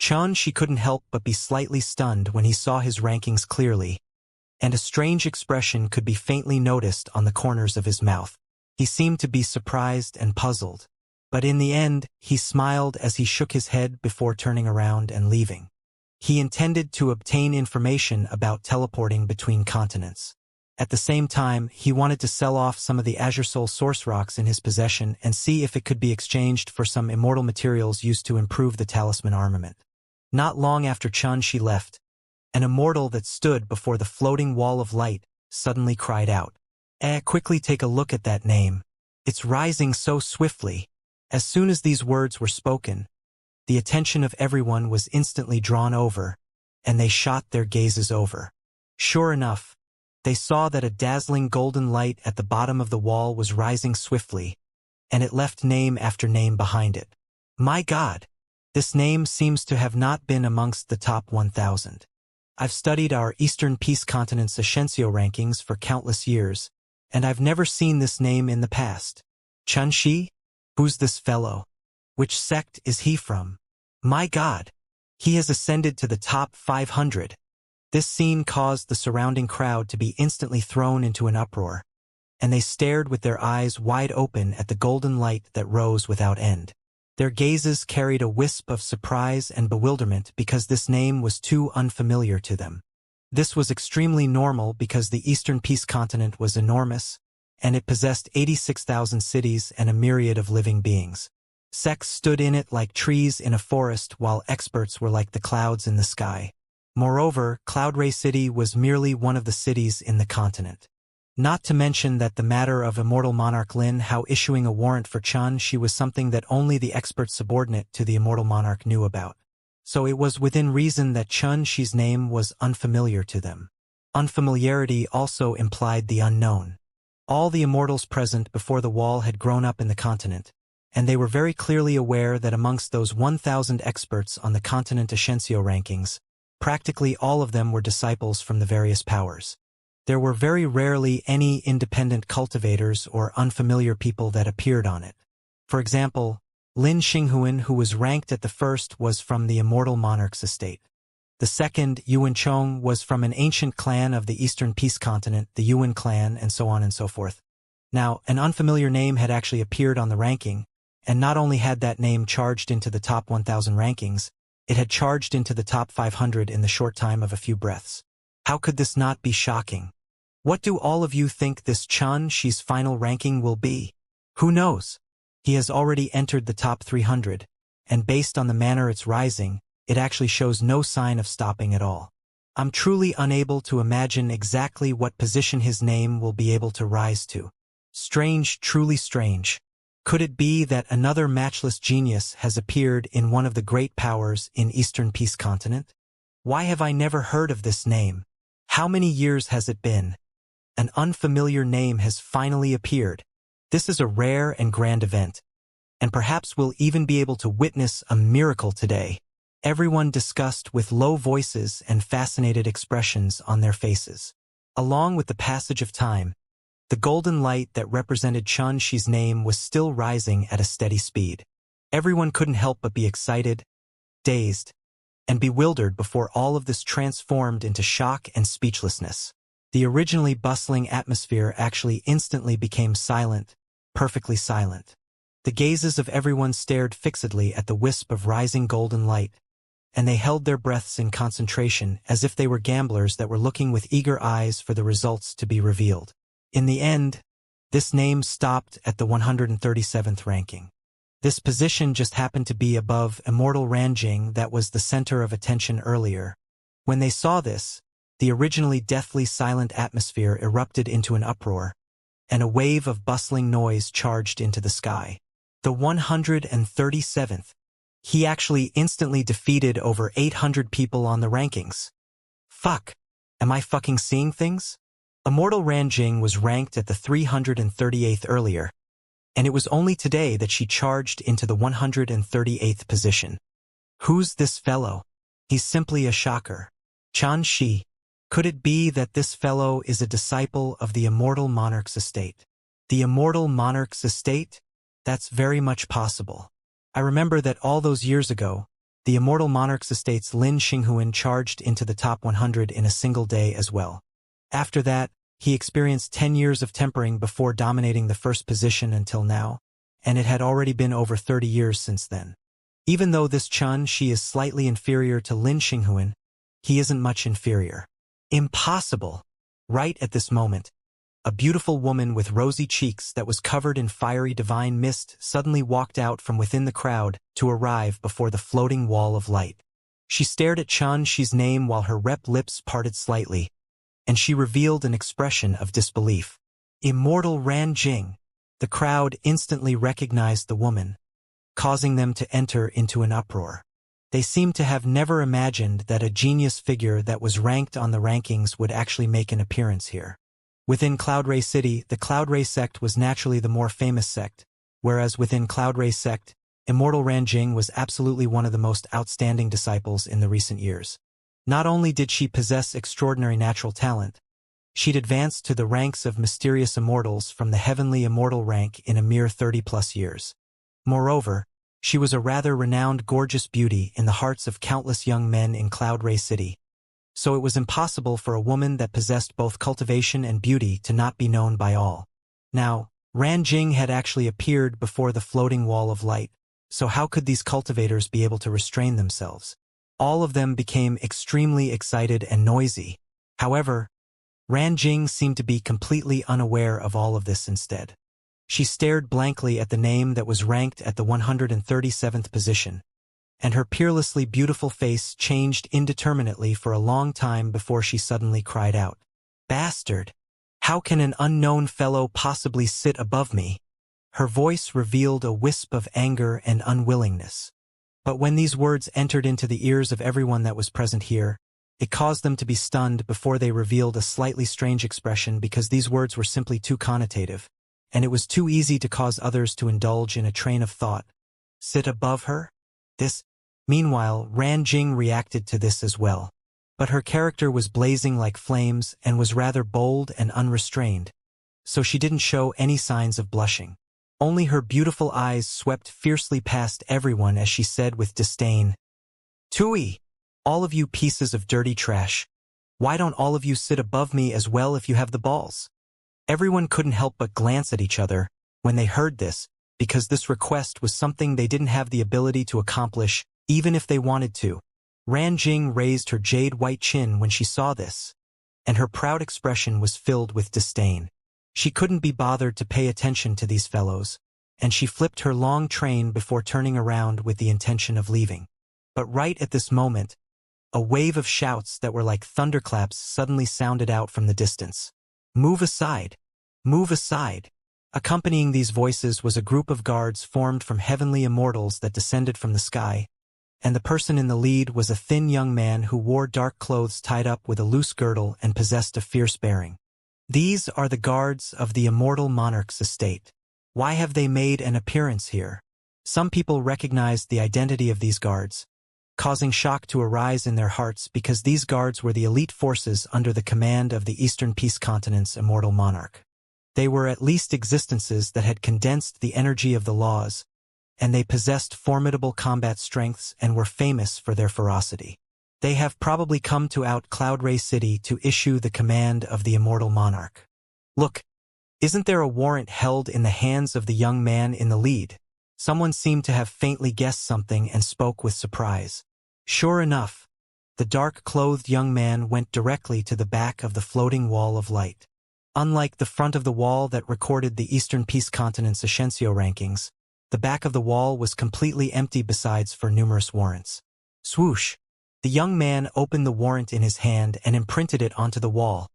Xianxia couldn't help but be slightly stunned when he saw his rankings clearly, and a strange expression could be faintly noticed on the corners of his mouth. He seemed to be surprised and puzzled, but in the end, he smiled as he shook his head before turning around and leaving. He intended to obtain information about teleporting between continents. At the same time, he wanted to sell off some of the Azure Soul source rocks in his possession and see if it could be exchanged for some immortal materials used to improve the talisman armament. Not long after Xianxia left, an immortal that stood before the floating wall of light suddenly cried out, Quickly take a look at that name. It's rising so swiftly." As soon as these words were spoken, the attention of everyone was instantly drawn over, and they shot their gazes over. Sure enough, they saw that a dazzling golden light at the bottom of the wall was rising swiftly, and it left name after name behind it. My God! This name seems to have not been amongst the top 1,000. I've studied our Eastern Peace Continent's Ascension rankings for countless years, and I've never seen this name in the past. Xianxia? Who's this fellow? Which sect is he from? My God! He has ascended to the top 500. This scene caused the surrounding crowd to be instantly thrown into an uproar, and they stared with their eyes wide open at the golden light that rose without end. Their gazes carried a wisp of surprise and bewilderment because this name was too unfamiliar to them. This was extremely normal because the Eastern Peace Continent was enormous, and it possessed 86,000 cities and a myriad of living beings. Sects stood in it like trees in a forest, while experts were like the clouds in the sky. Moreover, Cloudray City was merely one of the cities in the continent. Not to mention that the matter of Immortal Monarch Lin Hao issuing a warrant for Xianxia was something that only the expert subordinate to the Immortal Monarch knew about. So it was within reason that Xianxia's name was unfamiliar to them. Unfamiliarity also implied the unknown. All the immortals present before the wall had grown up in the continent, and they were very clearly aware that amongst those 1,000 experts on the continent Ascension rankings, practically all of them were disciples from the various powers. There were very rarely any independent cultivators or unfamiliar people that appeared on it. For example, Lin Xinghuan, who was ranked at the first, was from the Immortal Monarch's estate. The second, Yuan Chong, was from an ancient clan of the Eastern Peace Continent, the Yuan clan, and so on and so forth. Now, an unfamiliar name had actually appeared on the ranking, and not only had that name charged into the top 1,000 rankings, it had charged into the top 500 in the short time of a few breaths. How could this not be shocking? What do all of you think this Xianxia's final ranking will be? Who knows? He has already entered the top 300, and based on the manner it's rising, it actually shows no sign of stopping at all. I'm truly unable to imagine exactly what position his name will be able to rise to. Strange, truly strange. Could it be that another matchless genius has appeared in one of the great powers in Eastern Peace Continent? Why have I never heard of this name? How many years has it been? An unfamiliar name has finally appeared. This is a rare and grand event, and perhaps we'll even be able to witness a miracle today. Everyone discussed with low voices and fascinated expressions on their faces. Along with the passage of time, the golden light that represented Xianxia's name was still rising at a steady speed. Everyone couldn't help but be excited, dazed, and bewildered before all of this transformed into shock and speechlessness. The originally bustling atmosphere actually instantly became silent, perfectly silent. The gazes of everyone stared fixedly at the wisp of rising golden light, and they held their breaths in concentration as if they were gamblers that were looking with eager eyes for the results to be revealed. In the end, this name stopped at the 137th ranking. This position just happened to be above Immortal Ranjing that was the center of attention earlier. When they saw this, the originally deathly silent atmosphere erupted into an uproar, and a wave of bustling noise charged into the sky. The 137th. He actually instantly defeated over 800 people on the rankings. Fuck. Am I fucking seeing things? Immortal Ranjing was ranked at the 338th earlier, and it was only today that she charged into the 138th position. Who's this fellow? He's simply a shocker. Xianxia. Could it be that this fellow is a disciple of the Immortal Monarch's estate? The Immortal Monarch's estate? That's very much possible. I remember that all those years ago, The Immortal Monarch's estate's Lin Xinghuan charged into the top 100 in a single day as well. After that, he experienced 10 years of tempering before dominating the first position until now, and it had already been over 30 years since then. Even though this Chun Shi is slightly inferior to Lin Xinghuan, he isn't much inferior. Impossible! Right at this moment, a beautiful woman with rosy cheeks that was covered in fiery divine mist suddenly walked out from within the crowd to arrive before the floating wall of light. She stared at Chun Shi's name while her red lips parted slightly, and she revealed an expression of disbelief. Immortal Ran Jing. The crowd instantly recognized the woman, causing them to enter into an uproar. They seemed to have never imagined that a genius figure that was ranked on the rankings would actually make an appearance here. Within Cloudray City, the Cloudray sect was naturally the more famous sect, whereas within Cloudray sect, Immortal Ran Jing was absolutely one of the most outstanding disciples in the recent years. Not only did she possess extraordinary natural talent, she'd advanced to the ranks of mysterious immortals from the heavenly immortal rank in a mere 30+ years. Moreover, she was a rather renowned gorgeous beauty in the hearts of countless young men in Cloudray City, so it was impossible for a woman that possessed both cultivation and beauty to not be known by all. Now, Ran Jing had actually appeared before the floating wall of light, so how could these cultivators be able to restrain themselves? All of them became extremely excited and noisy. However, Ran Jing seemed to be completely unaware of all of this instead. She stared blankly at the name that was ranked at the 137th position, and her peerlessly beautiful face changed indeterminately for a long time before she suddenly cried out, "Bastard! How can an unknown fellow possibly sit above me?" Her voice revealed a wisp of anger and unwillingness. But when these words entered into the ears of everyone that was present here, it caused them to be stunned before they revealed a slightly strange expression because these words were simply too connotative, and it was too easy to cause others to indulge in a train of thought. Sit above her? This? Meanwhile, Ran Jing reacted to this as well. But her character was blazing like flames and was rather bold and unrestrained, so she didn't show any signs of blushing. Only her beautiful eyes swept fiercely past everyone as she said with disdain, "Tui! All of you pieces of dirty trash. Why don't all of you sit above me as well if you have the balls?" Everyone couldn't help but glance at each other when they heard this, because this request was something they didn't have the ability to accomplish, even if they wanted to. Ran Jing raised her jade-white chin when she saw this, and her proud expression was filled with disdain. She couldn't be bothered to pay attention to these fellows, and she flipped her long train before turning around with the intention of leaving. But right at this moment, a wave of shouts that were like thunderclaps suddenly sounded out from the distance. "Move aside! Move aside!" Accompanying these voices was a group of guards formed from heavenly immortals that descended from the sky, and the person in the lead was a thin young man who wore dark clothes tied up with a loose girdle and possessed a fierce bearing. These are the guards of the Immortal Monarch's estate. Why have they made an appearance here? Some people recognized the identity of these guards, causing shock to arise in their hearts because these guards were the elite forces under the command of the Eastern Peace Continent's Immortal Monarch. They were at least existences that had condensed the energy of the laws, and they possessed formidable combat strengths and were famous for their ferocity. They have probably come to out Cloudray City to issue the command of the Immortal Monarch. Look, isn't there a warrant held in the hands of the young man in the lead? Someone seemed to have faintly guessed something and spoke with surprise. Sure enough, the dark-clothed young man went directly to the back of the floating wall of light. Unlike the front of the wall that recorded the Eastern Peace Continent's Ascension rankings, the back of the wall was completely empty besides for numerous warrants. Swoosh! The young man opened the warrant in his hand and imprinted it onto the wall,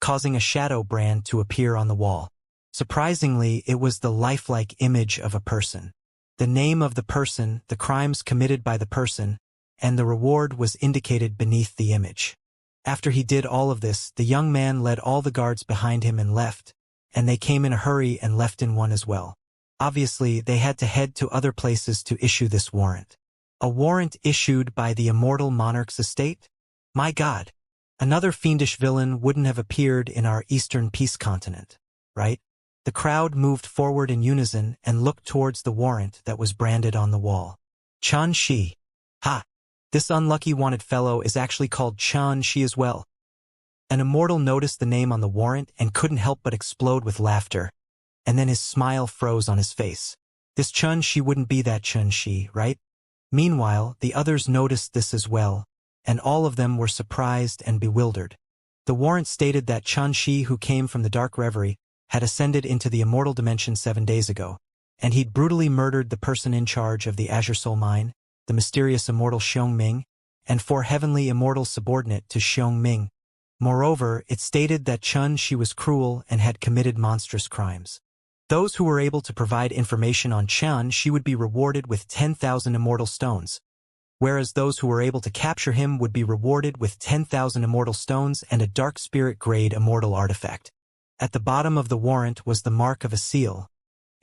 causing a shadow brand to appear on the wall. Surprisingly, it was the lifelike image of a person. The name of the person, the crimes committed by the person, and the reward was indicated beneath the image. After he did all of this, the young man led all the guards behind him and left, and they came in a hurry and left in one as well. Obviously, they had to head to other places to issue this warrant. A warrant issued by the Immortal Monarch's estate? My God, another fiendish villain wouldn't have appeared in our Eastern Peace Continent, right? The crowd moved forward in unison and looked towards the warrant that was branded on the wall. Chun Shi. Ha! This unlucky wanted fellow is actually called Xianxia as well. An immortal noticed the name on the warrant and couldn't help but explode with laughter, and then his smile froze on his face. This Xianxia wouldn't be that Xianxia, right? Meanwhile, the others noticed this as well, and all of them were surprised and bewildered. The warrant stated that Xianxia, who came from the dark reverie, had ascended into the immortal dimension 7 days ago, and he'd brutally murdered the person in charge of the Azure Soul Mine, the mysterious immortal Xiongming, and 4 heavenly immortals subordinate to Xiongming. Moreover, it stated that Xianxia was cruel and had committed monstrous crimes. Those who were able to provide information on Xianxia would be rewarded with 10,000 immortal stones, whereas those who were able to capture him would be rewarded with 10,000 immortal stones and a dark spirit-grade immortal artifact. At the bottom of the warrant was the mark of a seal,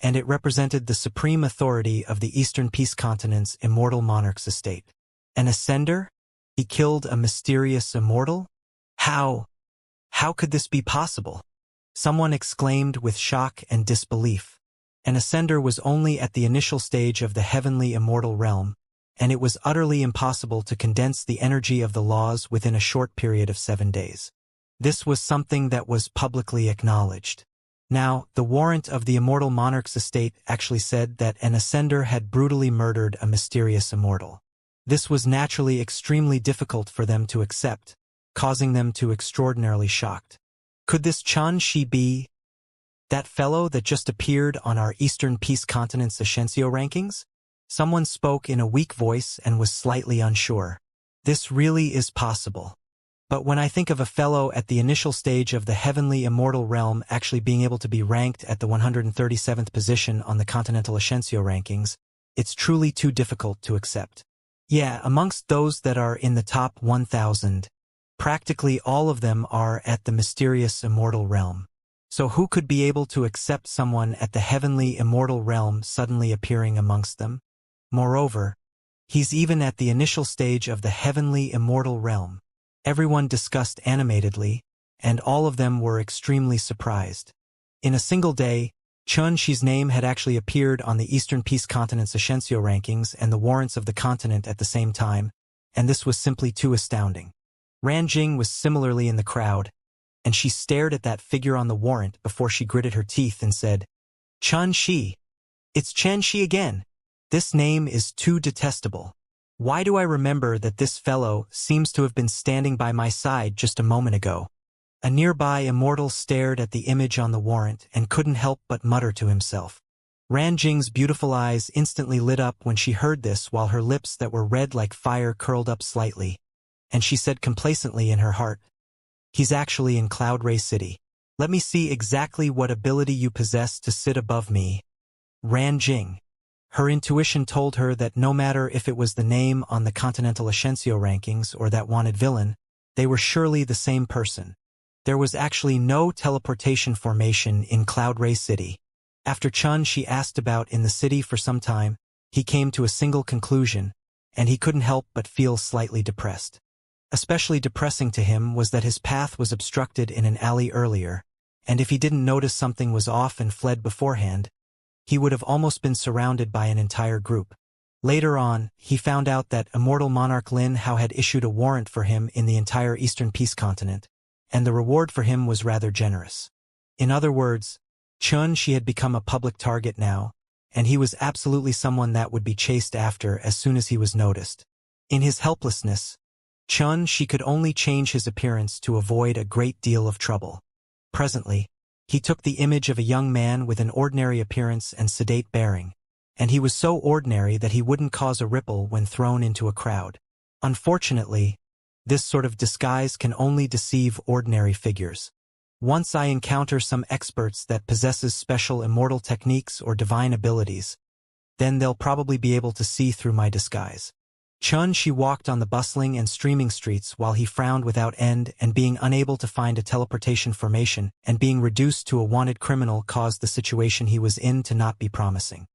and it represented the supreme authority of the Eastern Peace Continent's immortal monarch's estate. An ascender? He killed a mysterious immortal? How? How could this be possible? Someone exclaimed with shock and disbelief. An ascender was only at the initial stage of the heavenly immortal realm, and it was utterly impossible to condense the energy of the laws within a short period of 7 days. This was something that was publicly acknowledged. Now, the warrant of the immortal monarch's estate actually said that an ascender had brutally murdered a mysterious immortal. This was naturally extremely difficult for them to accept, causing them to extraordinarily shocked. Could this Xianxia be that fellow that just appeared on our Eastern Peace Continent's Ascension rankings? Someone spoke in a weak voice and was slightly unsure. This really is possible. But when I think of a fellow at the initial stage of the heavenly immortal realm actually being able to be ranked at the 137th position on the Continental Ascension rankings, it's truly too difficult to accept. Yeah, amongst those that are in the top 1,000, practically all of them are at the mysterious immortal realm. So who could be able to accept someone at the heavenly immortal realm suddenly appearing amongst them? Moreover, he's even at the initial stage of the heavenly immortal realm. Everyone discussed animatedly, and all of them were extremely surprised. In a single day, Xianxia's name had actually appeared on the Eastern Peace Continent's Ascension rankings and the warrants of the continent at the same time, and this was simply too astounding. Ranjing was similarly in the crowd, and she stared at that figure on the warrant before she gritted her teeth and said, "Xianxia! It's Xianxia again! This name is too detestable. Why do I remember that this fellow seems to have been standing by my side just a moment ago?" A nearby immortal stared at the image on the warrant and couldn't help but mutter to himself. Ranjing's beautiful eyes instantly lit up when she heard this, while her lips that were red like fire curled up slightly, and she said complacently in her heart, "He's actually in Cloud Ray City. Let me see exactly what ability you possess to sit above me." Ranjing. Her intuition told her that no matter if it was the name on the Continental Ascension rankings or that wanted villain, they were surely the same person. There was actually no teleportation formation in Cloud Ray City. After Xianxia asked about in the city for some time, he came to a single conclusion, and he couldn't help but feel slightly depressed. Especially depressing to him was that his path was obstructed in an alley earlier, and if he didn't notice something was off and fled beforehand, he would have almost been surrounded by an entire group. Later on, he found out that Immortal Monarch Lin Hao had issued a warrant for him in the entire Eastern Peace Continent, and the reward for him was rather generous. In other words, Xianxia had become a public target now, and he was absolutely someone that would be chased after as soon as he was noticed. In his helplessness, Xianxia could only change his appearance to avoid a great deal of trouble. Presently, he took the image of a young man with an ordinary appearance and sedate bearing, and he was so ordinary that he wouldn't cause a ripple when thrown into a crowd. Unfortunately, this sort of disguise can only deceive ordinary figures. Once I encounter some experts that possesses special immortal techniques or divine abilities, then they'll probably be able to see through my disguise. Xianxia walked on the bustling and streaming streets while he frowned without end, and being unable to find a teleportation formation and being reduced to a wanted criminal caused the situation he was in to not be promising.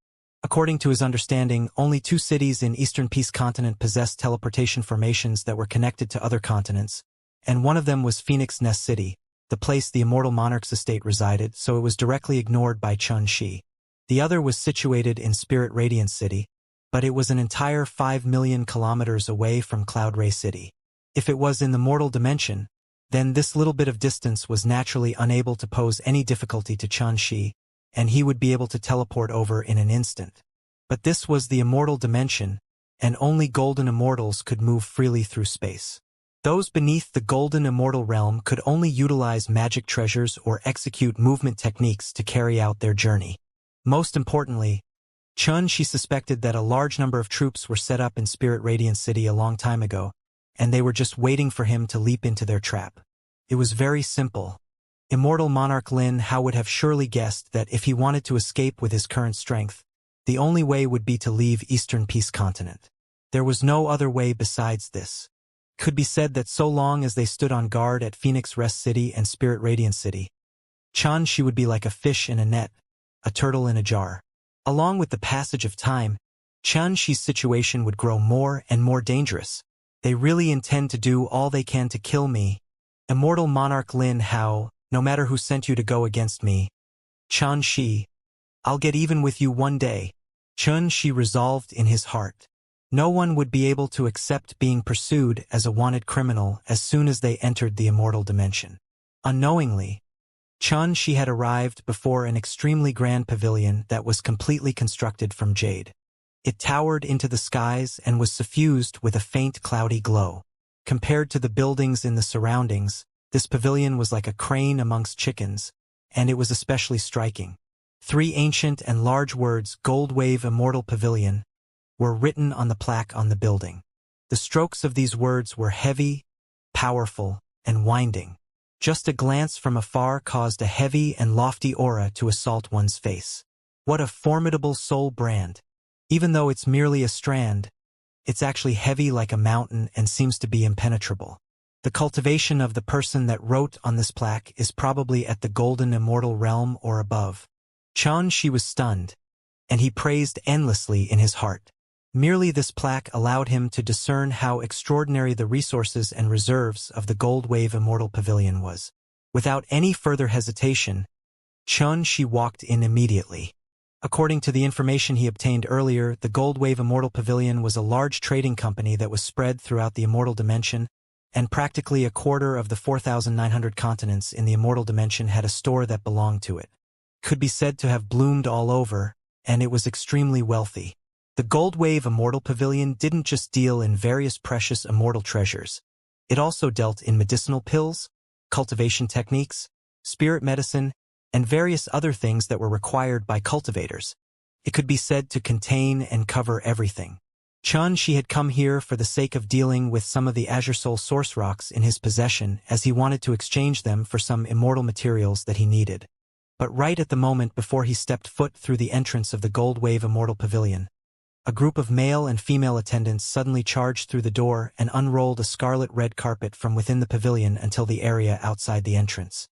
According to his understanding, only 2 cities in Eastern Peace Continent possessed teleportation formations that were connected to other continents, and one of them was Phoenix Nest City, the place the Immortal Monarch's estate resided, so it was directly ignored by Xianxia. The other was situated in Spirit Radiance City, but it was an entire 5 million kilometers away from Cloud Ray City. If it was in the mortal dimension, then this little bit of distance was naturally unable to pose any difficulty to Xianxia, and he would be able to teleport over in an instant. But this was the immortal dimension, and only golden immortals could move freely through space. Those beneath the golden immortal realm could only utilize magic treasures or execute movement techniques to carry out their journey. Most importantly, Xianxia suspected that a large number of troops were set up in Spirit Radiant City a long time ago, and they were just waiting for him to leap into their trap. It was very simple. Immortal Monarch Lin Hao would have surely guessed that if he wanted to escape with his current strength, the only way would be to leave Eastern Peace Continent. There was no other way besides this. Could be said that so long as they stood on guard at Phoenix Rest City and Spirit Radiant City, Xianxia would be like a fish in a net, a turtle in a jar. Along with the passage of time, Xianxia's situation would grow more and more dangerous. They really intend to do all they can to kill me. Immortal Monarch Lin Hao, no matter who sent you to go against me. Xianxia, I'll get even with you one day. Xianxia resolved in his heart. No one would be able to accept being pursued as a wanted criminal as soon as they entered the immortal dimension. Unknowingly, Xianxia had arrived before an extremely grand pavilion that was completely constructed from jade. It towered into the skies and was suffused with a faint cloudy glow. Compared to the buildings in the surroundings, this pavilion was like a crane amongst chickens, and it was especially striking. 3 ancient and large words, Gold Wave Immortal Pavilion, were written on the plaque on the building. The strokes of these words were heavy, powerful, and winding. Just a glance from afar caused a heavy and lofty aura to assault one's face. What a formidable soul brand! Even though it's merely a strand, it's actually heavy like a mountain and seems to be impenetrable. The cultivation of the person that wrote on this plaque is probably at the golden immortal realm or above. Xianxia was stunned, and he praised endlessly in his heart. Merely this plaque allowed him to discern how extraordinary the resources and reserves of the Gold Wave Immortal Pavilion was. Without any further hesitation, Xianxia walked in immediately. According to the information he obtained earlier, the Gold Wave Immortal Pavilion was a large trading company that was spread throughout the immortal dimension, and practically a quarter of the 4,900 continents in the immortal dimension had a store that belonged to it. Could be said to have bloomed all over, and it was extremely wealthy. The Gold Wave Immortal Pavilion didn't just deal in various precious immortal treasures. It also dealt in medicinal pills, cultivation techniques, spirit medicine, and various other things that were required by cultivators. It could be said to contain and cover everything. Xianxia had come here for the sake of dealing with some of the Azure Soul source rocks in his possession, as he wanted to exchange them for some immortal materials that he needed. But right at the moment before he stepped foot through the entrance of the Gold Wave Immortal Pavilion, a group of male and female attendants suddenly charged through the door and unrolled a scarlet red carpet from within the pavilion until the area outside the entrance.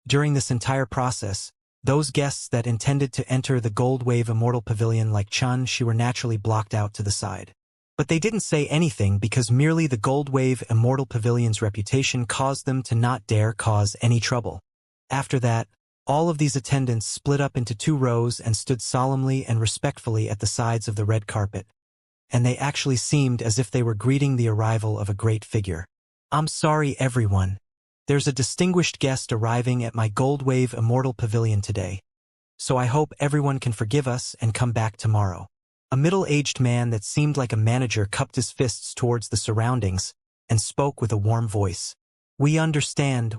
During this entire process, those guests that intended to enter the Gold Wave Immortal Pavilion like Xianxia were naturally blocked out to the side. But they didn't say anything because merely the Gold Wave Immortal Pavilion's reputation caused them to not dare cause any trouble. After that, all of these attendants split up into 2 rows and stood solemnly and respectfully at the sides of the red carpet, and they actually seemed as if they were greeting the arrival of a great figure. "I'm sorry, everyone. There's a distinguished guest arriving at my Gold Wave Immortal Pavilion today, so I hope everyone can forgive us and come back tomorrow." A middle-aged man that seemed like a manager cupped his fists towards the surroundings and spoke with a warm voice. We understand.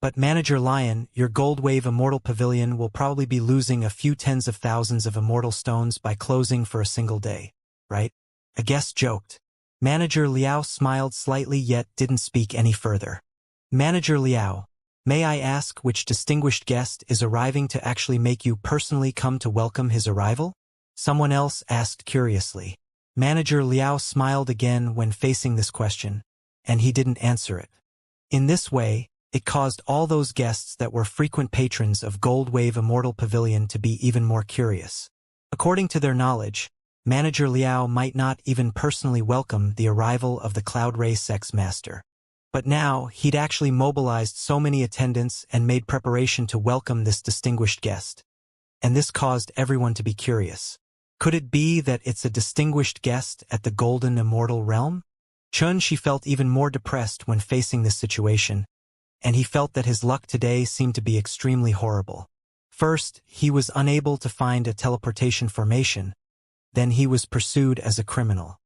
But Manager Lion, your Gold Wave Immortal Pavilion will probably be losing a few tens of thousands of immortal stones by closing for a single day, right?" A guest joked. Manager Liao smiled slightly yet didn't speak any further. "Manager Liao, may I ask which distinguished guest is arriving to actually make you personally come to welcome his arrival?" Someone else asked curiously. Manager Liao smiled again when facing this question, and he didn't answer it. In this way, it caused all those guests that were frequent patrons of Gold Wave Immortal Pavilion to be even more curious. According to their knowledge, Manager Liao might not even personally welcome the arrival of the Cloud Ray Sex Master. But now, he'd actually mobilized so many attendants and made preparation to welcome this distinguished guest. And this caused everyone to be curious. Could it be that it's a distinguished guest at the golden immortal realm? Xianxia felt even more depressed when facing this situation, and he felt that his luck today seemed to be extremely horrible. First, he was unable to find a teleportation formation, then he was pursued as a criminal.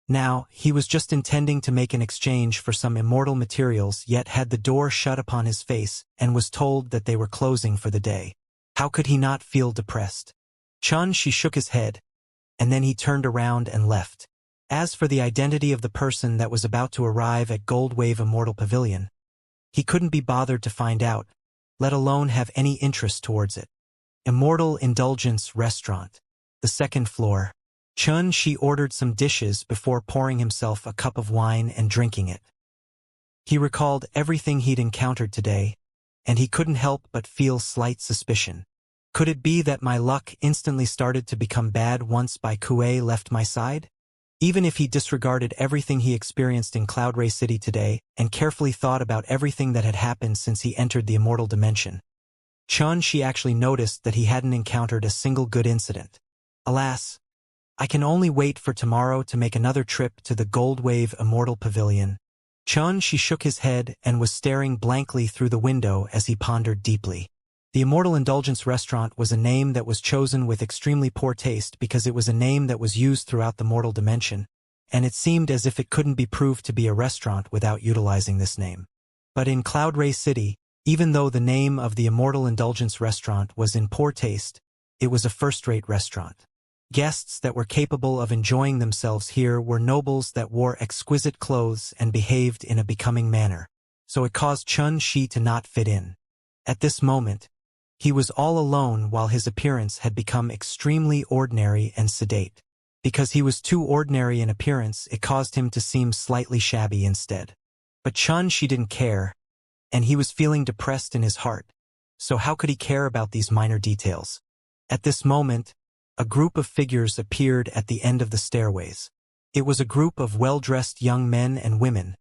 Now, he was just intending to make an exchange for some immortal materials, yet had the door shut upon his face and was told that they were closing for the day. How could he not feel depressed? Xianxia shook his head, and then he turned around and left. As for the identity of the person that was about to arrive at Gold Wave Immortal Pavilion, he couldn't be bothered to find out, let alone have any interest towards it. Immortal Indulgence Restaurant. The second floor. Xianxia ordered some dishes before pouring himself a cup of wine and drinking it. He recalled everything he'd encountered today, and he couldn't help but feel slight suspicion. Could it be that my luck instantly started to become bad once Bai Kuei left my side? Even if he disregarded everything he experienced in Cloud Ray City today and carefully thought about everything that had happened since he entered the immortal dimension, Xianxia actually noticed that he hadn't encountered a single good incident. Alas, I can only wait for tomorrow to make another trip to the Gold Wave Immortal Pavilion. Xianxia shook his head and was staring blankly through the window as he pondered deeply. The Immortal Indulgence Restaurant was a name that was chosen with extremely poor taste because it was a name that was used throughout the mortal dimension, and it seemed as if it couldn't be proved to be a restaurant without utilizing this name. But in Cloud Ray City, even though the name of the Immortal Indulgence Restaurant was in poor taste, it was a first-rate restaurant. Guests that were capable of enjoying themselves here were nobles that wore exquisite clothes and behaved in a becoming manner, so it caused Xianxia to not fit in. At this moment, he was all alone while his appearance had become extremely ordinary and sedate. Because he was too ordinary in appearance, it caused him to seem slightly shabby instead. But Xianxia didn't care, and he was feeling depressed in his heart, so how could he care about these minor details? At this moment, a group of figures appeared at the end of the stairways. It was a group of well-dressed young men and women,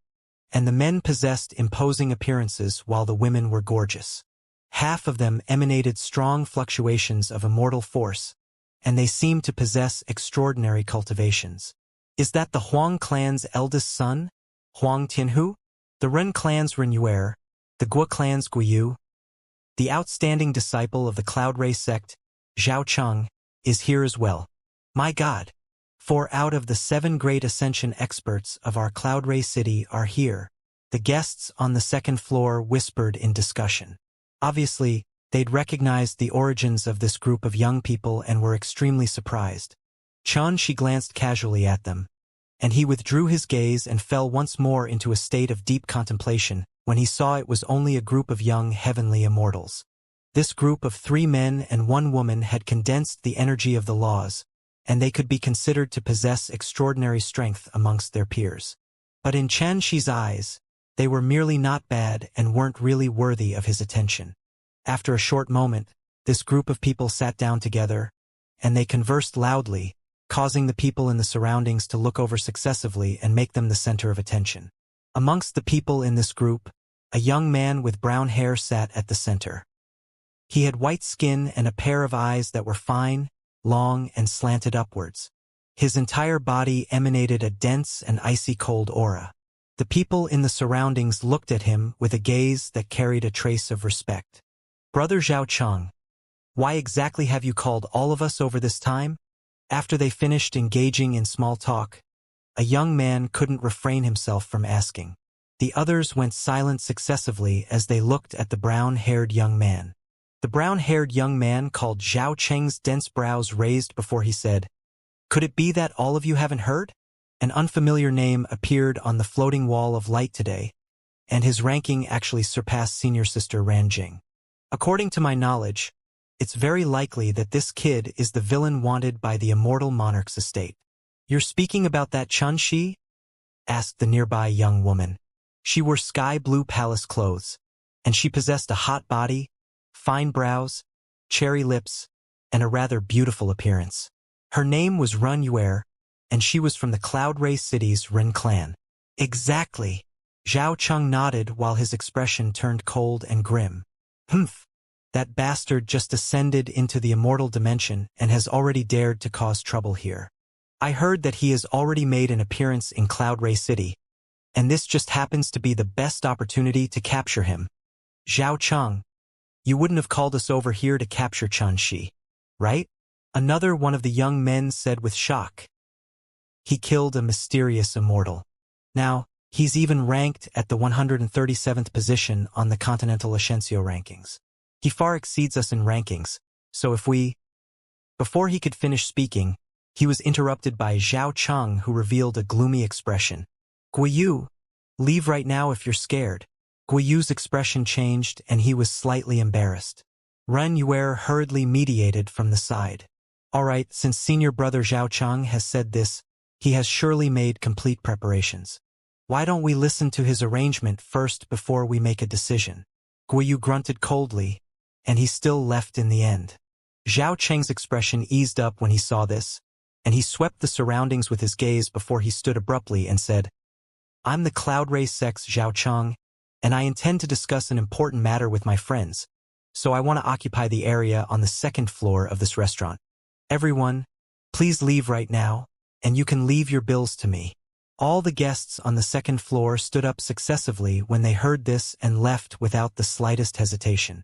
and the men possessed imposing appearances while the women were gorgeous. Half of them emanated strong fluctuations of immortal force, and they seemed to possess extraordinary cultivations. Is that the Huang clan's eldest son, Huang Tianhu? The Ren clan's Renyuer, the Guo clan's Guiyu? The outstanding disciple of the Cloud Ray sect, Zhao Cheng, is here as well. My God! 4 out of the 7 great Ascension experts of our Cloud Ray City are here. The guests on the second floor whispered in discussion. Obviously, they'd recognized the origins of this group of young people and were extremely surprised. Xianxia glanced casually at them, and he withdrew his gaze and fell once more into a state of deep contemplation when he saw it was only a group of young heavenly immortals. This group of 3 men and 1 woman had condensed the energy of the laws, and they could be considered to possess extraordinary strength amongst their peers. But in Xianxia's eyes, they were merely not bad and weren't really worthy of his attention. After a short moment, this group of people sat down together, and they conversed loudly, causing the people in the surroundings to look over successively and make them the center of attention. Amongst the people in this group, a young man with brown hair sat at the center. He had white skin and a pair of eyes that were fine, long, and slanted upwards. His entire body emanated a dense and icy cold aura. The people in the surroundings looked at him with a gaze that carried a trace of respect. Brother Zhao Cheng, why exactly have you called all of us over this time? After they finished engaging in small talk, a young man couldn't refrain himself from asking. The others went silent successively as they looked at the brown-haired young man. The brown-haired young man called Zhao Cheng's dense brows raised before he said, "Could it be that all of you haven't heard?" An unfamiliar name appeared on the floating wall of light today, and his ranking actually surpassed Senior Sister Ranjing. According to my knowledge, it's very likely that this kid is the villain wanted by the immortal monarch's estate. "You're speaking about that Xianxia?" asked the nearby young woman. She wore sky-blue palace clothes, and she possessed a hot body, fine brows, cherry lips, and a rather beautiful appearance. Her name was Ren Yuer, and she was from the Cloud Ray City's Ren clan. Exactly. Zhao Cheng nodded while his expression turned cold and grim. Humph. That bastard just ascended into the immortal dimension and has already dared to cause trouble here. I heard that he has already made an appearance in Cloud Ray City, and this just happens to be the best opportunity to capture him. Zhao Cheng, you wouldn't have called us over here to capture Chun Shi, right? Another one of the young men said with shock. He killed a mysterious immortal. Now, he's even ranked at the 137th position on the Continental Ascension rankings. He far exceeds us in rankings, so if we... Before he could finish speaking, he was interrupted by Zhao Cheng, who revealed a gloomy expression. Guiyu, leave right now if you're scared. Guiyu's expression changed and he was slightly embarrassed. Ren Yuer hurriedly mediated from the side. All right, since senior brother Zhao Cheng has said this, he has surely made complete preparations. Why don't we listen to his arrangement first before we make a decision? Guiyu grunted coldly, and he still left in the end. Zhao Cheng's expression eased up when he saw this, and he swept the surroundings with his gaze before he stood abruptly and said, I'm the Cloud Ray Sex Zhao Cheng, and I intend to discuss an important matter with my friends, so I want to occupy the area on the second floor of this restaurant. Everyone, please leave right now, and you can leave your bills to me. All the guests on the second floor stood up successively when they heard this and left without the slightest hesitation.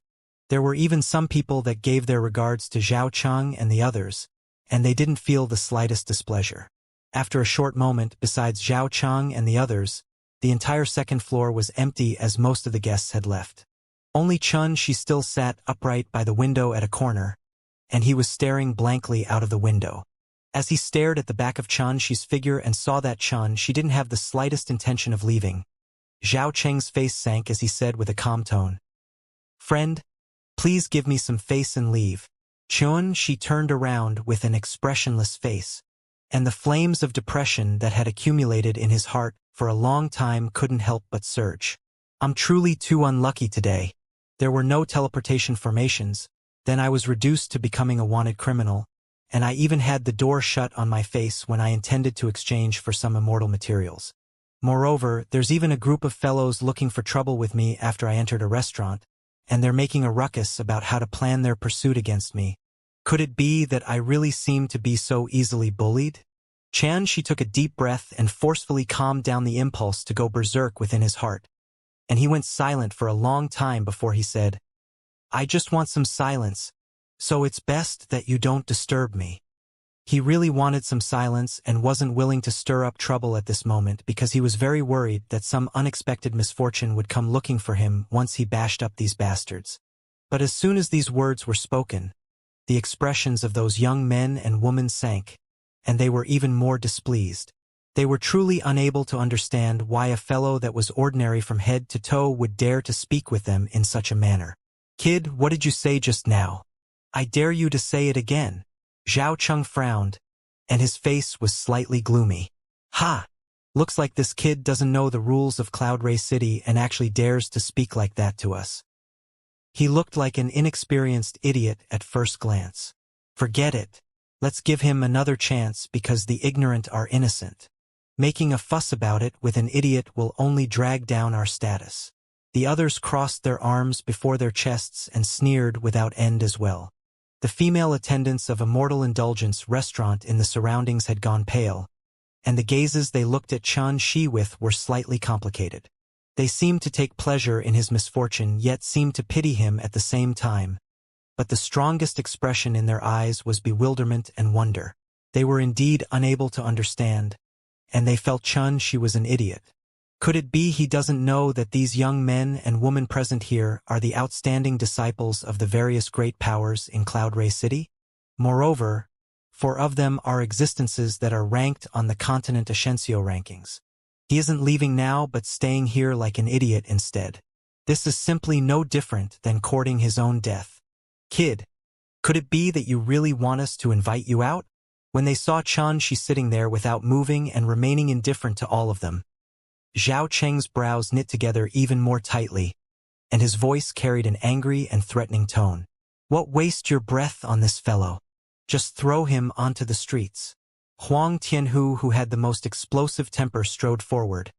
There were even some people that gave their regards to Zhao Cheng and the others, and they didn't feel the slightest displeasure. After a short moment, besides Zhao Cheng and the others, the entire second floor was empty as most of the guests had left. Only Chun Shi still sat upright by the window at a corner, and he was staring blankly out of the window. As he stared at the back of Chun Shi's figure and saw that Chun Shi didn't have the slightest intention of leaving, Zhao Cheng's face sank as he said with a calm tone, Friend, please give me some face and leave. Chun Shi turned around with an expressionless face, and the flames of depression that had accumulated in his heart for a long time couldn't help but surge. I'm truly too unlucky today. There were no teleportation formations, then I was reduced to becoming a wanted criminal, and I even had the door shut on my face when I intended to exchange for some immortal materials. Moreover, there's even a group of fellows looking for trouble with me after I entered a restaurant, and they're making a ruckus about how to plan their pursuit against me. Could it be that I really seem to be so easily bullied? Chan Shi took a deep breath and forcefully calmed down the impulse to go berserk within his heart, and he went silent for a long time before he said, I just want some silence, so it's best that you don't disturb me. He really wanted some silence and wasn't willing to stir up trouble at this moment because he was very worried that some unexpected misfortune would come looking for him once he bashed up these bastards. But as soon as these words were spoken, the expressions of those young men and women sank, and they were even more displeased. They were truly unable to understand why a fellow that was ordinary from head to toe would dare to speak with them in such a manner. Kid, what did you say just now? I dare you to say it again. Zhao Cheng frowned, and his face was slightly gloomy. Ha! Looks like this kid doesn't know the rules of Cloud Ray City and actually dares to speak like that to us. He looked like an inexperienced idiot at first glance. Forget it. Let's give him another chance because the ignorant are innocent. Making a fuss about it with an idiot will only drag down our status. The others crossed their arms before their chests and sneered without end as well. The female attendants of Immortal Indulgence restaurant in the surroundings had gone pale, and the gazes they looked at Chun Shi with were slightly complicated. They seemed to take pleasure in his misfortune yet seemed to pity him at the same time, but the strongest expression in their eyes was bewilderment and wonder. They were indeed unable to understand, and they felt Chun Shi was an idiot. Could it be he doesn't know that these young men and women present here are the outstanding disciples of the various great powers in Cloud Ray City? Moreover, 4 of them are existences that are ranked on the Continent Ascension rankings. He isn't leaving now but staying here like an idiot instead. This is simply no different than courting his own death. Kid, could it be that you really want us to invite you out? When they saw Chun Shi sitting there without moving and remaining indifferent to all of them, Zhao Cheng's brows knit together even more tightly, and his voice carried an angry and threatening tone. What waste your breath on this fellow? Just throw him onto the streets. Huang Tianhu, who had the most explosive temper, strode forward,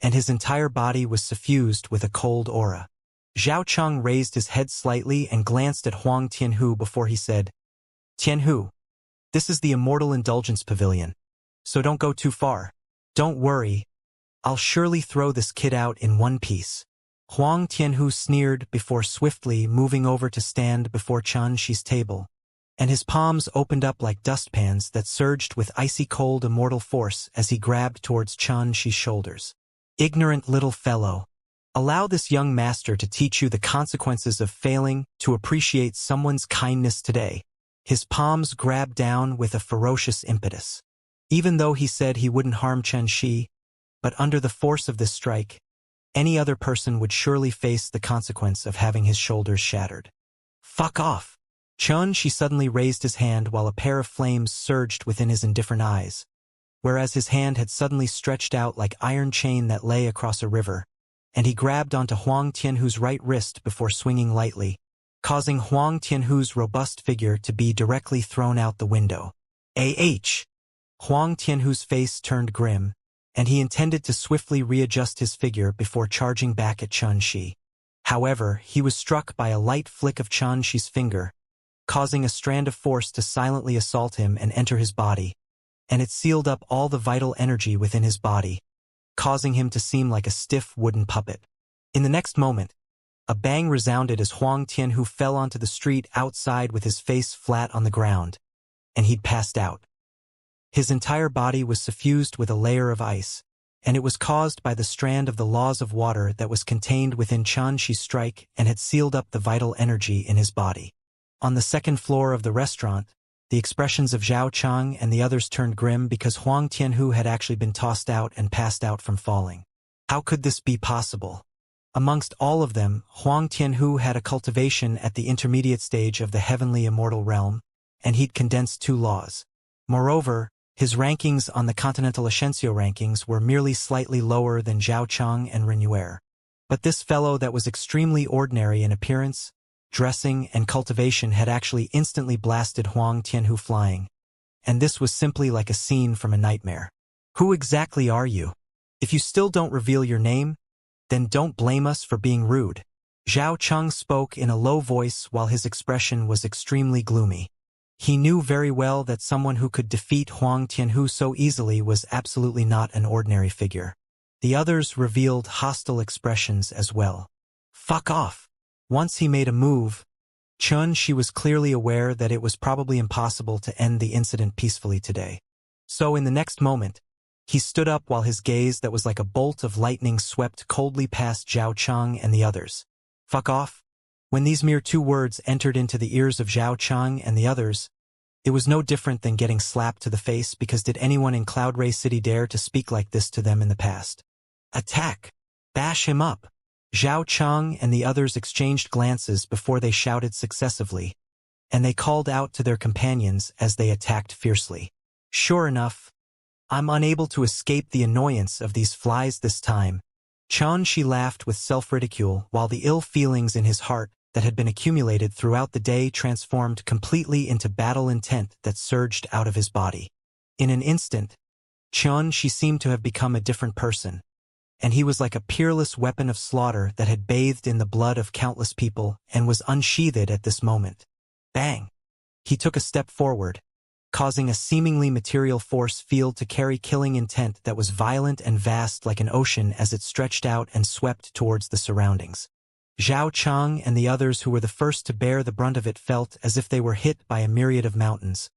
and his entire body was suffused with a cold aura. Zhao Cheng raised his head slightly and glanced at Huang Tianhu before he said, Tianhu, this is the Immortal Indulgence Pavilion, so don't go too far. Don't worry, I'll surely throw this kid out in one piece. Huang Tianhu sneered before swiftly moving over to stand before Xianxia's table, and his palms opened up like dustpans that surged with icy-cold immortal force as he grabbed towards Xianxia's shoulders. Ignorant little fellow. Allow this young master to teach you the consequences of failing to appreciate someone's kindness today. His palms grabbed down with a ferocious impetus. Even though he said he wouldn't harm Xianxia, but under the force of this strike, any other person would surely face the consequence of having his shoulders shattered. Fuck off! Xianxia suddenly raised his hand while a pair of flames surged within his indifferent eyes, whereas his hand had suddenly stretched out like iron chain that lay across a river, and he grabbed onto Huang Tianhu's right wrist before swinging lightly, causing Huang Tianhu's robust figure to be directly thrown out the window. Huang Tianhu's face turned grim, and he intended to swiftly readjust his figure before charging back at Xianxia. However, he was struck by a light flick of Xianxia's finger, causing a strand of force to silently assault him and enter his body, and it sealed up all the vital energy within his body, causing him to seem like a stiff wooden puppet. In the next moment, a bang resounded as Huang Tianhu fell onto the street outside with his face flat on the ground, and he'd passed out. His entire body was suffused with a layer of ice, and it was caused by the strand of the laws of water that was contained within Xianxia's strike and had sealed up the vital energy in his body. On the second floor of the restaurant, the expressions of Zhao Cheng and the others turned grim because Huang Tianhu had actually been tossed out and passed out from falling. How could this be possible? Amongst all of them, Huang Tianhu had a cultivation at the intermediate stage of the heavenly immortal realm, and he'd condensed 2 laws. Moreover, his rankings on the Continental Ascension rankings were merely slightly lower than Zhao Cheng and Renuer. But this fellow that was extremely ordinary in appearance, dressing, and cultivation had actually instantly blasted Huang Tianhu flying, and this was simply like a scene from a nightmare. Who exactly are you? If you still don't reveal your name, then don't blame us for being rude. Zhao Cheng spoke in a low voice while his expression was extremely gloomy. He knew very well that someone who could defeat Huang Tianhu so easily was absolutely not an ordinary figure. The others revealed hostile expressions as well. Fuck off! Once he made a move, Xianxia was clearly aware that it was probably impossible to end the incident peacefully today. So in the next moment, he stood up while his gaze that was like a bolt of lightning swept coldly past Zhao Cheng and the others. Fuck off? When these mere 2 words entered into the ears of Zhao Cheng and the others, it was no different than getting slapped to the face because did anyone in Cloud Ray City dare to speak like this to them in the past? Attack! Bash him up! Zhao Cheng and the others exchanged glances before they shouted successively, and they called out to their companions as they attacked fiercely. Sure enough, I'm unable to escape the annoyance of these flies this time. Xianxia laughed with self-ridicule while the ill feelings in his heart that had been accumulated throughout the day transformed completely into battle intent that surged out of his body. In an instant, Xianxia seemed to have become a different person, and he was like a peerless weapon of slaughter that had bathed in the blood of countless people and was unsheathed at this moment. Bang! He took a step forward, causing a seemingly material force field to carry killing intent that was violent and vast like an ocean as it stretched out and swept towards the surroundings. Zhao Cheng and the others who were the first to bear the brunt of it felt as if they were hit by a myriad of mountains,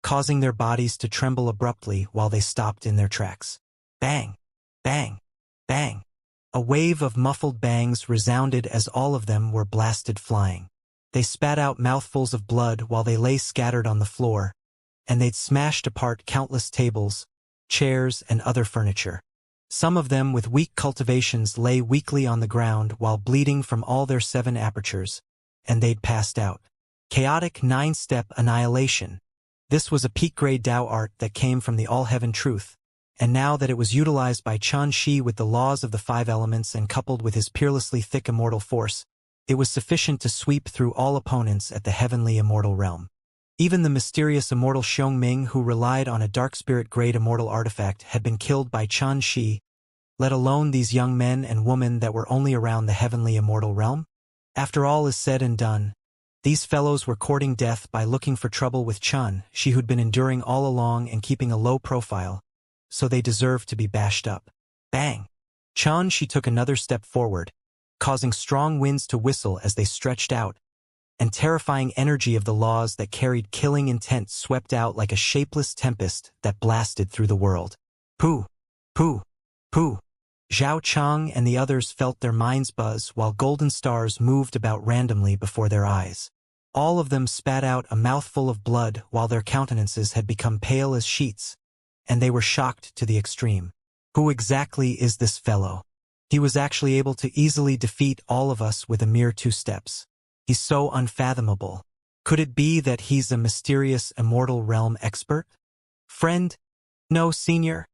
causing their bodies to tremble abruptly while they stopped in their tracks. Bang! Bang! Bang! A wave of muffled bangs resounded as all of them were blasted flying. They spat out mouthfuls of blood while they lay scattered on the floor, and they'd smashed apart countless tables, chairs, and other furniture. Some of them with weak cultivations lay weakly on the ground while bleeding from all their 7 apertures, and they'd passed out. Chaotic 9-step annihilation. This was a peak-grade Tao art that came from the all-heaven truth, and now that it was utilized by Xianxia with the laws of the 5 elements and coupled with his peerlessly thick immortal force, it was sufficient to sweep through all opponents at the heavenly immortal realm. Even the mysterious immortal Xiongming who relied on a dark spirit-grade immortal artifact had been killed by Xianxia, let alone these young men and women that were only around the heavenly immortal realm. After all is said and done, these fellows were courting death by looking for trouble with Chun, she who'd been enduring all along and keeping a low profile, so they deserved to be bashed up. Bang! Chun, she took another step forward, causing strong winds to whistle as they stretched out, and terrifying energy of the laws that carried killing intent swept out like a shapeless tempest that blasted through the world. Pooh! Pooh! Pooh! Zhao Chang and the others felt their minds buzz while golden stars moved about randomly before their eyes. All of them spat out a mouthful of blood while their countenances had become pale as sheets, and they were shocked to the extreme. Who exactly is this fellow? He was actually able to easily defeat all of us with a mere 2 steps. He's so unfathomable. Could it be that he's a mysterious immortal realm expert? Friend? No, senior?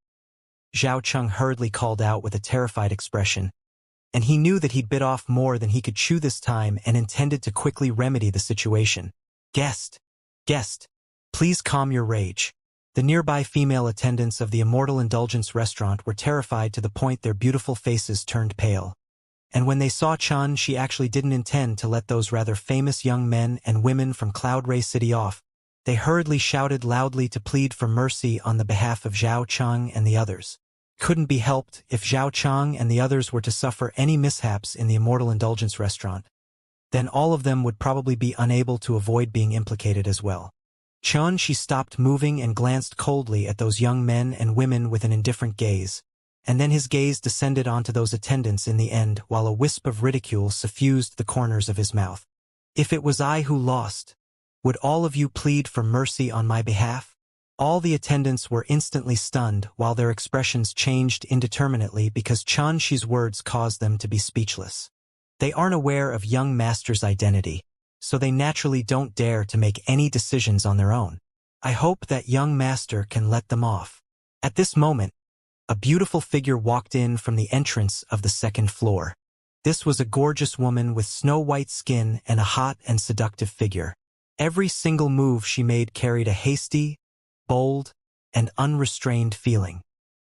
Zhao Cheng hurriedly called out with a terrified expression, and he knew that he'd bit off more than he could chew this time and intended to quickly remedy the situation. Guest, please calm your rage. The nearby female attendants of the Immortal Indulgence restaurant were terrified to the point their beautiful faces turned pale. And when they saw Chun, she actually didn't intend to let those rather famous young men and women from Cloud Ray City off. They hurriedly shouted loudly to plead for mercy on the behalf of Zhao Chang and the others. Couldn't be helped if Zhao Chang and the others were to suffer any mishaps in the Immortal Indulgence restaurant. Then all of them would probably be unable to avoid being implicated as well. Chun, she stopped moving and glanced coldly at those young men and women with an indifferent gaze, and then his gaze descended onto those attendants in the end while a wisp of ridicule suffused the corners of his mouth. If it was I who lost, would all of you plead for mercy on my behalf? All the attendants were instantly stunned while their expressions changed indeterminately because Chun Shi's words caused them to be speechless. They aren't aware of young master's identity, so they naturally don't dare to make any decisions on their own. I hope that young master can let them off. At this moment, a beautiful figure walked in from the entrance of the 2nd floor. This was a gorgeous woman with snow-white skin and a hot and seductive figure. Every single move she made carried a hasty, bold, and unrestrained feeling.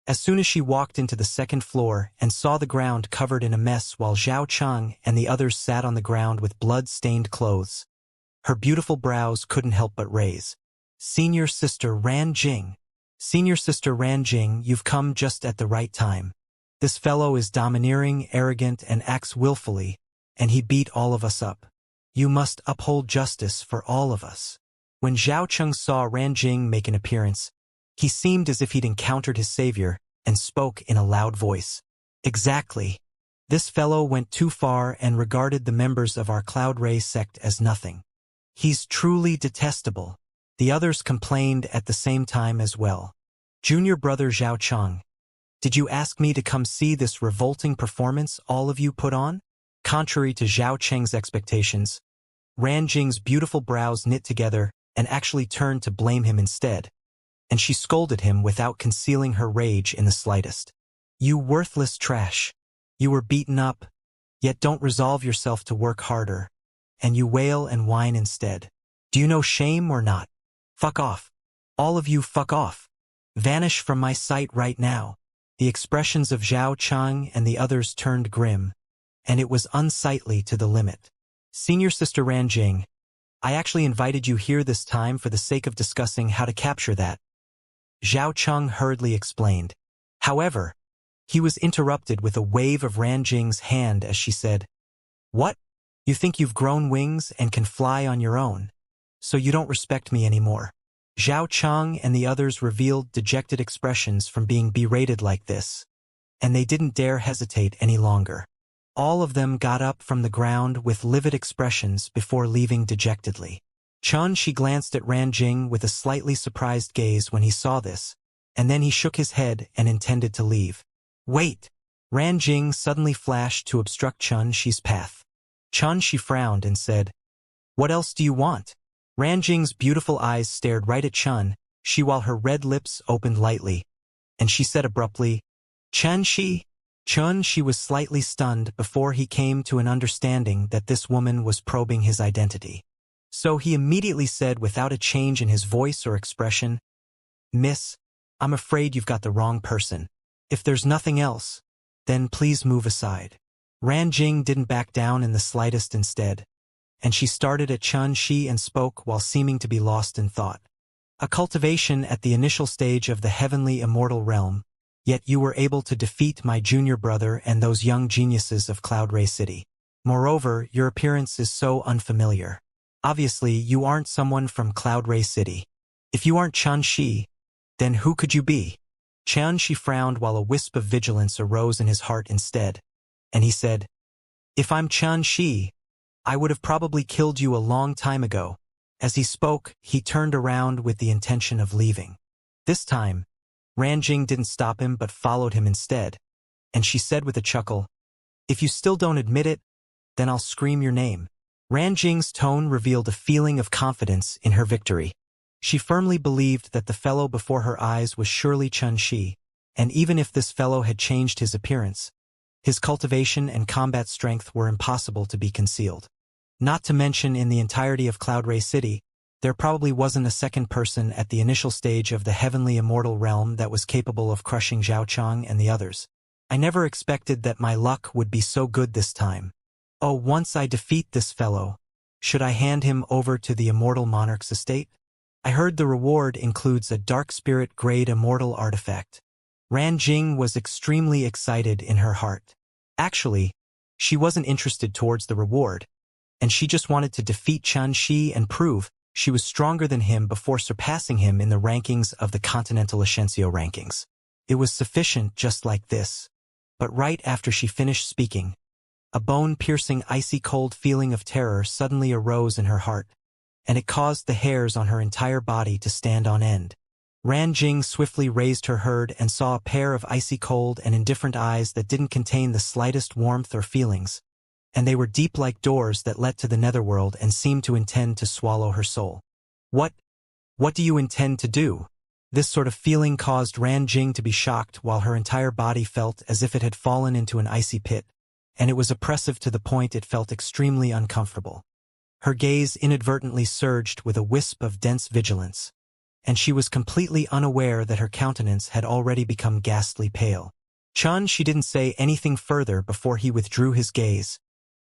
As soon as she walked into the 2nd floor and saw the ground covered in a mess while Zhao Chang and the others sat on the ground with blood-stained clothes, her beautiful brows couldn't help but raise. Senior Sister Ran Jing. Senior Sister Ran Jing, you've come just at the right time. This fellow is domineering, arrogant, and acts willfully, and he beat all of us up. You must uphold justice for all of us. When Zhao Cheng saw Ran Jing make an appearance, he seemed as if he'd encountered his savior and spoke in a loud voice. Exactly. This fellow went too far and regarded the members of our Cloud Ray sect as nothing. He's truly detestable. The others complained at the same time as well. Junior brother Zhao Cheng, did you ask me to come see this revolting performance all of you put on? Contrary to Zhao Cheng's expectations, Ran Jing's beautiful brows knit together and actually turned to blame him instead, and she scolded him without concealing her rage in the slightest. You worthless trash. You were beaten up, yet don't resolve yourself to work harder, and you wail and whine instead. Do you know shame or not? Fuck off. All of you fuck off. Vanish from my sight right now. The expressions of Zhao Chang and the others turned grim, and it was unsightly to the limit. Senior Sister Ran Jing, I actually invited you here this time for the sake of discussing how to capture that. Zhao Cheng hurriedly explained. However, he was interrupted with a wave of Ran Jing's hand as she said, What? You think you've grown wings and can fly on your own, so you don't respect me anymore. Zhao Cheng and the others revealed dejected expressions from being berated like this, and they didn't dare hesitate any longer. All of them got up from the ground with livid expressions before leaving dejectedly. Chun Shi glanced at Ran Jing with a slightly surprised gaze when he saw this, and then he shook his head and intended to leave. Wait! Ran Jing suddenly flashed to obstruct Chun Shi's path. Chun Shi frowned and said, What else do you want? Ran Jing's beautiful eyes stared right at Chun Shi while her red lips opened lightly, and she said abruptly, Chun Shi? Chun Shi was slightly stunned before he came to an understanding that this woman was probing his identity. So he immediately said without a change in his voice or expression, Miss, I'm afraid you've got the wrong person. If there's nothing else, then please move aside. Ranjing didn't back down in the slightest instead, and she started at Xianxia and spoke while seeming to be lost in thought. A cultivation at the initial stage of the heavenly immortal realm, yet you were able to defeat my junior brother and those young geniuses of Cloud Ray City. Moreover, your appearance is so unfamiliar. Obviously, you aren't someone from Cloud Ray City. If you aren't Xianxia, then who could you be? Xianxia frowned while a wisp of vigilance arose in his heart instead, and he said, If I'm Xianxia, I would have probably killed you a long time ago. As he spoke, he turned around with the intention of leaving. This time, Ranjing didn't stop him but followed him instead, and she said with a chuckle, If you still don't admit it, then I'll scream your name. Ranjing's tone revealed a feeling of confidence in her victory. She firmly believed that the fellow before her eyes was surely Xianxia, and even if this fellow had changed his appearance, his cultivation and combat strength were impossible to be concealed. Not to mention in the entirety of Cloud Ray City, there probably wasn't a second person at the initial stage of the heavenly immortal realm that was capable of crushing Zhaochang and the others. I never expected that my luck would be so good this time. Oh, once I defeat this fellow, should I hand him over to the immortal monarch's estate? I heard the reward includes a dark spirit grade immortal artifact. Ranjing was extremely excited in her heart. Actually, she wasn't interested towards the reward, and she just wanted to defeat Xianxia and prove she was stronger than him before surpassing him in the rankings of the Continental Ascension rankings. It was sufficient just like this. But right after she finished speaking, a bone-piercing icy-cold feeling of terror suddenly arose in her heart, and it caused the hairs on her entire body to stand on end. Ranjing swiftly raised her head and saw a pair of icy-cold and indifferent eyes that didn't contain the slightest warmth or feelings, and they were deep like doors that led to the netherworld and seemed to intend to swallow her soul. What do you intend to do? This sort of feeling caused Ranjing to be shocked while her entire body felt as if it had fallen into an icy pit, and it was oppressive to the point it felt extremely uncomfortable. Her gaze inadvertently surged with a wisp of dense vigilance, and she was completely unaware that her countenance had already become ghastly pale. She didn't say anything further before he withdrew his gaze,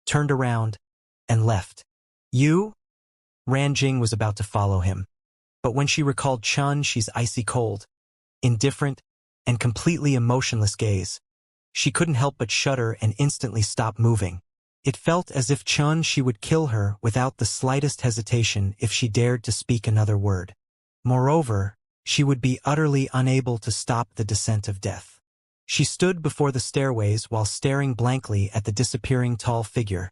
turned around, and left. You? Ranjing was about to follow him, but when she recalled Xianxia's icy cold, indifferent, and completely emotionless gaze, she couldn't help but shudder and instantly stop moving. It felt as if Xianxia would kill her without the slightest hesitation if she dared to speak another word. Moreover, she would be utterly unable to stop the descent of death. She stood before the stairways while staring blankly at the disappearing tall figure,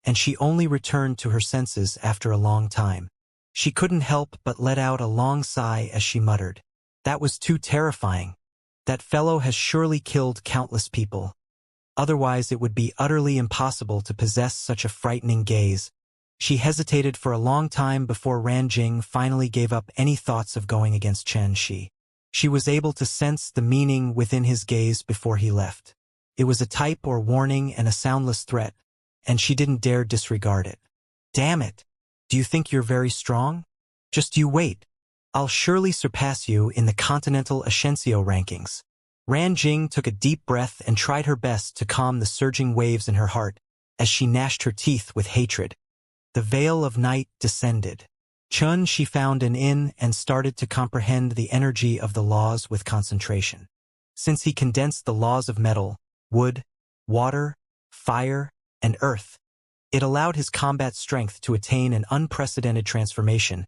and she only returned to her senses after a long time. She couldn't help but let out a long sigh as she muttered, That was too terrifying. That fellow has surely killed countless people. Otherwise it would be utterly impossible to possess such a frightening gaze. She hesitated for a long time before Ranjing finally gave up any thoughts of going against Xianxia. She was able to sense the meaning within his gaze before he left. It was a type or warning and a soundless threat, and she didn't dare disregard it. Damn it! Do you think you're very strong? Just you wait. I'll surely surpass you in the Continental Ascension rankings. Ranjing took a deep breath and tried her best to calm the surging waves in her heart as she gnashed her teeth with hatred. The veil of night descended. She found an inn and started to comprehend the energy of the laws with concentration. Since he condensed the laws of metal, wood, water, fire, and earth, it allowed his combat strength to attain an unprecedented transformation,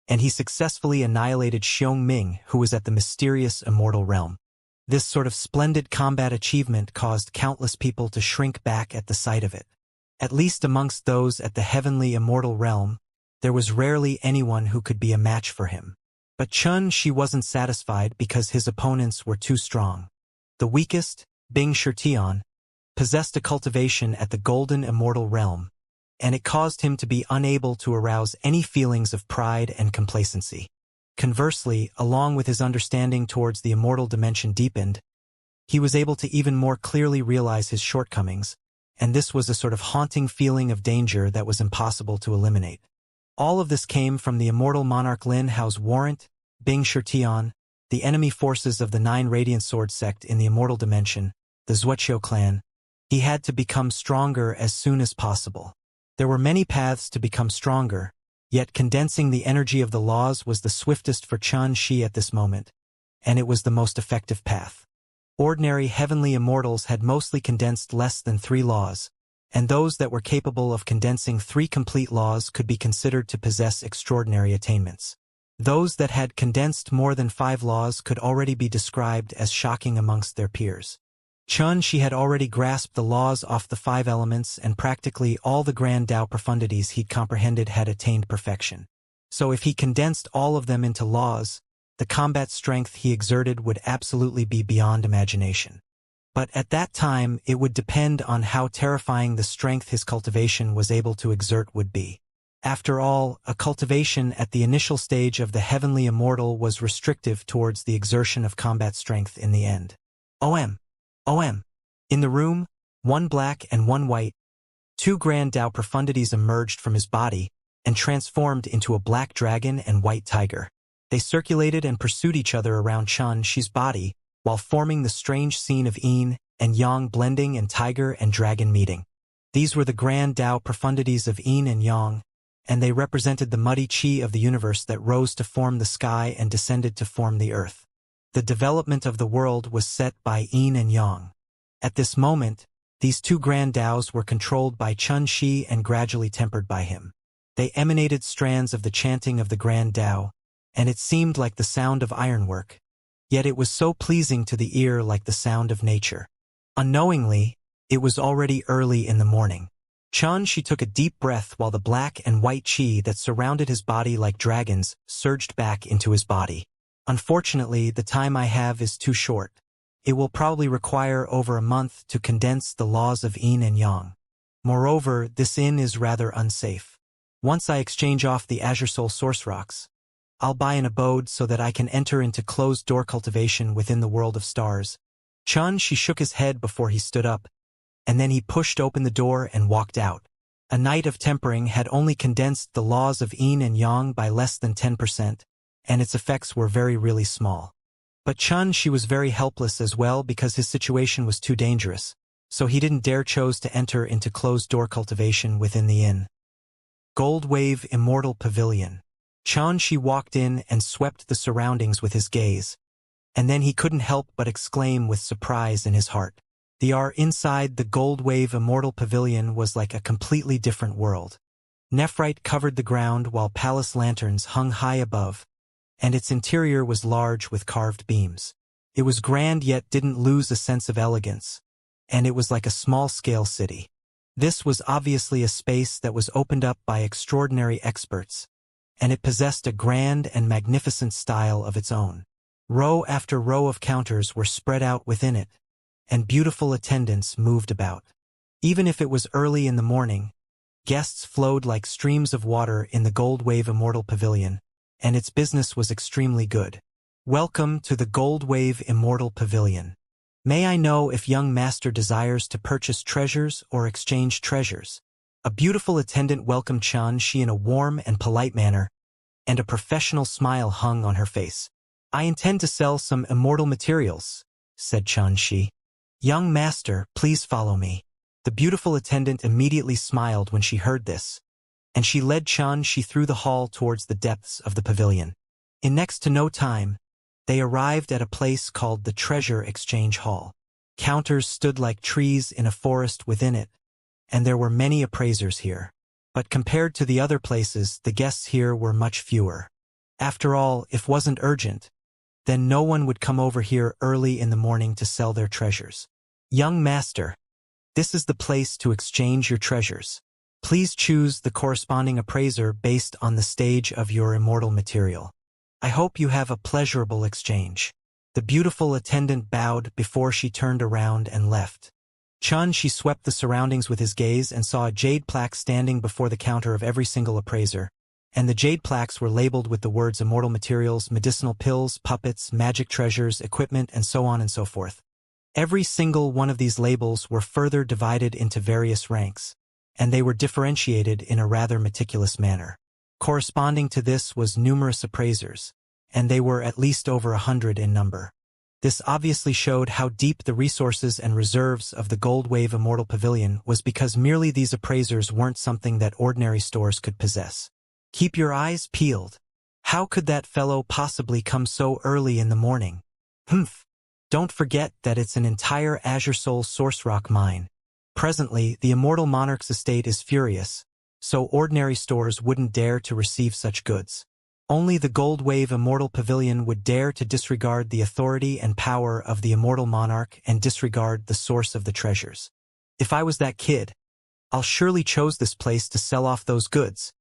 and he successfully annihilated Xiongming, who was at the mysterious immortal realm. This sort of splendid combat achievement caused countless people to shrink back at the sight of it. At least amongst those at the heavenly immortal realm, there was rarely anyone who could be a match for him. But she wasn't satisfied because his opponents were too strong. The weakest, Bing Shirtian, possessed a cultivation at the golden immortal realm, and it caused him to be unable to arouse any feelings of pride and complacency. Conversely, along with his understanding towards the immortal dimension deepened, he was able to even more clearly realize his shortcomings, and this was a sort of haunting feeling of danger that was impossible to eliminate. All of this came from the immortal monarch Lin Hao's warrant, Bing Shirtian, the enemy forces of the 9 Radiant Sword sect in the immortal dimension, the Zuoqiu clan, He had to become stronger as soon as possible. There were many paths to become stronger, yet condensing the energy of the laws was the swiftest for Xianxia at this moment, and it was the most effective path. Ordinary heavenly immortals had mostly condensed less than 3 laws, and those that were capable of condensing 3 complete laws could be considered to possess extraordinary attainments. Those that had condensed more than 5 laws could already be described as shocking amongst their peers. Xianxia had already grasped the laws off the 5 elements, and practically all the grand Tao profundities he'd comprehended had attained perfection. So if he condensed all of them into laws, the combat strength he exerted would absolutely be beyond imagination. But at that time, it would depend on how terrifying the strength his cultivation was able to exert would be. After all, a cultivation at the initial stage of the heavenly immortal was restrictive towards the exertion of combat strength in the end. OM. In the room, 1 black and 1 white, 2 grand Tao profundities emerged from his body and transformed into a black dragon and white tiger. They circulated and pursued each other around Xianxia's body, while forming the strange scene of yin and yang blending and tiger and dragon meeting. These were the grand Tao profundities of yin and yang, and they represented the muddy qi of the universe that rose to form the sky and descended to form the earth. The development of the world was set by yin and yang. At this moment, these 2 grand Taos were controlled by Xianxia and gradually tempered by him. They emanated strands of the chanting of the grand Tao, and it seemed like the sound of ironwork. Yet it was so pleasing to the ear, like the sound of nature. Unknowingly, it was already early in the morning. Xianxia took a deep breath while the black and white qi that surrounded his body like dragons surged back into his body. Unfortunately, the time I have is too short. It will probably require over a month to condense the laws of yin and yang. Moreover, this inn is rather unsafe. Once I exchange off the Azure Soul Source Rocks, I'll buy an abode so that I can enter into closed-door cultivation within the world of stars. Xianxia shook his head before he stood up, and then he pushed open the door and walked out. A night of tempering had only condensed the laws of yin and yang by less than 10%, and its effects were really small. But Xianxia was very helpless as well because his situation was too dangerous, so he didn't dare chose to enter into closed-door cultivation within the inn. Gold Wave Immortal Pavilion. Xianxia walked in and swept the surroundings with his gaze, and then he couldn't help but exclaim with surprise in his heart. The air inside the Gold Wave Immortal Pavilion was like a completely different world. Nephrite covered the ground while palace lanterns hung high above, and its interior was large with carved beams. It was grand yet didn't lose a sense of elegance, and it was like a small-scale city. This was obviously a space that was opened up by extraordinary experts, and it possessed a grand and magnificent style of its own. Row after row of counters were spread out within it, and beautiful attendants moved about. Even if it was early in the morning, guests flowed like streams of water in the Gold Wave Immortal Pavilion, and its business was extremely good. Welcome to the Gold Wave Immortal Pavilion. May I know if young master desires to purchase treasures or exchange treasures? A beautiful attendant welcomed Xianxia in a warm and polite manner, and a professional smile hung on her face. I intend to sell some immortal materials, said Xianxia. Young master, please follow me. The beautiful attendant immediately smiled when she heard this, and she led Xianxia through the hall towards the depths of the pavilion. In next to no time, they arrived at a place called the Treasure Exchange Hall. Counters stood like trees in a forest within it, and there were many appraisers here. But compared to the other places, the guests here were much fewer. After all, if wasn't urgent, then no one would come over here early in the morning to sell their treasures. Young master, this is the place to exchange your treasures. Please choose the corresponding appraiser based on the stage of your immortal material. I hope you have a pleasurable exchange. The beautiful attendant bowed before she turned around and left. Xianxia swept the surroundings with his gaze and saw a jade plaque standing before the counter of every single appraiser, and the jade plaques were labeled with the words immortal materials, medicinal pills, puppets, magic treasures, equipment, and so on and so forth. Every single one of these labels were further divided into various ranks, and they were differentiated in a rather meticulous manner. Corresponding to this was numerous appraisers, and they were at least over 100 in number. This obviously showed how deep the resources and reserves of the Gold Wave Immortal Pavilion was, because merely these appraisers weren't something that ordinary stores could possess. Keep your eyes peeled. How could that fellow possibly come so early in the morning? Humph. Don't forget that it's an entire Azure Soul source rock mine. Presently, the Immortal Monarch's estate is furious, so ordinary stores wouldn't dare to receive such goods. Only the Gold Wave Immortal Pavilion would dare to disregard the authority and power of the Immortal Monarch and disregard the source of the treasures. If I was that kid, I'll surely chose this place to sell off those goods.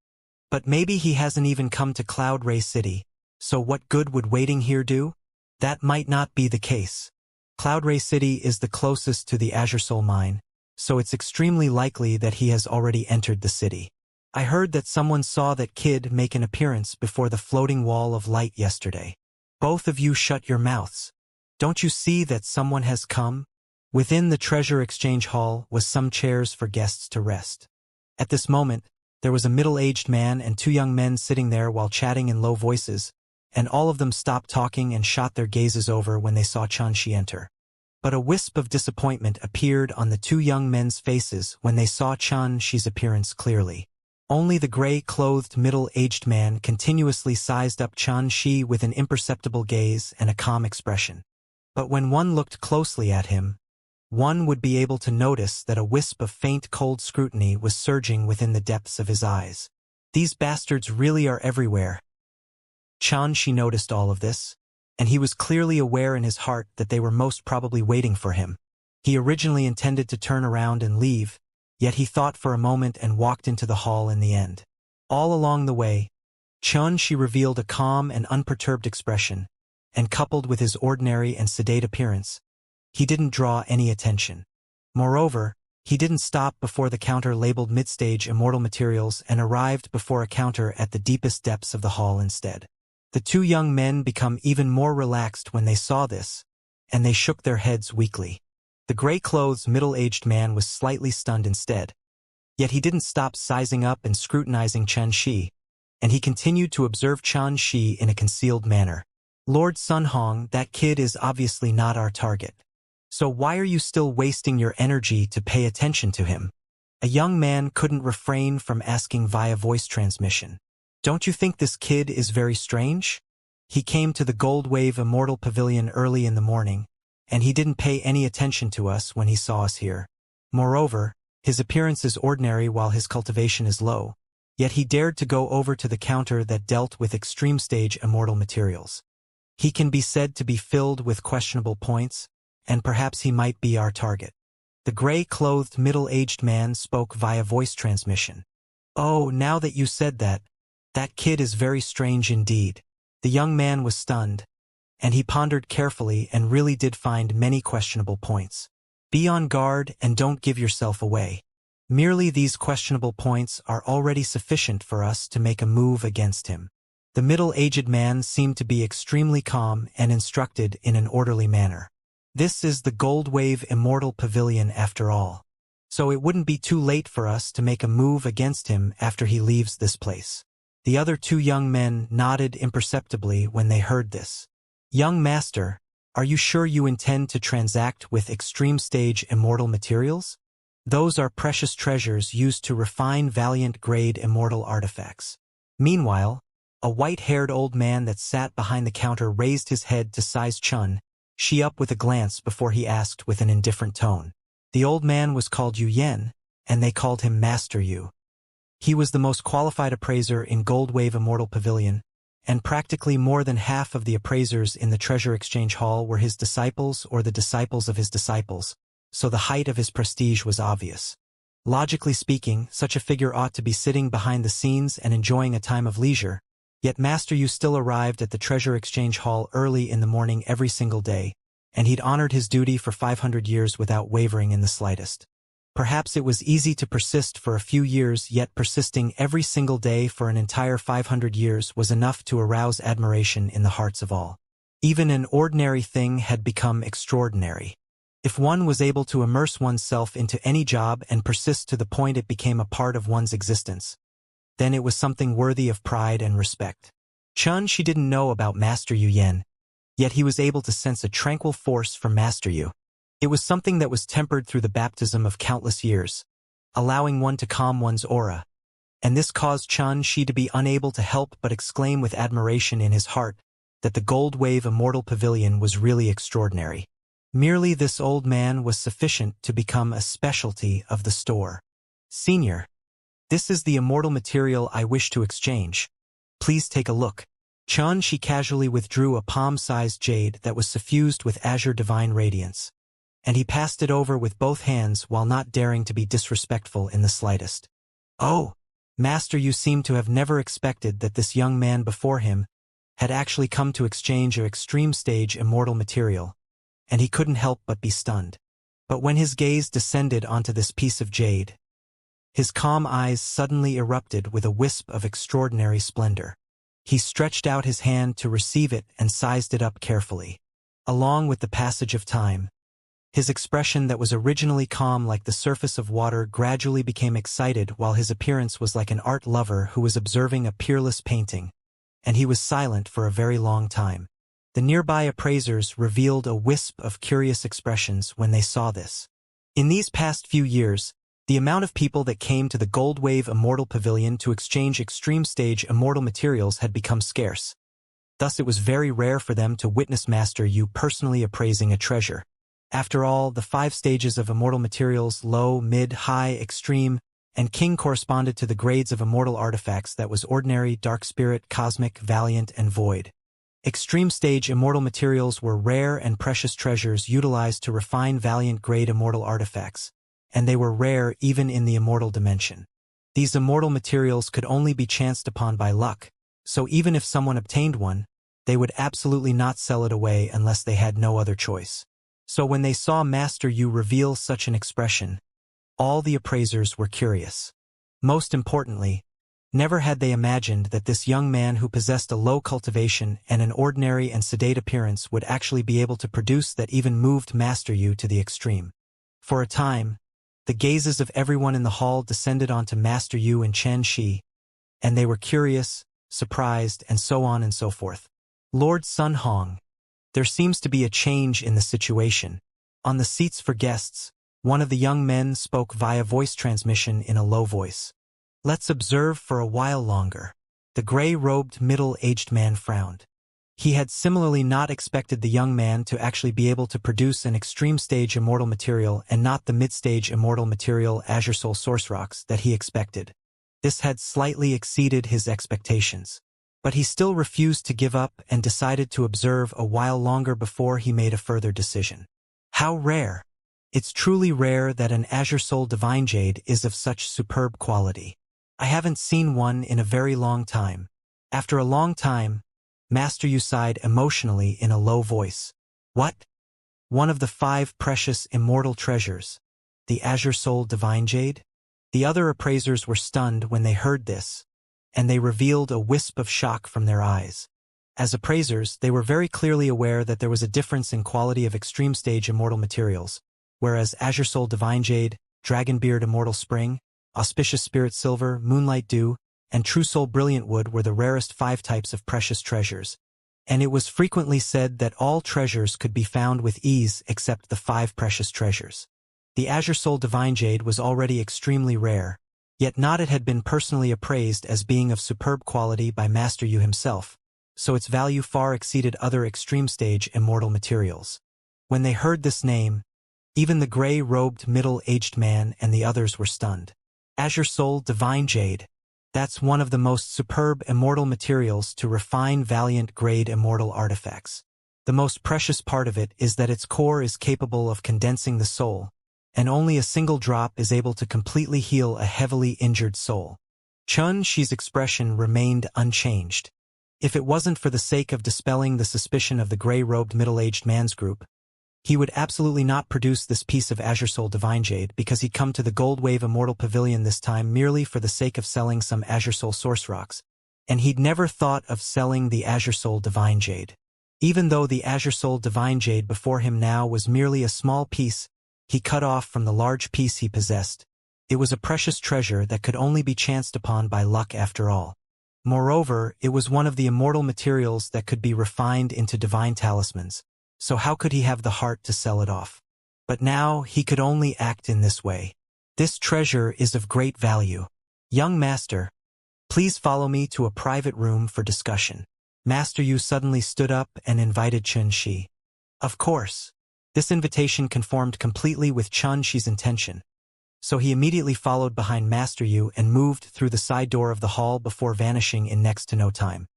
But maybe he hasn't even come to Cloud Ray City, so what good would waiting here do? That might not be the case. Cloud Ray City is the closest to the Azure Soul mine, so it's extremely likely that he has already entered the city. I heard that someone saw that kid make an appearance before the floating wall of light yesterday. Both of you shut your mouths. Don't you see that someone has come? Within the treasure exchange hall was some chairs for guests to rest. At this moment, there was a middle-aged man and two young men sitting there while chatting in low voices, and all of them stopped talking and shot their gazes over when they saw Xianxia enter. But a wisp of disappointment appeared on the two young men's faces when they saw Xianxia's appearance clearly. Only the gray-clothed middle-aged man continuously sized up Xianxia with an imperceptible gaze and a calm expression. But when one looked closely at him, one would be able to notice that a wisp of faint cold scrutiny was surging within the depths of his eyes. These bastards really are everywhere. Xianxia noticed all of this, and he was clearly aware in his heart that they were most probably waiting for him. He originally intended to turn around and leave, yet he thought for a moment and walked into the hall in the end. All along the way, Xianxia revealed a calm and unperturbed expression, and coupled with his ordinary and sedate appearance, he didn't draw any attention. Moreover, he didn't stop before the counter labeled mid-stage immortal materials and arrived before a counter at the deepest depths of the hall instead. The two young men became even more relaxed when they saw this, and they shook their heads weakly. The gray-clothed middle-aged man was slightly stunned instead, yet he didn't stop sizing up and scrutinizing Xianxia, and he continued to observe Xianxia in a concealed manner. Lord Sunhong, that kid is obviously not our target. So why are you still wasting your energy to pay attention to him? A young man couldn't refrain from asking via voice transmission. Don't you think this kid is very strange? He came to the Gold Wave Immortal Pavilion early in the morning, and he didn't pay any attention to us when he saw us here. Moreover, his appearance is ordinary while his cultivation is low, yet he dared to go over to the counter that dealt with extreme stage immortal materials. He can be said to be filled with questionable points, and perhaps he might be our target. The gray-clothed middle-aged man spoke via voice transmission. Oh, now that you said that, that kid is very strange indeed. The young man was stunned, and he pondered carefully and really did find many questionable points. Be on guard and don't give yourself away. Merely these questionable points are already sufficient for us to make a move against him. The middle-aged man seemed to be extremely calm and instructed in an orderly manner. This is the Gold Wave Immortal Pavilion after all, so it wouldn't be too late for us to make a move against him after he leaves this place. The other two young men nodded imperceptibly when they heard this. Young master, are you sure you intend to transact with extreme stage immortal materials? Those are precious treasures used to refine valiant-grade immortal artifacts. Meanwhile, a white-haired old man that sat behind the counter raised his head to size Xianxia up with a glance before he asked with an indifferent tone. The old man was called Yu Yen, and they called him Master Yu. He was the most qualified appraiser in Gold Wave Immortal Pavilion, and practically more than half of the appraisers in the Treasure Exchange Hall were his disciples or the disciples of his disciples, so the height of his prestige was obvious. Logically speaking, such a figure ought to be sitting behind the scenes and enjoying a time of leisure, yet Master Yu still arrived at the Treasure Exchange Hall early in the morning every single day, and he'd honored his duty for 500 years without wavering in the slightest. Perhaps it was easy to persist for a few years, yet persisting every single day for an entire 500 years was enough to arouse admiration in the hearts of all. Even an ordinary thing had become extraordinary. If one was able to immerse oneself into any job and persist to the point it became a part of one's existence, then it was something worthy of pride and respect. Xianxia didn't know about Master Yu Yen, yet he was able to sense a tranquil force from Master Yu. It was something that was tempered through the baptism of countless years, allowing one to calm one's aura, and this caused Xianxia to be unable to help but exclaim with admiration in his heart that the Gold Wave Immortal Pavilion was really extraordinary. Merely this old man was sufficient to become a specialty of the store. Senior, this is the immortal material I wish to exchange. Please take a look. Xianxia casually withdrew a palm-sized jade that was suffused with azure divine radiance, and he passed it over with both hands while not daring to be disrespectful in the slightest. Oh, Master, you seem to have never expected that this young man before him had actually come to exchange an extreme stage immortal material, and he couldn't help but be stunned. But when his gaze descended onto this piece of jade, his calm eyes suddenly erupted with a wisp of extraordinary splendor. He stretched out his hand to receive it and sized it up carefully. Along with the passage of time, his expression that was originally calm like the surface of water gradually became excited, while his appearance was like an art lover who was observing a peerless painting, and he was silent for a very long time. The nearby appraisers revealed a wisp of curious expressions when they saw this. In these past few years, the amount of people that came to the Gold Wave Immortal Pavilion to exchange extreme stage immortal materials had become scarce. Thus it was very rare for them to witness Master Yu personally appraising a treasure. After all, the 5 stages of immortal materials, low, mid, high, extreme, and king corresponded to the grades of immortal artifacts that was ordinary, dark spirit, cosmic, valiant, and void. Extreme stage immortal materials were rare and precious treasures utilized to refine valiant grade immortal artifacts, and they were rare even in the immortal dimension. These immortal materials could only be chanced upon by luck, so even if someone obtained one, they would absolutely not sell it away unless they had no other choice. So when they saw Master Yu reveal such an expression, all the appraisers were curious. Most importantly, never had they imagined that this young man who possessed a low cultivation and an ordinary and sedate appearance would actually be able to produce that even moved Master Yu to the extreme. For a time, the gazes of everyone in the hall descended onto Master Yu and Xianxia, and they were curious, surprised, and so on and so forth. Lord Sun Hong, there seems to be a change in the situation. On the seats for guests, one of the young men spoke via voice transmission in a low voice. Let's observe for a while longer. The gray-robed middle-aged man frowned. He had similarly not expected the young man to actually be able to produce an extreme stage immortal material and not the mid-stage immortal material Azure Soul Source Rocks that he expected. This had slightly exceeded his expectations. But he still refused to give up and decided to observe a while longer before he made a further decision. How rare! It's truly rare that an Azure Soul Divine Jade is of such superb quality. I haven't seen one in a very long time. After a long time, Master Yu sighed emotionally in a low voice. What? One of the 5 precious immortal treasures, the Azure Soul Divine Jade? The other appraisers were stunned when they heard this, and they revealed a wisp of shock from their eyes. As appraisers, they were very clearly aware that there was a difference in quality of extreme stage immortal materials, whereas Azure Soul Divine Jade, Dragonbeard Immortal Spring, Auspicious Spirit Silver, Moonlight Dew, and True Soul Brilliant Wood were the rarest 5 types of precious treasures, and it was frequently said that all treasures could be found with ease except the 5 precious treasures. The Azure Soul Divine Jade was already extremely rare, yet not it had been personally appraised as being of superb quality by Master Yu himself, so its value far exceeded other extreme stage immortal materials. When they heard this name, even the gray-robed middle-aged man and the others were stunned. Azure Soul Divine Jade. That's one of the most superb immortal materials to refine valiant grade immortal artifacts. The most precious part of it is that its core is capable of condensing the soul, and only a single drop is able to completely heal a heavily injured soul. Xianxia's expression remained unchanged. If it wasn't for the sake of dispelling the suspicion of the gray-robed middle-aged man's group, he would absolutely not produce this piece of Azure Soul Divine Jade because he'd come to the Gold Wave Immortal Pavilion this time merely for the sake of selling some Azure Soul Source Rocks, and he'd never thought of selling the Azure Soul Divine Jade. Even though the Azure Soul Divine Jade before him now was merely a small piece he cut off from the large piece he possessed, it was a precious treasure that could only be chanced upon by luck after all. Moreover, it was one of the immortal materials that could be refined into divine talismans, so how could he have the heart to sell it off? But now he could only act in this way. This treasure is of great value. Young master, please follow me to a private room for discussion. Master Yu suddenly stood up and invited Xianxia. Of course. This invitation conformed completely with Xianxia's intention, so he immediately followed behind Master Yu and moved through the side door of the hall before vanishing in next to no time.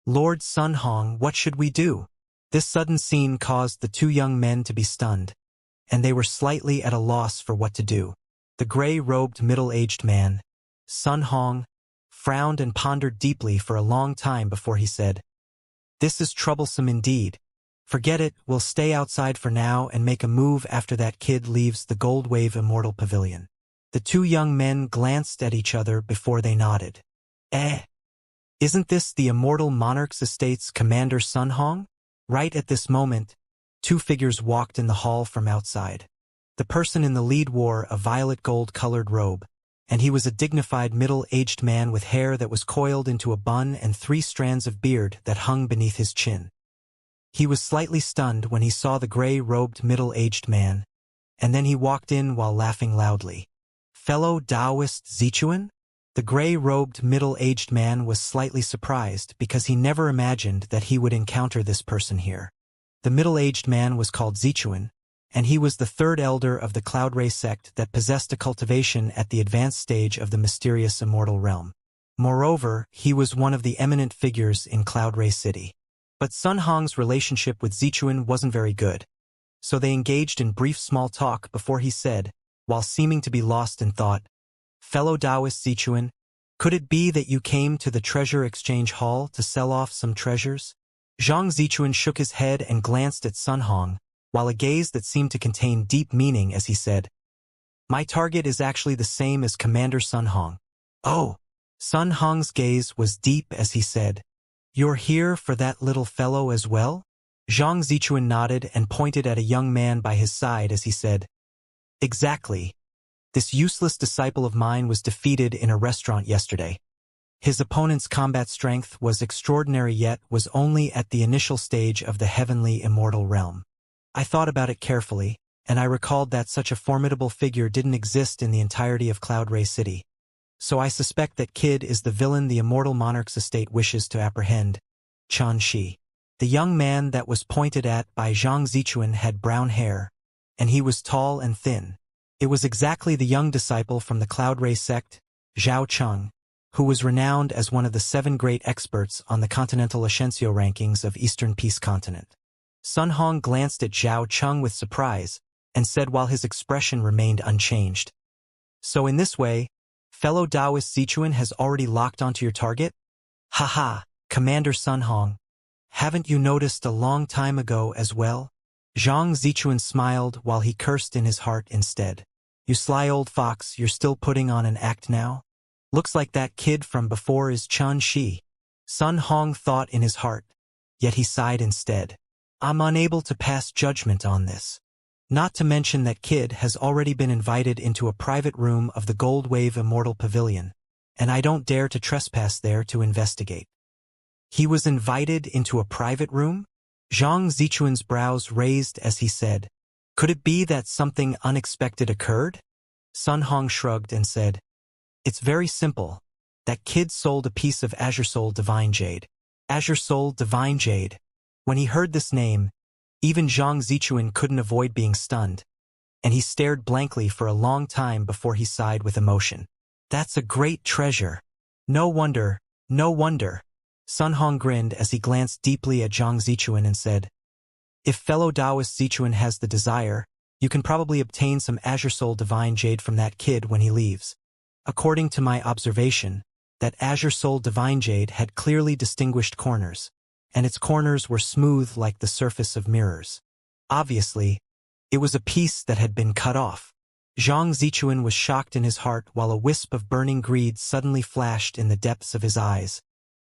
Lord Sun Hong, what should we do? This sudden scene caused the two young men to be stunned, and they were slightly at a loss for what to do. The gray-robed middle-aged man, Sun Hong, frowned and pondered deeply for a long time before he said, "This is troublesome indeed. Forget it, we'll stay outside for now and make a move after that kid leaves the Gold Wave Immortal Pavilion." The two young men glanced at each other before they nodded. Isn't this the Immortal Monarch's Estate's Commander Sun Hong? Right at this moment, two figures walked in the hall from outside. The person in the lead wore a violet gold-colored robe, and he was a dignified middle-aged man with hair that was coiled into a bun and 3 strands of beard that hung beneath his chin. He was slightly stunned when he saw the gray-robed middle-aged man, and then he walked in while laughing loudly. Fellow Taoist Zichuan? The gray-robed middle-aged man was slightly surprised because he never imagined that he would encounter this person here. The middle-aged man was called Zichuan, and he was the 3rd elder of the Cloud Ray sect that possessed a cultivation at the advanced stage of the mysterious immortal realm. Moreover, he was one of the eminent figures in Cloud Ray City. But Sun Hong's relationship with Zichuan wasn't very good, so they engaged in brief small talk before he said, while seeming to be lost in thought, "Fellow Taoist Zichuan, could it be that you came to the treasure exchange hall to sell off some treasures?" Zhang Zichuan shook his head and glanced at Sun Hong, while a gaze that seemed to contain deep meaning as he said, "My target is actually the same as Commander Sun Hong." "Oh!" Sun Hong's gaze was deep as he said, "You're here for that little fellow as well?" Zhang Zichuan nodded and pointed at a young man by his side as he said, "Exactly. This useless disciple of mine was defeated in a restaurant yesterday. His opponent's combat strength was extraordinary yet was only at the initial stage of the heavenly immortal realm. I thought about it carefully, and I recalled that such a formidable figure didn't exist in the entirety of Cloud Ray City. So I suspect that Kid is the villain the Immortal Monarch's estate wishes to apprehend." Xianxia. The young man that was pointed at by Zhang Zichuan had brown hair, and he was tall and thin. It was exactly the young disciple from the Cloud Ray sect, Zhao Cheng, who was renowned as one of the 7 great experts on the continental Ascension rankings of Eastern Peace Continent. Sun Hong glanced at Zhao Cheng with surprise and said while his expression remained unchanged, "So in this way, fellow Taoist Zichuan has already locked onto your target? Haha, Commander Sun Hong. Haven't you noticed a long time ago as well?" Zhang Zichuan smiled while he cursed in his heart instead. "You sly old fox, you're still putting on an act now? Looks like that kid from before is Xianxia." Sun Hong thought in his heart, yet he sighed instead. "I'm unable to pass judgment on this. Not to mention that kid has already been invited into a private room of the Gold Wave Immortal Pavilion, and I don't dare to trespass there to investigate." He was invited into a private room? Zhang Zichuan's brows raised as he said, "Could it be that something unexpected occurred?" Sun Hong shrugged and said, "It's very simple. That kid sold a piece of Azure Soul Divine Jade." Azure Soul Divine Jade. When he heard this name, even Zhang Zichuan couldn't avoid being stunned, and he stared blankly for a long time before he sighed with emotion. "That's a great treasure. No wonder, no wonder." Sun Hong grinned as he glanced deeply at Zhang Zichuan and said, "If fellow Taoist Zichuan has the desire, you can probably obtain some Azure Soul Divine Jade from that kid when he leaves. According to my observation, that Azure Soul Divine Jade had clearly distinguished corners, and its corners were smooth like the surface of mirrors. Obviously, it was a piece that had been cut off." Zhang Zichuan was shocked in his heart while a wisp of burning greed suddenly flashed in the depths of his eyes,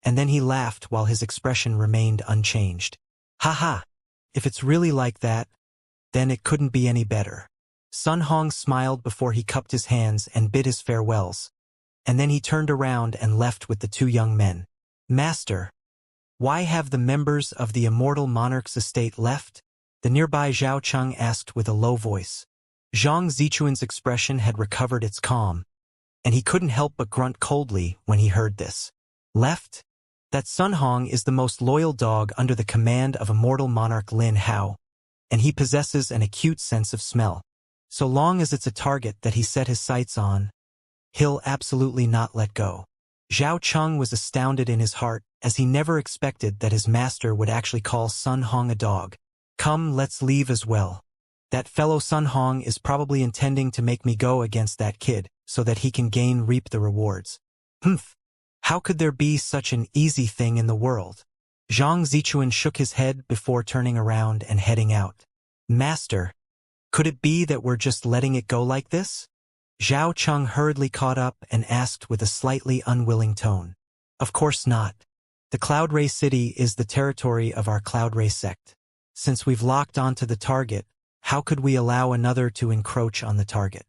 and then he laughed while his expression remained unchanged. "Haha! If it's really like that, then it couldn't be any better." Sun Hong smiled before he cupped his hands and bid his farewells, and then he turned around and left with the two young men. Master, why have the members of the immortal monarch's estate left? The nearby Zhao Cheng asked with a low voice. Zhang Zichuan's expression had recovered its calm, and he couldn't help but grunt coldly when he heard this. Left? That Sun Hong is the most loyal dog under the command of immortal monarch Lin Hao, and he possesses an acute sense of smell. So long as it's a target that he set his sights on, he'll absolutely not let go. Zhao Cheng was astounded in his heart, as he never expected that his master would actually call Sun Hong a dog. Come, let's leave as well. That fellow Sun Hong is probably intending to make me go against that kid, so that he can reap the rewards. Humph! How could there be such an easy thing in the world? Zhang Zichuan shook his head before turning around and heading out. Master, could it be that we're just letting it go like this? Zhao Cheng hurriedly caught up and asked with a slightly unwilling tone. Of course not. The Cloud Ray City is the territory of our Cloud Ray sect. Since we've locked onto the target, how could we allow another to encroach on the target?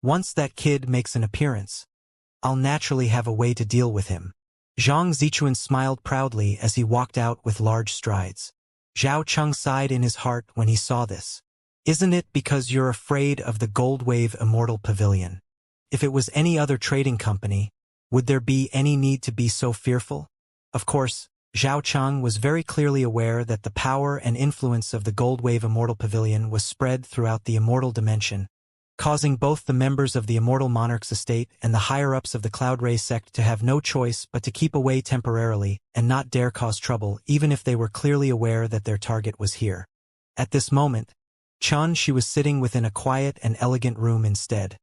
Once that kid makes an appearance, I'll naturally have a way to deal with him. Zhang Zichuan smiled proudly as he walked out with large strides. Zhao Cheng sighed in his heart when he saw this. Isn't it because you're afraid of the Gold Wave Immortal Pavilion? If it was any other trading company, would there be any need to be so fearful? Of course, Zhao Cheng was very clearly aware that the power and influence of the Gold Wave Immortal Pavilion was spread throughout the immortal dimension, causing both the members of the immortal monarch's estate and the higher-ups of the Cloud Ray sect to have no choice but to keep away temporarily and not dare cause trouble, even if they were clearly aware that their target was here. At this moment, She was sitting within a quiet and elegant room instead,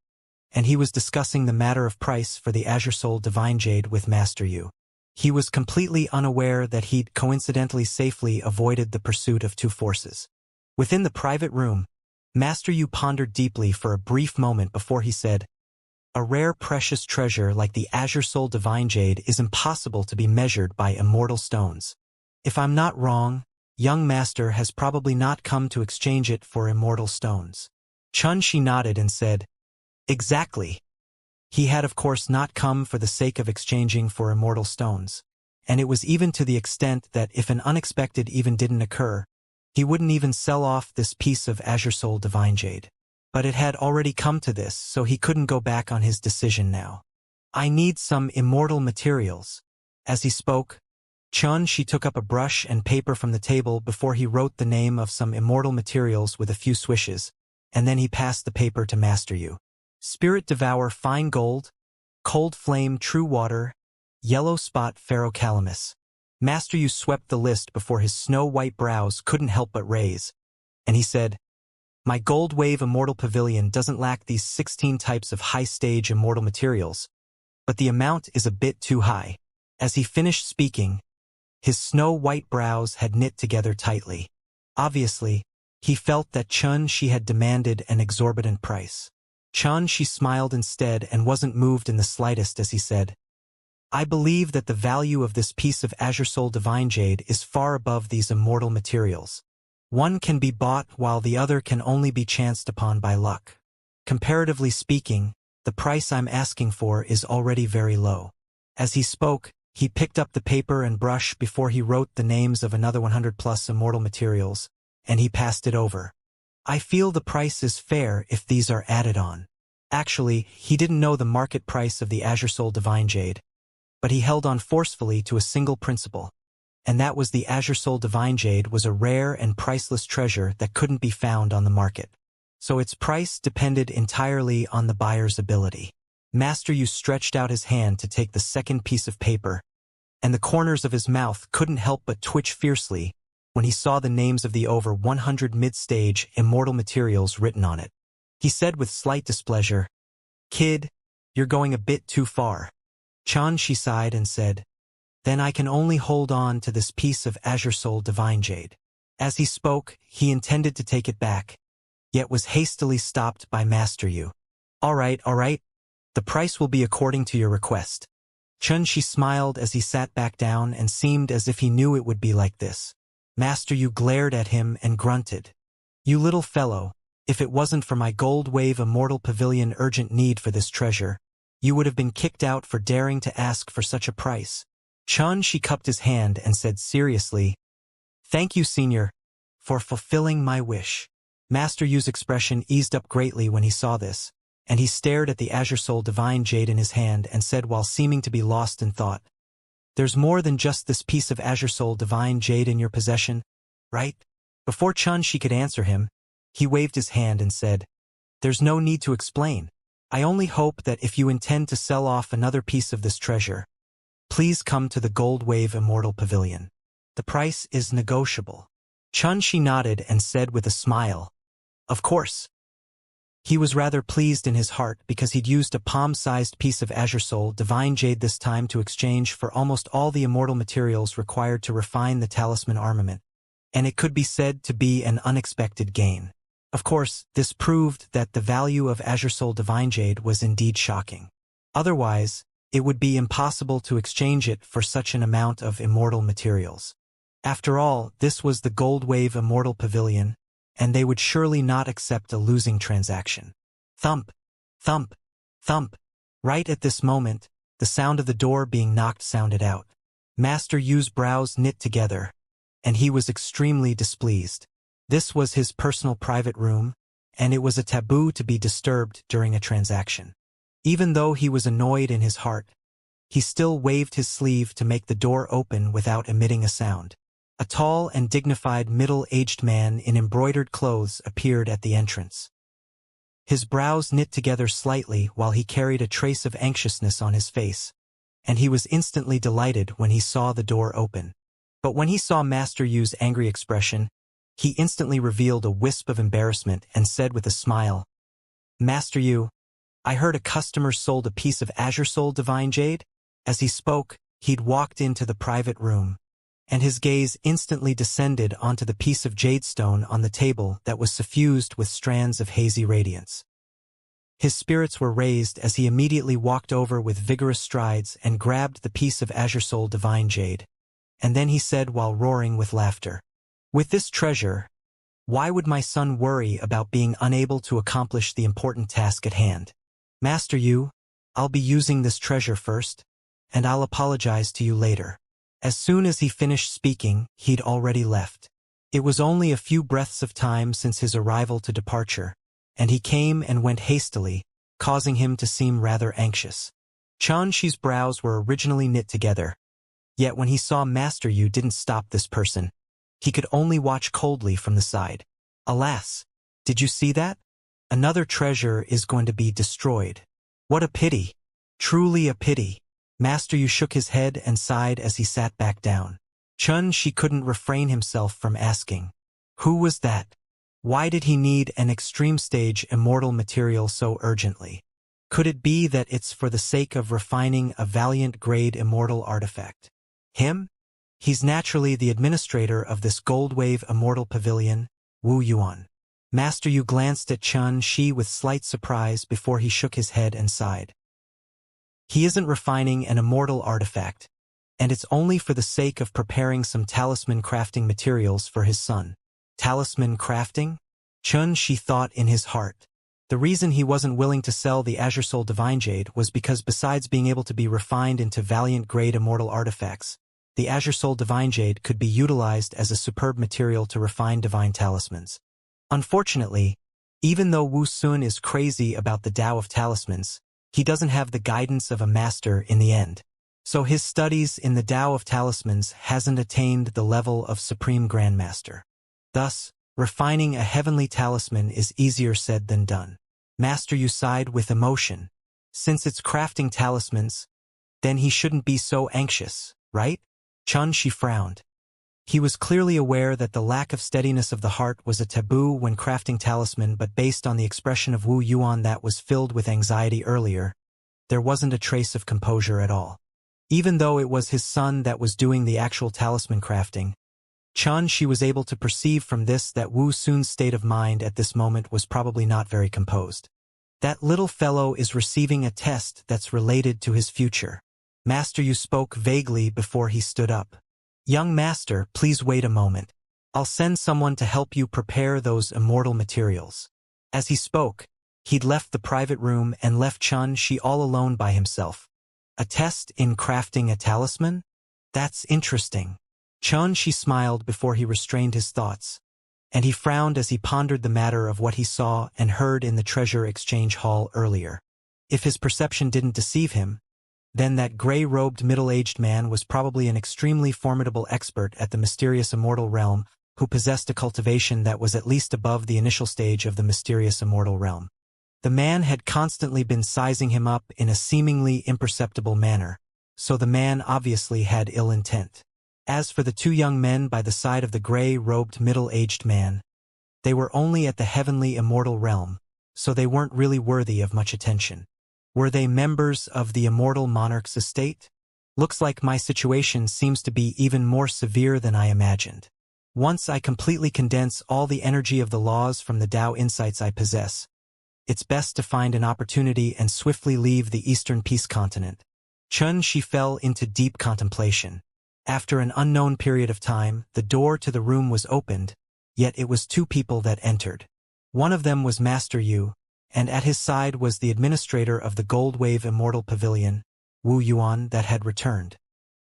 and he was discussing the matter of price for the Azure Soul Divine Jade with Master Yu. He was completely unaware that he'd coincidentally safely avoided the pursuit of two forces. Within the private room, Master Yu pondered deeply for a brief moment before he said, "A rare precious treasure like the Azure Soul Divine Jade is impossible to be measured by immortal stones. If I'm not wrong, young Master has probably not come to exchange it for immortal stones." She nodded and said, "Exactly." He had of course not come for the sake of exchanging for immortal stones, and it was even to the extent that if an unexpected even didn't occur, he wouldn't even sell off this piece of Azure Soul Divine Jade. But it had already come to this, so he couldn't go back on his decision now. "I need some immortal materials." As he spoke, she took up a brush and paper from the table before he wrote the name of some immortal materials with a few swishes, and then he passed the paper to Master Yu. Spirit Devour Fine Gold, Cold Flame True Water, Yellow Spot Ferrocalamus. Master Yu swept the list before his snow-white brows couldn't help but raise, and he said, "My Gold Wave Immortal Pavilion doesn't lack these 16 types of high-stage immortal materials, but the amount is a bit too high." As he finished speaking, his snow-white brows had knit together tightly. Obviously, he felt that she had demanded an exorbitant price. She smiled instead and wasn't moved in the slightest as he said, "I believe that the value of this piece of Azure Soul Divine Jade is far above these immortal materials. One can be bought while the other can only be chanced upon by luck. Comparatively speaking, the price I'm asking for is already very low." As he spoke, he picked up the paper and brush before he wrote the names of another 100+ immortal materials, and he passed it over. "I feel the price is fair if these are added on." Actually, he didn't know the market price of the Azure Soul Divine Jade, but he held on forcefully to a single principle, and that was the Azure Soul Divine Jade was a rare and priceless treasure that couldn't be found on the market. So its price depended entirely on the buyer's ability. Master Yu stretched out his hand to take the second piece of paper, and the corners of his mouth couldn't help but twitch fiercely when he saw the names of the over 100 mid-stage immortal materials written on it. He said with slight displeasure, "Kid, you're going a bit too far." She sighed and said, "Then I can only hold on to this piece of Azure Soul Divine Jade." As he spoke, he intended to take it back, yet was hastily stopped by Master Yu. All right. The price will be according to your request." She smiled as he sat back down and seemed as if he knew it would be like this. Master Yu glared at him and grunted, "You little fellow, if it wasn't for my Gold Wave Immortal Pavilion urgent need for this treasure, you would have been kicked out for daring to ask for such a price. Xianxia cupped his hand and said seriously, "Thank you, Senior, for fulfilling my wish." Master Yu's expression eased up greatly when he saw this, and he stared at the Azure Soul Divine Jade in his hand and said while seeming to be lost in thought, "There's more than just this piece of Azure Soul Divine Jade in your possession, right?" Before Xianxia could answer him, he waved his hand and said, "There's no need to explain. I only hope that if you intend to sell off another piece of this treasure, please come to the Gold Wave Immortal Pavilion. The price is negotiable." Xianxia nodded and said with a smile, "Of course." He was rather pleased in his heart because he'd used a palm-sized piece of Azure Soul Divine Jade this time to exchange for almost all the immortal materials required to refine the talisman armament, and it could be said to be an unexpected gain. Of course, this proved that the value of Azure Soul Divine Jade was indeed shocking. Otherwise, it would be impossible to exchange it for such an amount of immortal materials. After all, this was the Gold Wave Immortal Pavilion, and they would surely not accept a losing transaction. Thump, thump, thump. Right at this moment, the sound of the door being knocked sounded out. Master Yu's brows knit together, and he was extremely displeased. This was his personal private room, and it was a taboo to be disturbed during a transaction. Even though he was annoyed in his heart, he still waved his sleeve to make the door open without emitting a sound. A tall and dignified middle-aged man in embroidered clothes appeared at the entrance. His brows knit together slightly while he carried a trace of anxiousness on his face, and he was instantly delighted when he saw the door open. But when he saw Master Yu's angry expression, he instantly revealed a wisp of embarrassment and said with a smile, "Master Yu, I heard a customer sold a piece of Azure Soul Divine Jade." As he spoke, he'd walked into the private room, and his gaze instantly descended onto the piece of jadestone on the table that was suffused with strands of hazy radiance. His spirits were raised as he immediately walked over with vigorous strides and grabbed the piece of Azure Soul Divine Jade. And then he said while roaring with laughter, "With this treasure, why would my son worry about being unable to accomplish the important task at hand? Master Yu, I'll be using this treasure first, and I'll apologize to you later." As soon as he finished speaking, he'd already left. It was only a few breaths of time since his arrival to departure, and he came and went hastily, causing him to seem rather anxious. Xianxia's brows were originally knit together, yet when he saw Master Yu didn't stop this person, he could only watch coldly from the side. Alas, did you see that? Another treasure is going to be destroyed. What a pity. Truly a pity. Master Yu shook his head and sighed as he sat back down. Xianxia couldn't refrain himself from asking, who was that? Why did he need an extreme stage immortal material so urgently? Could it be that it's for the sake of refining a valiant grade immortal artifact? Him? He's naturally the administrator of this Gold Wave Immortal Pavilion, Wu Yuan. Master Yu glanced at Xianxia with slight surprise before he shook his head and sighed. He isn't refining an immortal artifact, and it's only for the sake of preparing some talisman crafting materials for his son. Talisman crafting? Xianxia thought in his heart. The reason he wasn't willing to sell the Azure Soul Divine Jade was because besides being able to be refined into valiant grade immortal artifacts, the Azure Soul Divine Jade could be utilized as a superb material to refine divine talismans. Unfortunately, even though Wu Sun is crazy about the Tao of talismans, he doesn't have the guidance of a master in the end. So his studies in the Tao of talismans hasn't attained the level of Supreme Grandmaster. Thus, refining a heavenly talisman is easier said than done. Master Yu sighed with emotion. Since it's crafting talismans, then he shouldn't be so anxious, right? Xianxia frowned. He was clearly aware that the lack of steadiness of the heart was a taboo when crafting talisman, but based on the expression of Wu Yuan that was filled with anxiety earlier, there wasn't a trace of composure at all. Even though it was his son that was doing the actual talisman crafting, Xianxia was able to perceive from this that Wu Sun's state of mind at this moment was probably not very composed. That little fellow is receiving a test that's related to his future. Master Yu spoke vaguely before he stood up. Young master, please wait a moment. I'll send someone to help you prepare those immortal materials. As he spoke, he'd left the private room and left Xianxia all alone by himself. A test in crafting a talisman? That's interesting. Xianxia smiled before he restrained his thoughts, and he frowned as he pondered the matter of what he saw and heard in the treasure exchange hall earlier. If his perception didn't deceive him, then that gray-robed middle-aged man was probably an extremely formidable expert at the mysterious immortal realm who possessed a cultivation that was at least above the initial stage of the mysterious immortal realm. The man had constantly been sizing him up in a seemingly imperceptible manner, so the man obviously had ill intent. As for the two young men by the side of the gray-robed middle-aged man, they were only at the heavenly immortal realm, so they weren't really worthy of much attention. Were they members of the immortal monarch's estate? Looks like my situation seems to be even more severe than I imagined. Once I completely condense all the energy of the laws from the Tao insights I possess, it's best to find an opportunity and swiftly leave the Eastern Peace Continent. Xianxia fell into deep contemplation. After an unknown period of time, the door to the room was opened, yet it was two people that entered. One of them was Master Yu, and at his side was the administrator of the Gold Wave Immortal Pavilion, Wu Yuan, that had returned.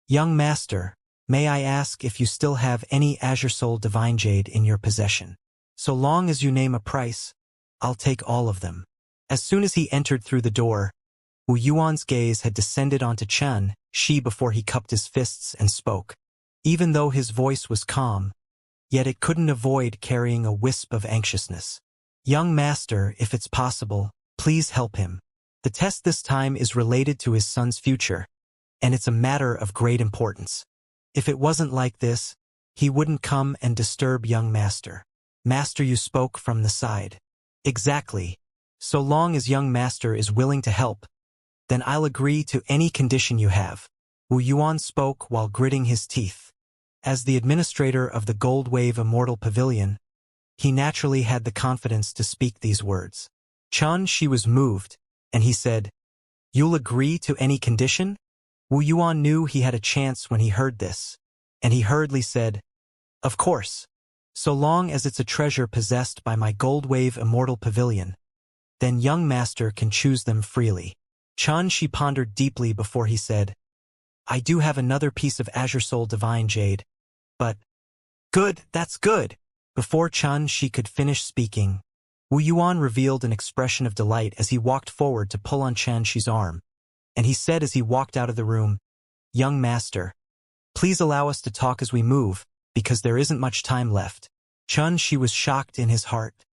Young Master, may I ask if you still have any Azure Soul Divine Jade in your possession? So long as you name a price, I'll take all of them. As soon as he entered through the door, Wu Yuan's gaze had descended onto Xianxia before he cupped his fists and spoke. Even though his voice was calm, yet it couldn't avoid carrying a wisp of anxiousness. Young Master, if it's possible, please help him. The test this time is related to his son's future, and it's a matter of great importance. If it wasn't like this, he wouldn't come and disturb young Master. Master, you spoke from the side. Exactly. So long as young Master is willing to help, then I'll agree to any condition you have. Wu Yuan spoke while gritting his teeth. As the administrator of the Gold Wave Immortal Pavilion, he naturally had the confidence to speak these words. Xianxia was moved, and he said, "You'll agree to any condition?" Wu Yuan knew he had a chance when he heard this, and he hurriedly said, "Of course. So long as it's a treasure possessed by my Gold Wave Immortal Pavilion, then young Master can choose them freely." Xianxia pondered deeply before he said, "I do have another piece of Azure Soul Divine Jade, but—" "Good, that's good!" Before Xianxia could finish speaking, Wu Yuan revealed an expression of delight as he walked forward to pull on Xianxia's arm, and he said as he walked out of the room, "Young Master, please allow us to talk as we move, because there isn't much time left." Xianxia was shocked in his heart,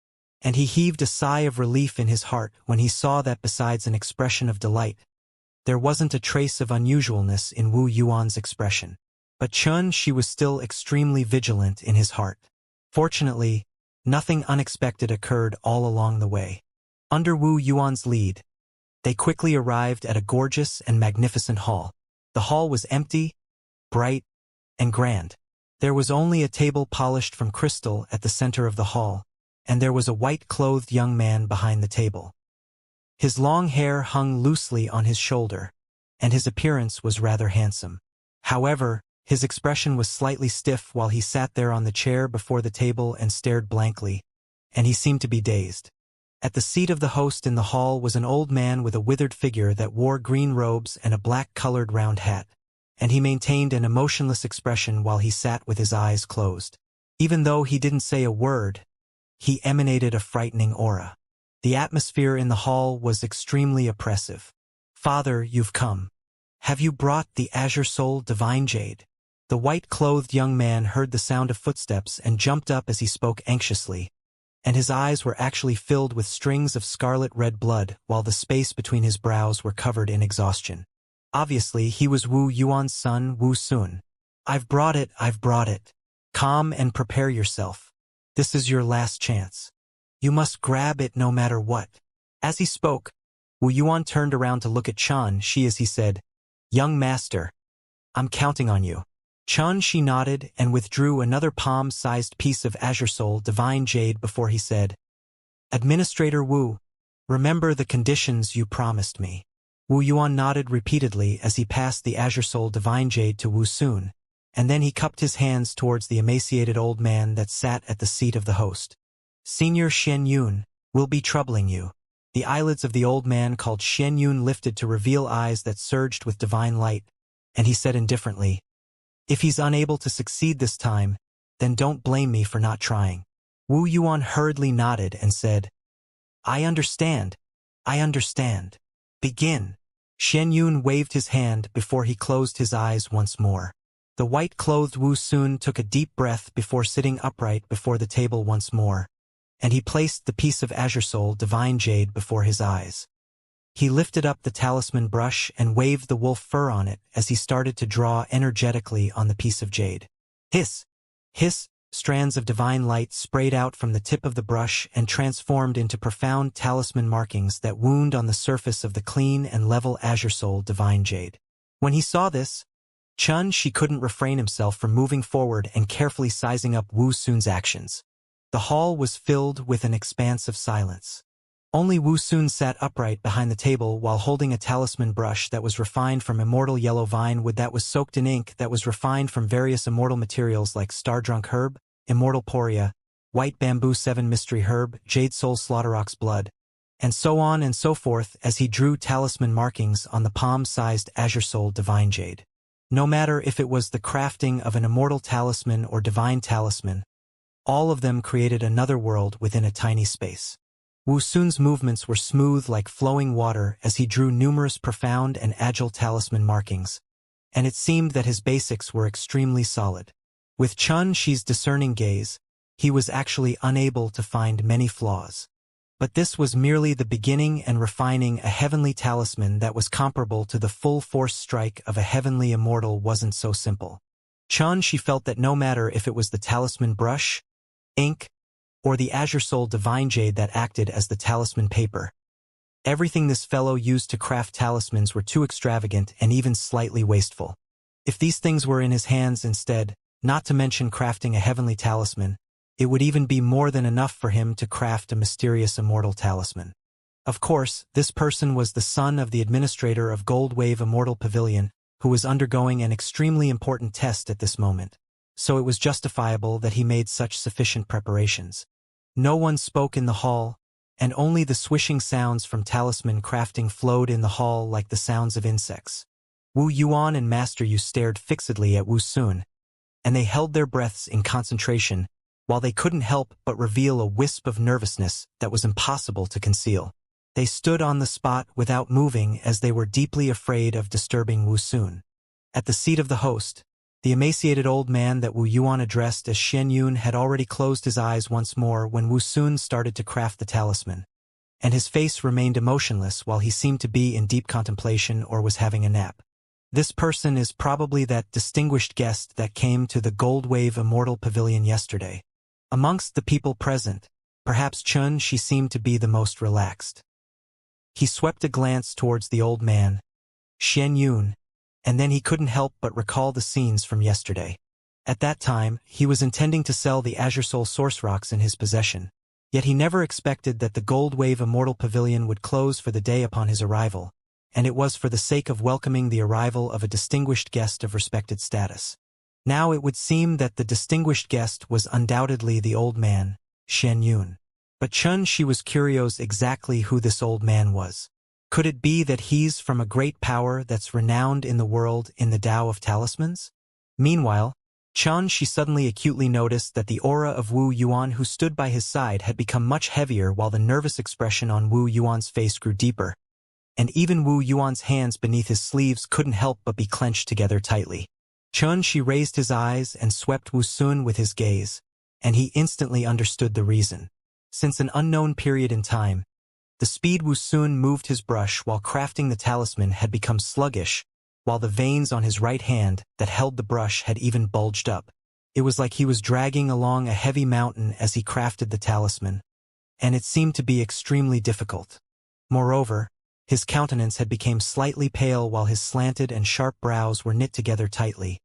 and he heaved a sigh of relief in his heart when he saw that besides an expression of delight, there wasn't a trace of unusualness in Wu Yuan's expression. But Xianxia was still extremely vigilant in his heart. Fortunately, nothing unexpected occurred all along the way. Under Wu Yuan's lead, they quickly arrived at a gorgeous and magnificent hall. The hall was empty, bright, and grand. There was only a table polished from crystal at the center of the hall, and there was a white-clothed young man behind the table. His long hair hung loosely on his shoulder, and his appearance was rather handsome. However, his expression was slightly stiff while he sat there on the chair before the table and stared blankly, and he seemed to be dazed. At the seat of the host in the hall was an old man with a withered figure that wore green robes and a black-colored round hat, and he maintained an emotionless expression while he sat with his eyes closed. Even though he didn't say a word, he emanated a frightening aura. The atmosphere in the hall was extremely oppressive. "Father, you've come. Have you brought the Azure Soul Divine Jade?" The white-clothed young man heard the sound of footsteps and jumped up as he spoke anxiously, and his eyes were actually filled with strings of scarlet-red blood while the space between his brows were covered in exhaustion. Obviously, he was Wu Yuan's son, Wu Sun. I've brought it. Calm and prepare yourself. This is your last chance. You must grab it no matter what." As he spoke, Wu Yuan turned around to look at Xianxia as he said, "Young Master, I'm counting on you." Xianxia nodded and withdrew another palm-sized piece of Azure Soul Divine Jade before he said, "Administrator Wu, remember the conditions you promised me." Wu Yuan nodded repeatedly as he passed the Azure Soul Divine Jade to Wu Sun, and then he cupped his hands towards the emaciated old man that sat at the seat of the host. "Senior Xianyun, we'll be troubling you." The eyelids of the old man called Xianyun lifted to reveal eyes that surged with divine light, and he said indifferently, If he's unable to succeed this time, then don't blame me for not trying. Wu Yuan hurriedly nodded and said, I understand. I understand. Begin. Shen Yun waved his hand before he closed his eyes once more. The white-clothed Wu Sun took a deep breath before sitting upright before the table once more, and he placed the piece of Azure Soul Divine Jade before his eyes. He lifted up the talisman brush and waved the wolf fur on it as he started to draw energetically on the piece of jade. Hiss! Hiss! Strands of divine light sprayed out from the tip of the brush and transformed into profound talisman markings that wound on the surface of the clean and level Azure Soul Divine Jade. When he saw this, Xianxia couldn't refrain himself from moving forward and carefully sizing up Wu Sun's actions. The hall was filled with an expanse of silence. Only Wu Sun sat upright behind the table while holding a talisman brush that was refined from immortal yellow vine wood that was soaked in ink that was refined from various immortal materials like Stardrunk Herb, Immortal Poria, White Bamboo 7 Mystery Herb, Jade Soul Slaughterrock's Blood, and so on and so forth as he drew talisman markings on the palm-sized Azure Soul Divine Jade. No matter if it was the crafting of an immortal talisman or divine talisman, all of them created another world within a tiny space. Wu Sun's movements were smooth like flowing water as he drew numerous profound and agile talisman markings, and it seemed that his basics were extremely solid. With Xianxia's discerning gaze, he was actually unable to find many flaws. But this was merely the beginning, and refining a heavenly talisman that was comparable to the full force strike of a heavenly immortal wasn't so simple. Xianxia felt that no matter if it was the talisman brush, ink, or the Azure Soul Divine Jade that acted as the talisman paper, everything this fellow used to craft talismans were too extravagant and even slightly wasteful. If these things were in his hands instead, not to mention crafting a heavenly talisman, it would even be more than enough for him to craft a mysterious immortal talisman. Of course, this person was the son of the administrator of Gold Wave Immortal Pavilion, who was undergoing an extremely important test at this moment, so it was justifiable that he made such sufficient preparations. No one spoke in the hall, and only the swishing sounds from talisman crafting flowed in the hall like the sounds of insects. Wu Yuan and Master Yu stared fixedly at Wu Sun, and they held their breaths in concentration, while they couldn't help but reveal a wisp of nervousness that was impossible to conceal. They stood on the spot without moving as they were deeply afraid of disturbing Wu Sun. At the seat of the host, the emaciated old man that Wu Yuan addressed as Shen Yun had already closed his eyes once more when Wu Sun started to craft the talisman, and his face remained emotionless while he seemed to be in deep contemplation or was having a nap. This person is probably that distinguished guest that came to the Gold Wave Immortal Pavilion yesterday. Amongst the people present, perhaps Xianxia seemed to be the most relaxed. He swept a glance towards the old man, Shen Yun, and then he couldn't help but recall the scenes from yesterday. At that time, he was intending to sell the Azure Soul Source Rocks in his possession, yet he never expected that the Gold Wave Immortal Pavilion would close for the day upon his arrival, and it was for the sake of welcoming the arrival of a distinguished guest of respected status. Now it would seem that the distinguished guest was undoubtedly the old man, Shen Yun. But Xianxia was curious exactly who this old man was. Could it be that he's from a great power that's renowned in the world in the Tao of Talismans? Meanwhile, Xianxia suddenly acutely noticed that the aura of Wu Yuan who stood by his side had become much heavier while the nervous expression on Wu Yuan's face grew deeper, and even Wu Yuan's hands beneath his sleeves couldn't help but be clenched together tightly. Xianxia raised his eyes and swept Wu Sun with his gaze, and he instantly understood the reason. Since an unknown period in time, the speed Wu Sun moved his brush while crafting the talisman had become sluggish, while the veins on his right hand that held the brush had even bulged up. It was like he was dragging along a heavy mountain as he crafted the talisman, and it seemed to be extremely difficult. Moreover, his countenance had become slightly pale while his slanted and sharp brows were knit together tightly,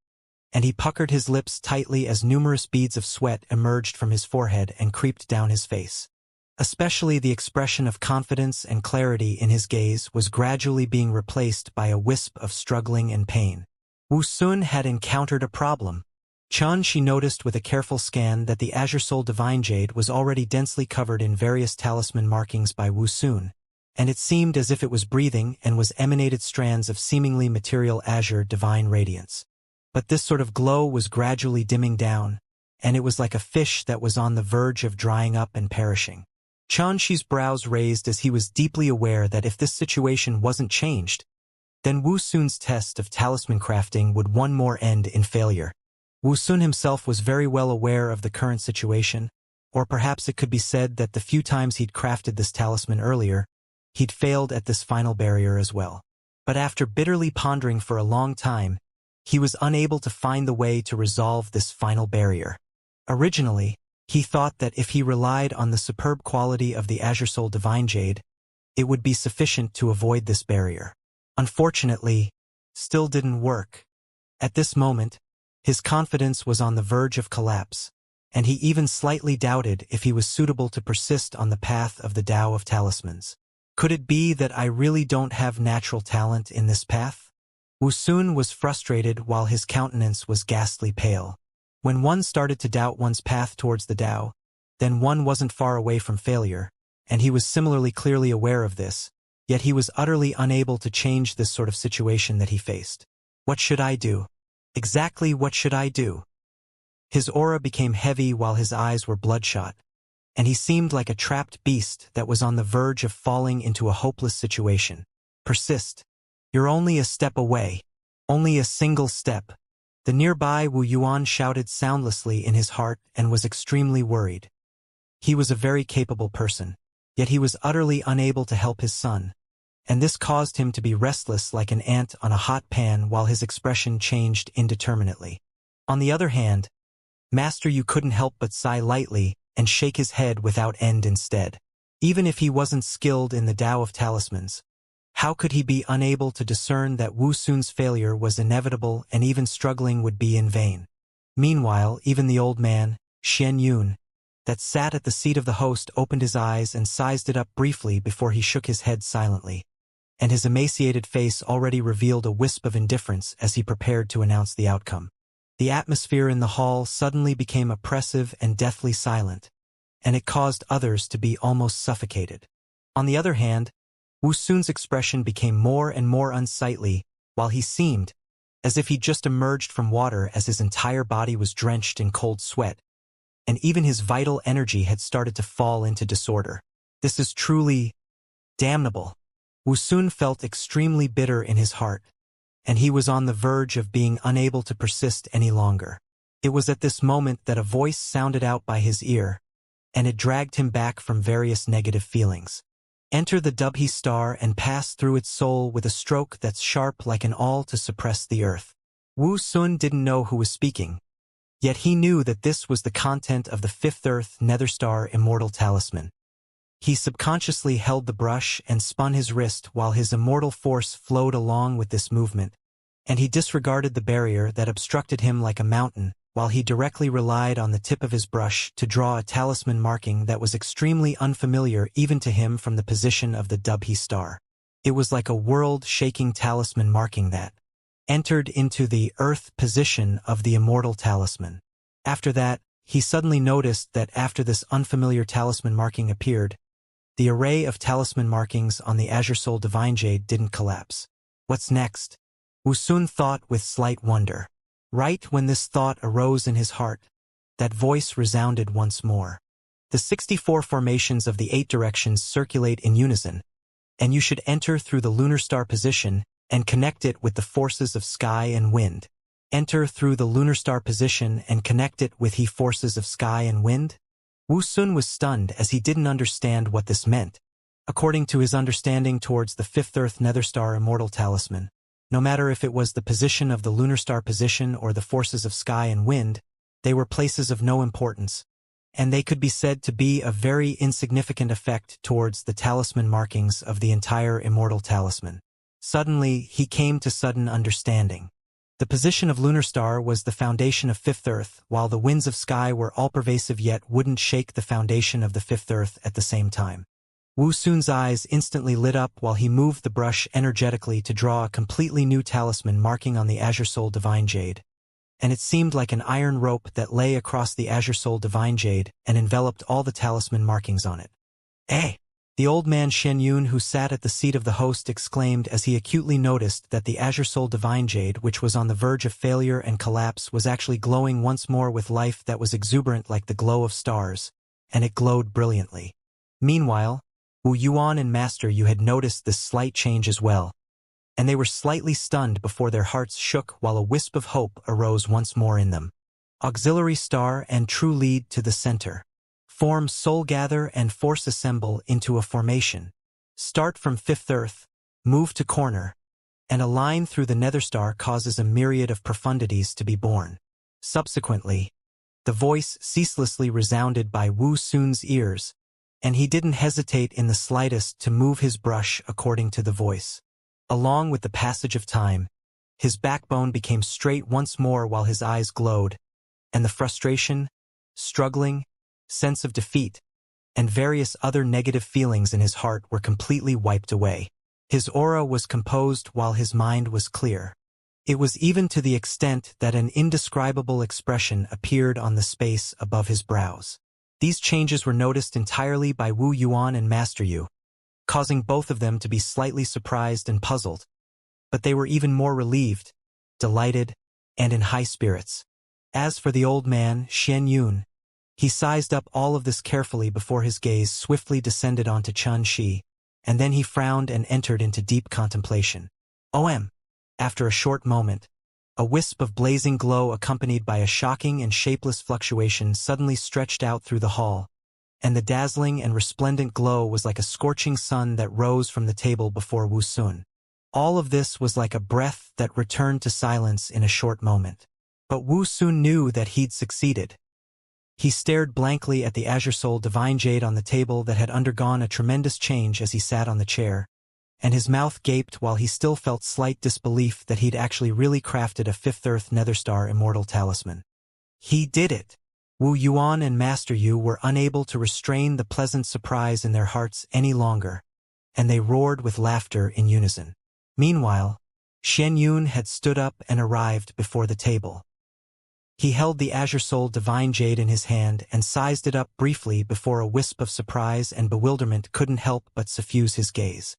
and he puckered his lips tightly as numerous beads of sweat emerged from his forehead and creeped down his face. Especially the expression of confidence and clarity in his gaze was gradually being replaced by a wisp of struggling and pain. Wu Sun had encountered a problem. Xianxia noticed with a careful scan that the Azure Soul Divine Jade was already densely covered in various talisman markings by Wu Sun, and it seemed as if it was breathing and was emanated strands of seemingly material azure divine radiance. But this sort of glow was gradually dimming down, and it was like a fish that was on the verge of drying up and perishing. Xianxia's brows raised as he was deeply aware that if this situation wasn't changed, then Wusun's test of talisman crafting would one more end in failure. Wusun himself was very well aware of the current situation, or perhaps it could be said that the few times he'd crafted this talisman earlier, he'd failed at this final barrier as well. But after bitterly pondering for a long time, he was unable to find the way to resolve this final barrier. Originally, he thought that if he relied on the superb quality of the Azure Soul Divine Jade, it would be sufficient to avoid this barrier. Unfortunately, still didn't work. At this moment, his confidence was on the verge of collapse, and he even slightly doubted if he was suitable to persist on the path of the Tao of Talismans. Could it be that I really don't have natural talent in this path? Wusun was frustrated while his countenance was ghastly pale. When one started to doubt one's path towards the Tao, then one wasn't far away from failure, and he was similarly clearly aware of this, yet he was utterly unable to change this sort of situation that he faced. What should I do? Exactly what should I do? His aura became heavy while his eyes were bloodshot, and he seemed like a trapped beast that was on the verge of falling into a hopeless situation. Persist. You're only a step away. Only a single step. The nearby Wu Yuan shouted soundlessly in his heart and was extremely worried. He was a very capable person, yet he was utterly unable to help his son, and this caused him to be restless like an ant on a hot pan while his expression changed indeterminately. On the other hand, Master Yu couldn't help but sigh lightly and shake his head without end instead. Even if he wasn't skilled in the Tao of Talismans, how could he be unable to discern that Wu Sun's failure was inevitable and even struggling would be in vain? Meanwhile, even the old man, Shen Yun, that sat at the seat of the host opened his eyes and sized it up briefly before he shook his head silently, and his emaciated face already revealed a wisp of indifference as he prepared to announce the outcome. The atmosphere in the hall suddenly became oppressive and deathly silent, and it caused others to be almost suffocated. On the other hand, Wu Sun's expression became more and more unsightly, while he seemed as if he'd just emerged from water as his entire body was drenched in cold sweat, and even his vital energy had started to fall into disorder. This is truly damnable. Wu Sun felt extremely bitter in his heart, and he was on the verge of being unable to persist any longer. It was at this moment that a voice sounded out by his ear, and it dragged him back from various negative feelings. Enter the Dubhe star and pass through its soul with a stroke that's sharp like an awl to suppress the earth. Wu Sun didn't know who was speaking, yet he knew that this was the content of the Fifth Earth Netherstar Immortal Talisman. He subconsciously held the brush and spun his wrist while his immortal force flowed along with this movement, and he disregarded the barrier that obstructed him like a mountain, while he directly relied on the tip of his brush to draw a talisman marking that was extremely unfamiliar even to him from the position of the Dubhe star. It was like a world-shaking talisman marking that entered into the earth position of the immortal talisman. After that, he suddenly noticed that after this unfamiliar talisman marking appeared, the array of talisman markings on the Azure Soul Divine Jade didn't collapse. What's next? Wu Sun thought with slight wonder. Right when this thought arose in his heart, that voice resounded once more. The 64 formations of the 8 directions circulate in unison, and you should enter through the lunar star position and connect it with the forces of sky and wind. Enter through the lunar star position and connect it with the forces of sky and wind? Wu Sun was stunned as he didn't understand what this meant. According to his understanding towards the Fifth Earth Netherstar Immortal Talisman, no matter if it was the position of the lunar star position or the forces of sky and wind, they were places of no importance, and they could be said to be of very insignificant effect towards the talisman markings of the entire Immortal Talisman. Suddenly, he came to sudden understanding. The position of lunar star was the foundation of Fifth Earth, while the winds of sky were all-pervasive yet wouldn't shake the foundation of the Fifth Earth at the same time. Wu Sun's eyes instantly lit up while he moved the brush energetically to draw a completely new talisman marking on the Azure Soul Divine Jade, and it seemed like an iron rope that lay across the Azure Soul Divine Jade and enveloped all the talisman markings on it. "Eh!" The old man Xianyun who sat at the seat of the host exclaimed as he acutely noticed that the Azure Soul Divine Jade, which was on the verge of failure and collapse, was actually glowing once more with life that was exuberant like the glow of stars, and it glowed brilliantly. Meanwhile, Wu Yuan and Master Yu had noticed this slight change as well, and they were slightly stunned before their hearts shook while a wisp of hope arose once more in them. Auxiliary star and true lead to the center. Form soul gather and force assemble into a formation. Start from fifth earth, move to corner, and a line through the nether star causes a myriad of profundities to be born. Subsequently, the voice ceaselessly resounded by Wu Sun's ears, and he didn't hesitate in the slightest to move his brush according to the voice. Along with the passage of time, his backbone became straight once more while his eyes glowed, and the frustration, struggling, sense of defeat, and various other negative feelings in his heart were completely wiped away. His aura was composed while his mind was clear. It was even to the extent that an indescribable expression appeared on the space above his brows. These changes were noticed entirely by Wu Yuan and Master Yu, causing both of them to be slightly surprised and puzzled, but they were even more relieved, delighted, and in high spirits. As for the old man, Xianyun, he sized up all of this carefully before his gaze swiftly descended onto Chun Shi, and then he frowned and entered into deep contemplation. After a short moment, a wisp of blazing glow accompanied by a shocking and shapeless fluctuation suddenly stretched out through the hall, and the dazzling and resplendent glow was like a scorching sun that rose from the table before Wu Sun. All of this was like a breath that returned to silence in a short moment. But Wu Sun knew that he'd succeeded. He stared blankly at the Azure Soul Divine Jade on the table that had undergone a tremendous change as he sat on the chair, and his mouth gaped while he still felt slight disbelief that he'd actually really crafted a Fifth Earth Netherstar Immortal talisman. He did it! Wu Yuan and Master Yu were unable to restrain the pleasant surprise in their hearts any longer, and they roared with laughter in unison. Meanwhile, Xianyun had stood up and arrived before the table. He held the Azure Soul Divine Jade in his hand and sized it up briefly before a wisp of surprise and bewilderment couldn't help but suffuse his gaze.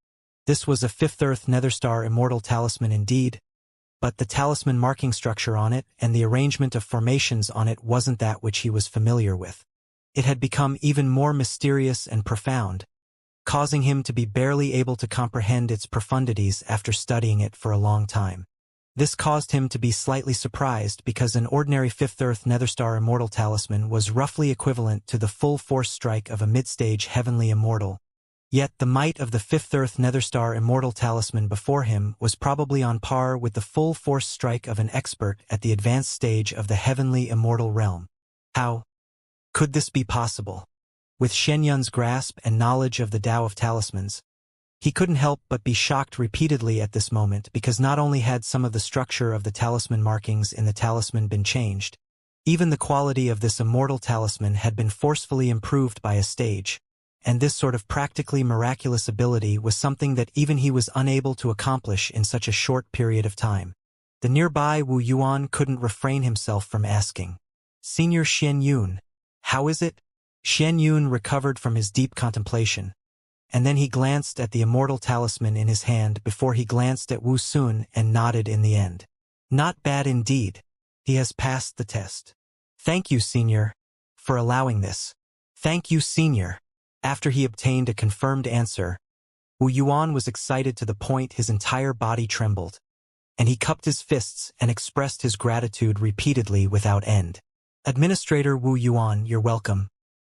This was a Fifth Earth Netherstar Immortal talisman indeed, but the talisman marking structure on it and the arrangement of formations on it wasn't that which he was familiar with. It had become even more mysterious and profound, causing him to be barely able to comprehend its profundities after studying it for a long time. This caused him to be slightly surprised because an ordinary Fifth Earth Netherstar Immortal talisman was roughly equivalent to the full force strike of a mid-stage Heavenly Immortal. Yet the might of the Fifth Earth Netherstar Immortal talisman before him was probably on par with the full force strike of an expert at the advanced stage of the Heavenly Immortal realm. How could this be possible? With Shenyun's grasp and knowledge of the Tao of talismans, he couldn't help but be shocked repeatedly at this moment because not only had some of the structure of the talisman markings in the talisman been changed, even the quality of this immortal talisman had been forcefully improved by a stage, and this sort of practically miraculous ability was something that even he was unable to accomplish in such a short period of time. The nearby Wu Yuan couldn't refrain himself from asking, "Senior Xianyun, how is it?" Xianyun recovered from his deep contemplation, and then he glanced at the immortal talisman in his hand before he glanced at Wu Sun and nodded in the end. "Not bad indeed. He has passed the test. Thank you, Senior, for allowing this." "Thank you, Senior." After he obtained a confirmed answer, Wu Yuan was excited to the point his entire body trembled, and he cupped his fists and expressed his gratitude repeatedly without end. "Administrator Wu Yuan, you're welcome.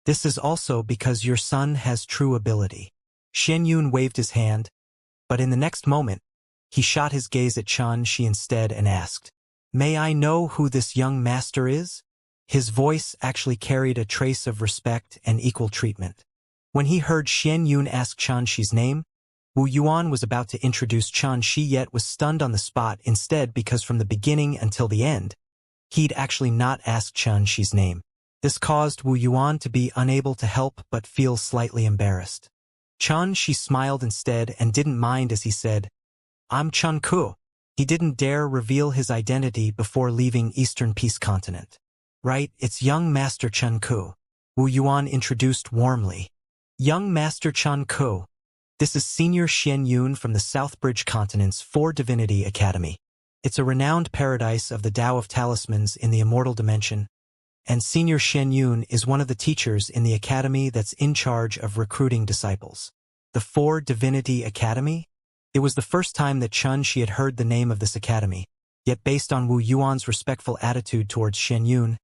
This is also because your son has true ability." Xianyun waved his hand, but in the next moment, he shot his gaze at Chun Shi instead and asked, "May I know who this young master is?" His voice actually carried a trace of respect and equal treatment. When he heard Xianyun ask Chun Shi's name, Wu Yuan was about to introduce Chun Shi yet was stunned on the spot instead because from the beginning until the end, he'd actually not asked Chun Shi's name. This caused Wu Yuan to be unable to help but feel slightly embarrassed. Chun Shi smiled instead and didn't mind as he said, "I'm Chun Ku." He didn't dare reveal his identity before leaving Eastern Peace Continent. "Right, it's young Master Chun Ku," Wu Yuan introduced warmly. Young Master Chen Ku. This is Senior Xian Yun from the Southbridge Continent's 4 Divinity Academy. It's a renowned paradise of the Tao of Talismans in the Immortal dimension, and Senior Xian Yun is one of the teachers in the academy that's in charge of recruiting disciples. The 4 Divinity Academy? It was the first time that Xianxia had heard the name of this academy, yet based on Wu Yuan's respectful attitude towards Xian Yun,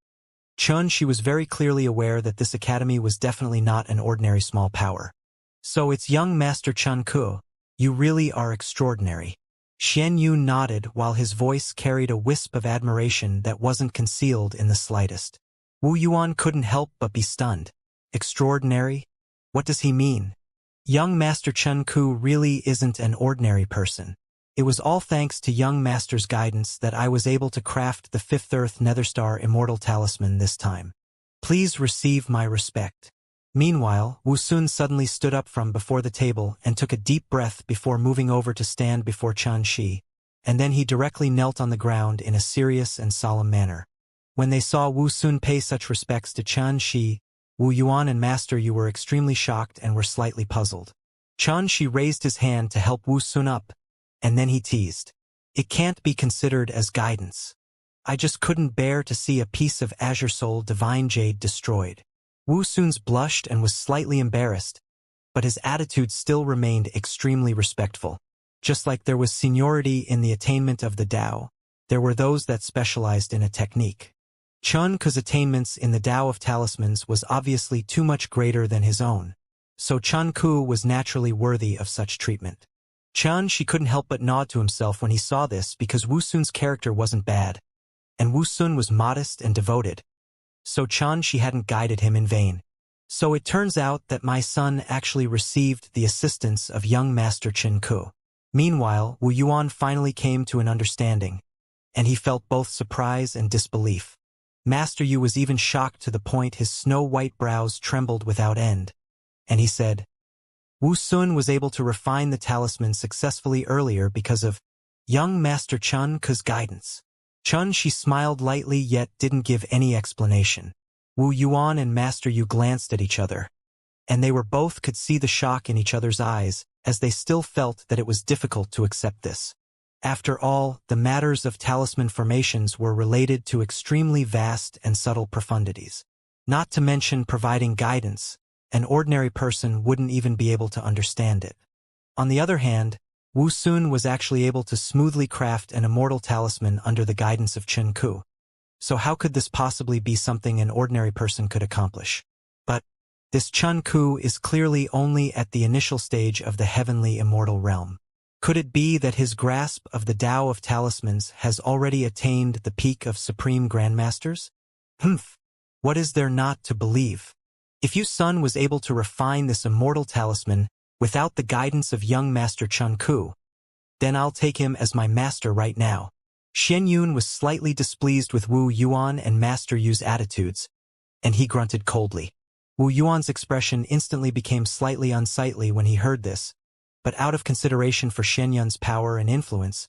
Xianxia was very clearly aware that this academy was definitely not an ordinary small power. So it's young Master Chen Ku. You really are extraordinary. Xian Yun nodded while his voice carried a wisp of admiration that wasn't concealed in the slightest. Wu Yuan couldn't help but be stunned. Extraordinary? What does he mean? Young Master Chen Ku really isn't an ordinary person. It was all thanks to young Master's guidance that I was able to craft the 5th Earth Netherstar Immortal Talisman this time. Please receive my respect. Meanwhile, Wu Sun suddenly stood up from before the table and took a deep breath before moving over to stand before Xianxia, and then he directly knelt on the ground in a serious and solemn manner. When they saw Wu Sun pay such respects to Xianxia, Wu Yuan and Master Yu were extremely shocked and were slightly puzzled. Xianxia raised his hand to help Wu Sun up, and then he teased. It can't be considered as guidance. I just couldn't bear to see a piece of Azure Soul Divine Jade destroyed. Wu Sun's blushed and was slightly embarrassed, but his attitude still remained extremely respectful. Just like there was seniority in the attainment of the Tao, there were those that specialized in a technique. Chen Ku's attainments in the Tao of Talismans was obviously too much greater than his own, so Chen Ku was naturally worthy of such treatment. Xianxia couldn't help but nod to himself when he saw this because Wu Sun's character wasn't bad, and Wu Sun was modest and devoted. So Xianxia hadn't guided him in vain. So it turns out that my son actually received the assistance of young Master Chen Ku. Meanwhile, Wu Yuan finally came to an understanding, and he felt both surprise and disbelief. Master Yu was even shocked to the point his snow-white brows trembled without end, and he said, Wu Sun was able to refine the talisman successfully earlier because of young Master Chen Ku's guidance. Xianxia smiled lightly yet didn't give any explanation. Wu Yuan and Master Yu glanced at each other, and they both could see the shock in each other's eyes, as they still felt that it was difficult to accept this. After all, the matters of talisman formations were related to extremely vast and subtle profundities. Not to mention providing guidance, an ordinary person wouldn't even be able to understand it. On the other hand, Wu Sun was actually able to smoothly craft an immortal talisman under the guidance of Chen Ku. So how could this possibly be something an ordinary person could accomplish? But this Chen Ku is clearly only at the initial stage of the heavenly immortal realm. Could it be that his grasp of the Tao of Talismans has already attained the peak of Supreme Grandmasters? What is there not to believe? If Yu Sun was able to refine this immortal talisman without the guidance of young Master Chen Ku, then I'll take him as my master right now. Xian Yun was slightly displeased with Wu Yuan and Master Yu's attitudes, and he grunted coldly. Wu Yuan's expression instantly became slightly unsightly when he heard this, but out of consideration for Xian Yun's power and influence,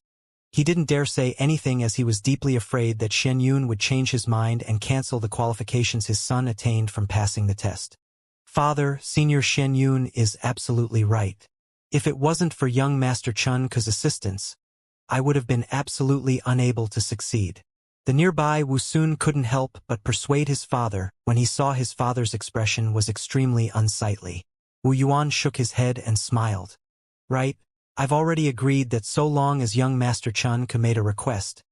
he didn't dare say anything as he was deeply afraid that Xian Yun would change his mind and cancel the qualifications his son attained from passing the test. Father, Senior Xian Yun is absolutely right. If it wasn't for young Master Chen Ku's assistance, I would have been absolutely unable to succeed. The nearby Wu Sun couldn't help but persuade his father when he saw his father's expression was extremely unsightly. Wu Yuan shook his head and smiled. Right, I've already agreed that so long as young Master Chen Ku made a request,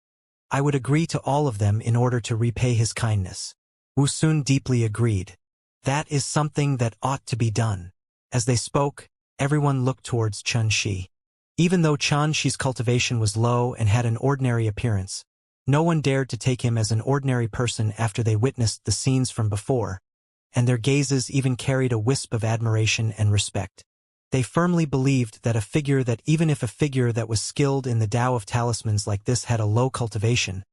I would agree to all of them in order to repay his kindness. Wu Sun deeply agreed. That is something that ought to be done. As they spoke, everyone looked towards Xianxia. Even though Xianxia's cultivation was low and had an ordinary appearance, no one dared to take him as an ordinary person after they witnessed the scenes from before, and their gazes even carried a wisp of admiration and respect. They firmly believed that even if a figure that was skilled in the Tao of Talismans like this had a low cultivation,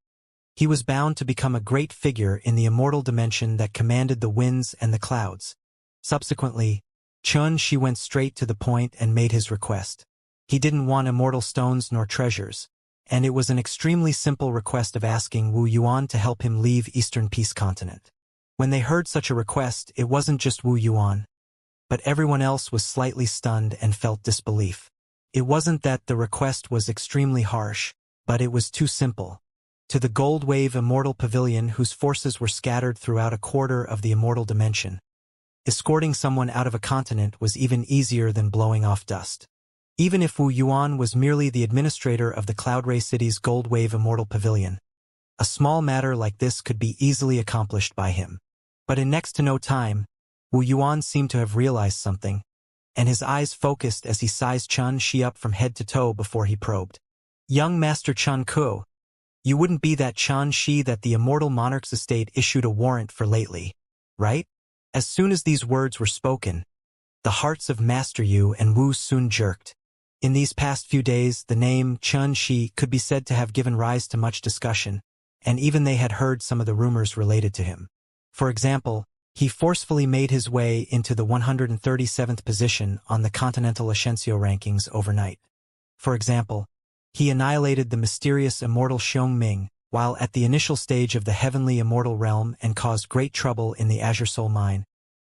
he was bound to become a great figure in the immortal dimension that commanded the winds and the clouds. Subsequently, Xianxia went straight to the point and made his request. He didn't want immortal stones nor treasures, and it was an extremely simple request of asking Wu Yuan to help him leave Eastern Peace Continent. When they heard such a request, it wasn't just Wu Yuan, but everyone else was slightly stunned and felt disbelief. It wasn't that the request was extremely harsh, but it was too simple. To the Gold Wave Immortal Pavilion, whose forces were scattered throughout a quarter of the immortal dimension, escorting someone out of a continent was even easier than blowing off dust. Even if Wu Yuan was merely the administrator of the Cloudray City's Gold Wave Immortal Pavilion, a small matter like this could be easily accomplished by him. But in next to no time, Wu Yuan seemed to have realized something, and his eyes focused as he sized Xianxia up from head to toe before he probed. "Young Master Chen Ku, you wouldn't be that Xianxia that the Immortal Monarch's estate issued a warrant for lately, right?" As soon as these words were spoken, the hearts of Master Yu and Wu soon jerked. In these past few days, the name Xianxia could be said to have given rise to much discussion, and even they had heard some of the rumors related to him. For example, he forcefully made his way into the 137th position on the Continental Ascension rankings overnight. For example, he annihilated the mysterious immortal Xiongming while at the initial stage of the heavenly immortal realm and caused great trouble in the Azure Soul Mine,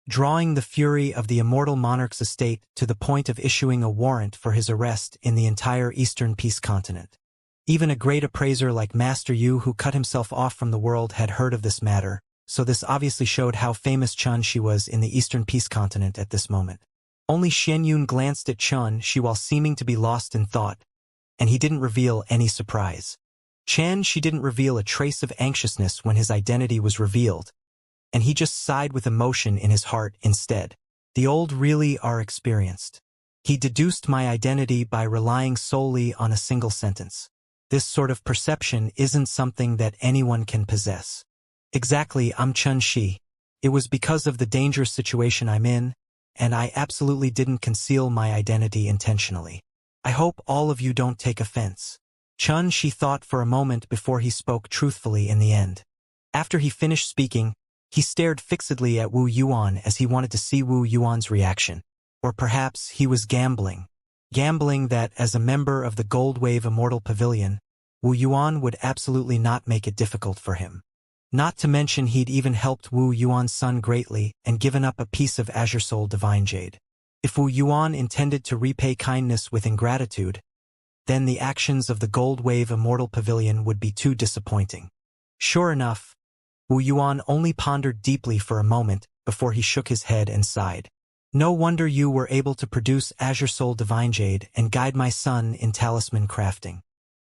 drawing the fury of the immortal monarch's estate to the point of issuing a warrant for his arrest in the entire Eastern Peace continent. Even a great appraiser like Master Yu, who cut himself off from the world, had heard of this matter, so this obviously showed how famous Xianxia was in the Eastern Peace continent at this moment. Only Xianyun glanced at Xianxia while seeming to be lost in thought, and he didn't reveal any surprise. Xianxia didn't reveal a trace of anxiousness when his identity was revealed, and he just sighed with emotion in his heart instead. The old really are experienced. He deduced my identity by relying solely on a single sentence. This sort of perception isn't something that anyone can possess. Exactly, I'm Xianxia. It was because of the dangerous situation I'm in, and I absolutely didn't conceal my identity intentionally. I hope all of you don't take offense. Xianxia thought for a moment before he spoke truthfully in the end. After he finished speaking, he stared fixedly at Wu Yuan as he wanted to see Wu Yuan's reaction. Or perhaps he was gambling. Gambling that as a member of the Gold Wave Immortal Pavilion, Wu Yuan would absolutely not make it difficult for him. Not to mention he'd even helped Wu Yuan's son greatly and given up a piece of Azure Soul Divine Jade. If Wu Yuan intended to repay kindness with ingratitude, then the actions of the Gold Wave Immortal Pavilion would be too disappointing. Sure enough, Wu Yuan only pondered deeply for a moment before he shook his head and sighed. No wonder you were able to produce Azure Soul Divine Jade and guide my son in talisman crafting.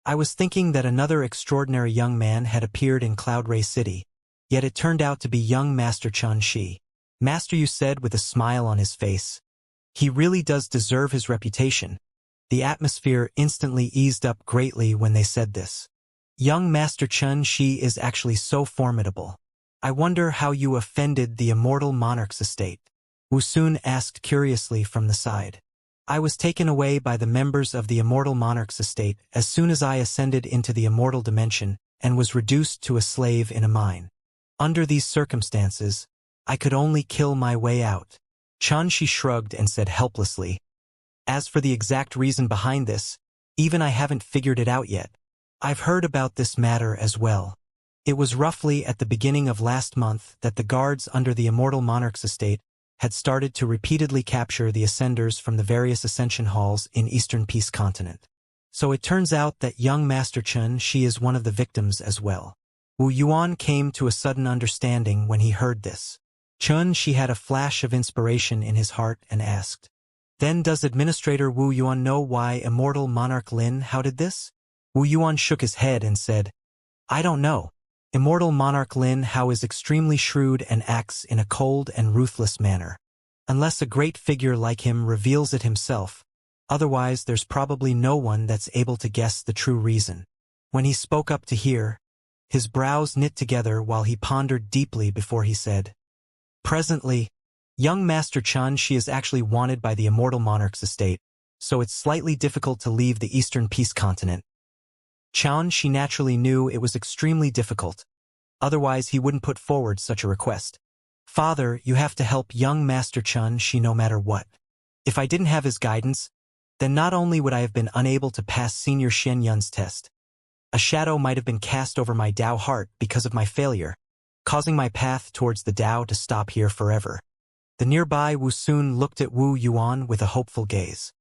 I was thinking that another extraordinary young man had appeared in Cloudray City, yet it turned out to be young Master Xianxia. Master Yu said with a smile on his face. He really does deserve his reputation. The atmosphere instantly eased up greatly when they said this. Young Master Xianxia is actually so formidable. I wonder how you offended the Immortal Monarch's estate. Wu soon asked curiously from the side. I was taken away by the members of the Immortal Monarch's estate as soon as I ascended into the immortal dimension and was reduced to a slave in a mine. Under these circumstances, I could only kill my way out. Xianxia shrugged and said helplessly, as for the exact reason behind this, even I haven't figured it out yet. I've heard about this matter as well. It was roughly at the beginning of last month that the guards under the Immortal Monarch's estate had started to repeatedly capture the ascenders from the various ascension halls in Eastern Peace continent. So it turns out that young Master Xianxia is one of the victims as well. Wu Yuan came to a sudden understanding when he heard this. Xianxia had a flash of inspiration in his heart and asked, "Then does Administrator Wu Yuan know why Immortal Monarch Lin did this?" Wu Yuan shook his head and said, "I don't know. Immortal Monarch Lin Hao is extremely shrewd and acts in a cold and ruthless manner. Unless a great figure like him reveals it himself, otherwise there's probably no one that's able to guess the true reason." When he spoke up to hear, his brows knit together while he pondered deeply before he said, "Presently, young Master Xianxia is actually wanted by the Immortal Monarch's estate, so it's slightly difficult to leave the Eastern Peace continent." Xianxia naturally knew it was extremely difficult. Otherwise he wouldn't put forward such a request. "Father, you have to help young Master Xianxia no matter what. If I didn't have his guidance, then not only would I have been unable to pass Senior Xianyun's test, a shadow might have been cast over my Dao heart because of my failure, causing my path towards the Dao to stop here forever. The nearby Wu Sun looked at Wu Yuan with a hopeful gaze.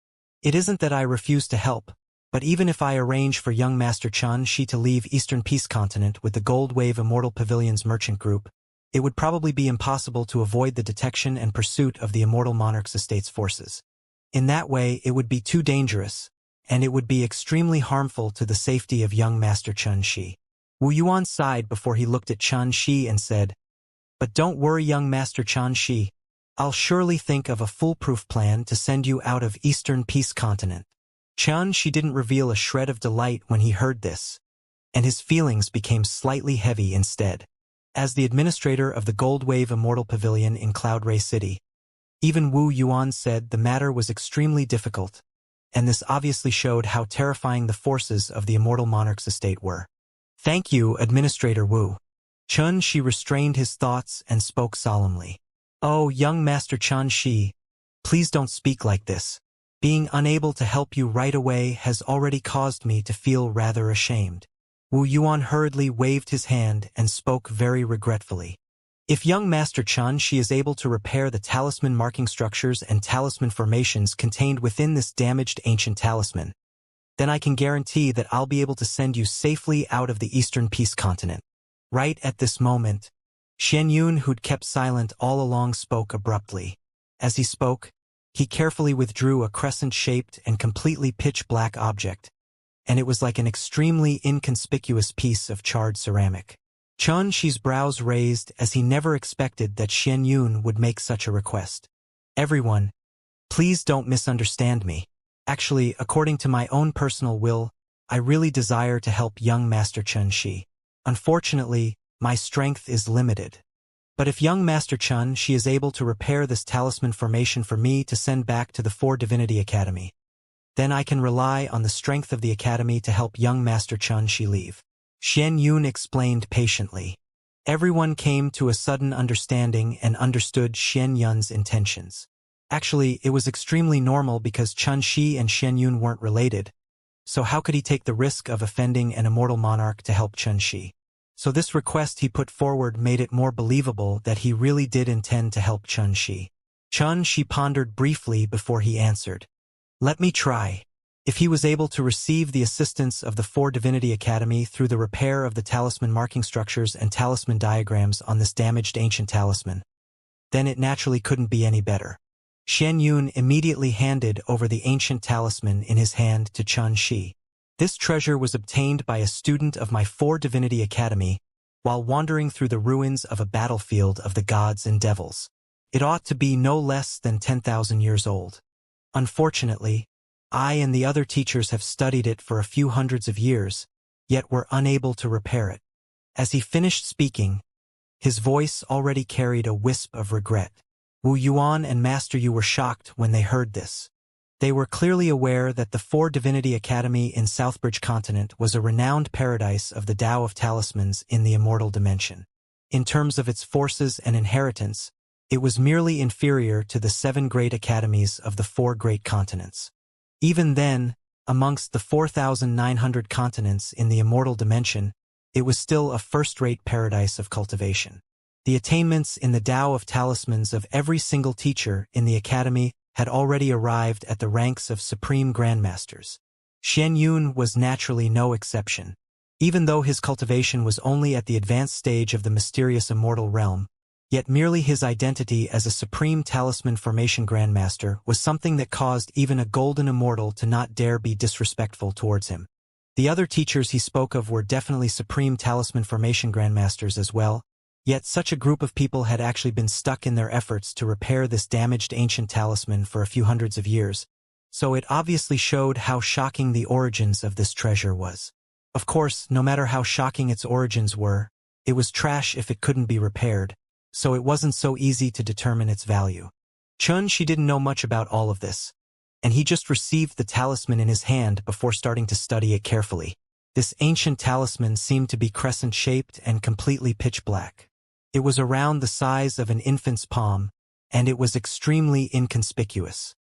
It isn't that I refuse to help, but even if I arrange for young Master Xianxia to leave Eastern Peace Continent with the Gold Wave Immortal Pavilion's merchant group, it would probably be impossible to avoid the detection and pursuit of the Immortal Monarch's estate's forces. In that way, it would be too dangerous, and it would be extremely harmful to the safety of young Master Xianxia. Wu Yuan sighed before he looked at Xianxia and said, "But don't worry, young Master Xianxia. I'll surely think of a foolproof plan to send you out of Eastern Peace Continent." Xianxia didn't reveal a shred of delight when he heard this, and his feelings became slightly heavy instead. As the administrator of the Gold Wave Immortal Pavilion in Cloud Ray City, even Wu Yuan said the matter was extremely difficult, and this obviously showed how terrifying the forces of the Immortal Monarch's estate were. "Thank you, Administrator Wu." Xianxia restrained his thoughts and spoke solemnly. "Oh, young Master Xianxia, please don't speak like this. Being unable to help you right away has already caused me to feel rather ashamed." Wu Yuan hurriedly waved his hand and spoke very regretfully. "If young Master Xianxia is able to repair the talisman marking structures and talisman formations contained within this damaged ancient talisman, then I can guarantee that I'll be able to send you safely out of the Eastern Peace Continent." Right at this moment, Xianyun, who'd kept silent all along, spoke abruptly. As he spoke, he carefully withdrew a crescent-shaped and completely pitch-black object, and it was like an extremely inconspicuous piece of charred ceramic. Xianxia's brows raised as he never expected that Xianyun would make such a request. "Everyone, please don't misunderstand me. Actually, according to my own personal will, I really desire to help young Master Xianxia. Unfortunately, my strength is limited. But if young Master Xianxia is able to repair this talisman formation for me to send back to the Four Divinity Academy, then I can rely on the strength of the Academy to help young Master Xianxia leave." Xianyun explained patiently. Everyone came to a sudden understanding and understood Xianyun's intentions. Actually, it was extremely normal because Xianxia and Xianyun weren't related, so how could he take the risk of offending an immortal monarch to help Xianxia? So this request he put forward made it more believable that he really did intend to help Xianxia. Xianxia pondered briefly before he answered. "Let me try." If he was able to receive the assistance of the Four Divinity Academy through the repair of the talisman marking structures and talisman diagrams on this damaged ancient talisman, then it naturally couldn't be any better. Xianyun immediately handed over the ancient talisman in his hand to Xianxia. "This treasure was obtained by a student of my Four Divinity Academy while wandering through the ruins of a battlefield of the gods and devils. It ought to be no less than 10,000 years old. Unfortunately, I and the other teachers have studied it for a few hundreds of years, yet were unable to repair it." As he finished speaking, his voice already carried a wisp of regret. Wu Yuan and Master Yu were shocked when they heard this. They were clearly aware that the Four Divinity Academy in Southbridge Continent was a renowned paradise of the Tao of Talismans in the Immortal Dimension. In terms of its forces and inheritance, it was merely inferior to the 7 great academies of the 4 great continents. Even then, amongst the 4,900 continents in the Immortal Dimension, it was still a first-rate paradise of cultivation. The attainments in the Tao of Talismans of every single teacher in the Academy had already arrived at the ranks of Supreme Grandmasters. Xianyun was naturally no exception. Even though his cultivation was only at the advanced stage of the mysterious immortal realm, yet merely his identity as a Supreme Talisman Formation Grandmaster was something that caused even a golden immortal to not dare be disrespectful towards him. The other teachers he spoke of were definitely Supreme Talisman Formation Grandmasters as well, yet such a group of people had actually been stuck in their efforts to repair this damaged ancient talisman for a few hundreds of years, so it obviously showed how shocking the origins of this treasure was. Of course, no matter how shocking its origins were, it was trash if it couldn't be repaired, so it wasn't so easy to determine its value. Xianxia didn't know much about all of this, and he just received the talisman in his hand before starting to study it carefully. This ancient talisman seemed to be crescent-shaped and completely pitch-black. It was around the size of an infant's palm, and it was extremely inconspicuous.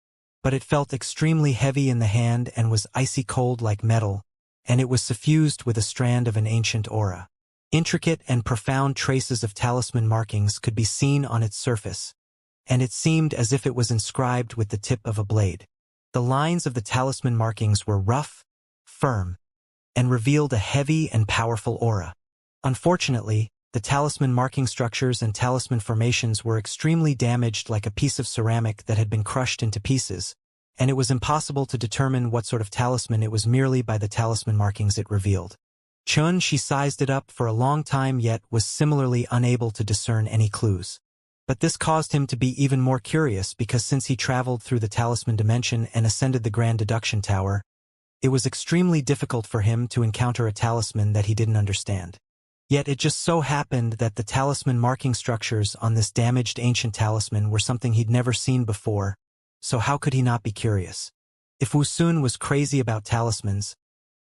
But it felt extremely heavy in the hand and was icy cold like metal, and it was suffused with a strand of an ancient aura. Intricate and profound traces of talisman markings could be seen on its surface, and it seemed as if it was inscribed with the tip of a blade. The lines of the talisman markings were rough, firm, and revealed a heavy and powerful aura. Unfortunately, the talisman marking structures and talisman formations were extremely damaged, like a piece of ceramic that had been crushed into pieces, and it was impossible to determine what sort of talisman it was merely by the talisman markings it revealed. Xianxia sized it up for a long time, yet was similarly unable to discern any clues. But this caused him to be even more curious, because since he traveled through the talisman dimension and ascended the Grand Deduction Tower, it was extremely difficult for him to encounter a talisman that he didn't understand. Yet it just so happened that the talisman marking structures on this damaged ancient talisman were something he'd never seen before, so how could he not be curious? If Wuxia was crazy about talismans,